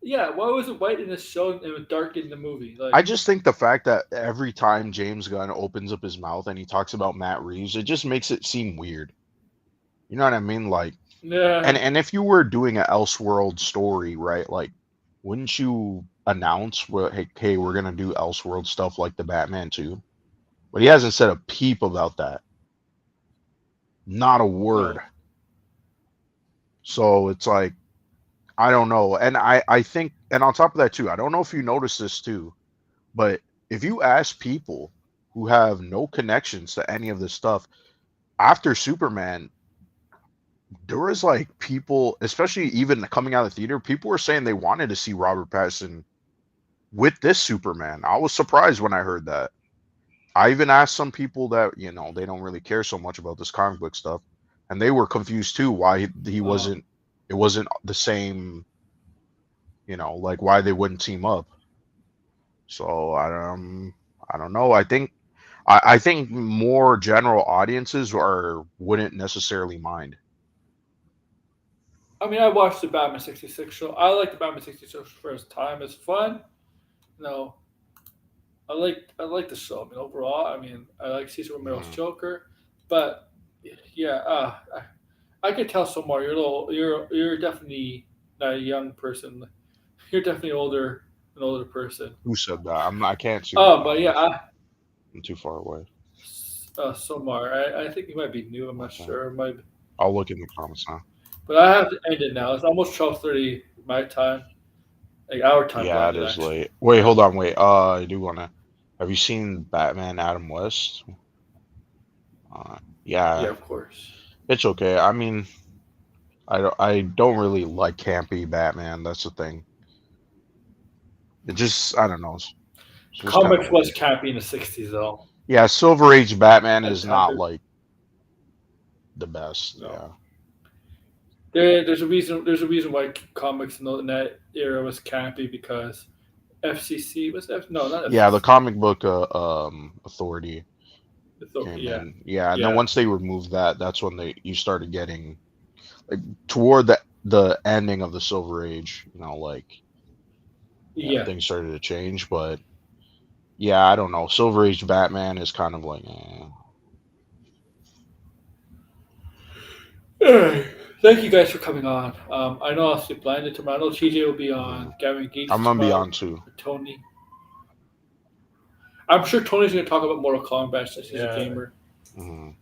Yeah, why was it white in the show and it was dark in the movie? Like, I just think the fact that every time James Gunn opens up his mouth and he talks about Matt Reeves, it just makes it seem weird. You know what I mean? Like, yeah. And if you were doing an Elseworld story, right? Like, wouldn't you announce, hey, we're gonna do Elseworld stuff like the Batman 2? But he hasn't said a peep about that. Not a word. No. So it's like, I don't know. And I think, and on top of that too, I don't know if you noticed this too, but if you ask people who have no connections to any of this stuff, after Superman, there was like people, especially even coming out of the theater, people were saying they wanted to see Robert Pattinson with this Superman. I was surprised when I heard that. I even asked some people that, they don't really care so much about this comic book stuff, and they were confused too why he wasn't, it wasn't the same, like why they wouldn't team up. So I don't know. I think more general audiences wouldn't necessarily mind. I mean, I watched the Batman 66 show. I like the Batman 66 for its time. It's fun. I like the show. I mean, overall, I like Cesar Romero's Joker, but yeah, I could tell so more. You're definitely not a young person. You're definitely an older person. Who said that? I can't see. Oh, but yeah, I'm too far away. Somar, I think you might be new. I'm not sure. I'll look in the comments now. But I have to end it now. It's almost 12:30 my time, like our time. Yeah, it is late. Wait, hold on. Wait. I do want to. Have you seen Batman Adam West? Yeah. Yeah, of course. It's okay. I mean, I don't really like campy Batman. That's the thing. It just, I don't know. It's just Comics kinda was weird. campy in the 60s, though. Yeah, Silver Age Batman is That's not happened. like the best. No. Yeah. There's a reason. There's a reason why comics in that era was campy because FCC was no, not FCC. Yeah, the comic book authority came Yeah, in. Yeah, and Yeah. then once they removed that, that's when you started getting like toward the ending of the Silver Age, like yeah. things started to change. But yeah, I don't know. Silver Age Batman is kind of like Thank you guys for coming on. I know I'll see Blinded tomorrow. I know TJ will be on. Gavin Geeks I'm gonna be tomorrow. on too. Tony. I'm sure Tony's going to talk about Mortal Kombat since he's a Yeah. gamer. Mhm.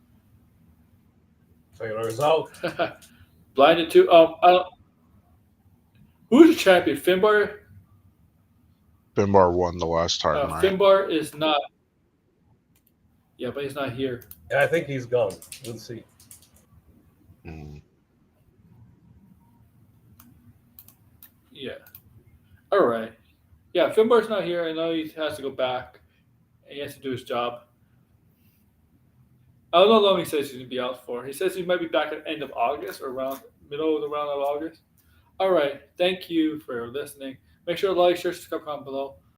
Trailers out. Blinded too. Who's the champion? Finbar. Finbar won the last time, right? Finbar is not. Yeah, but he's not here. Yeah, I think he's gone. We'll see. Mhm. Yeah. All right. Yeah, Finbar's not here. I know he has to go back. And he has to do his job. I don't know how long he says he's going to be out for. He says he might be back at the end of August or middle of the round of August. All right. Thank you for listening. Make sure to like, share, subscribe, comment below.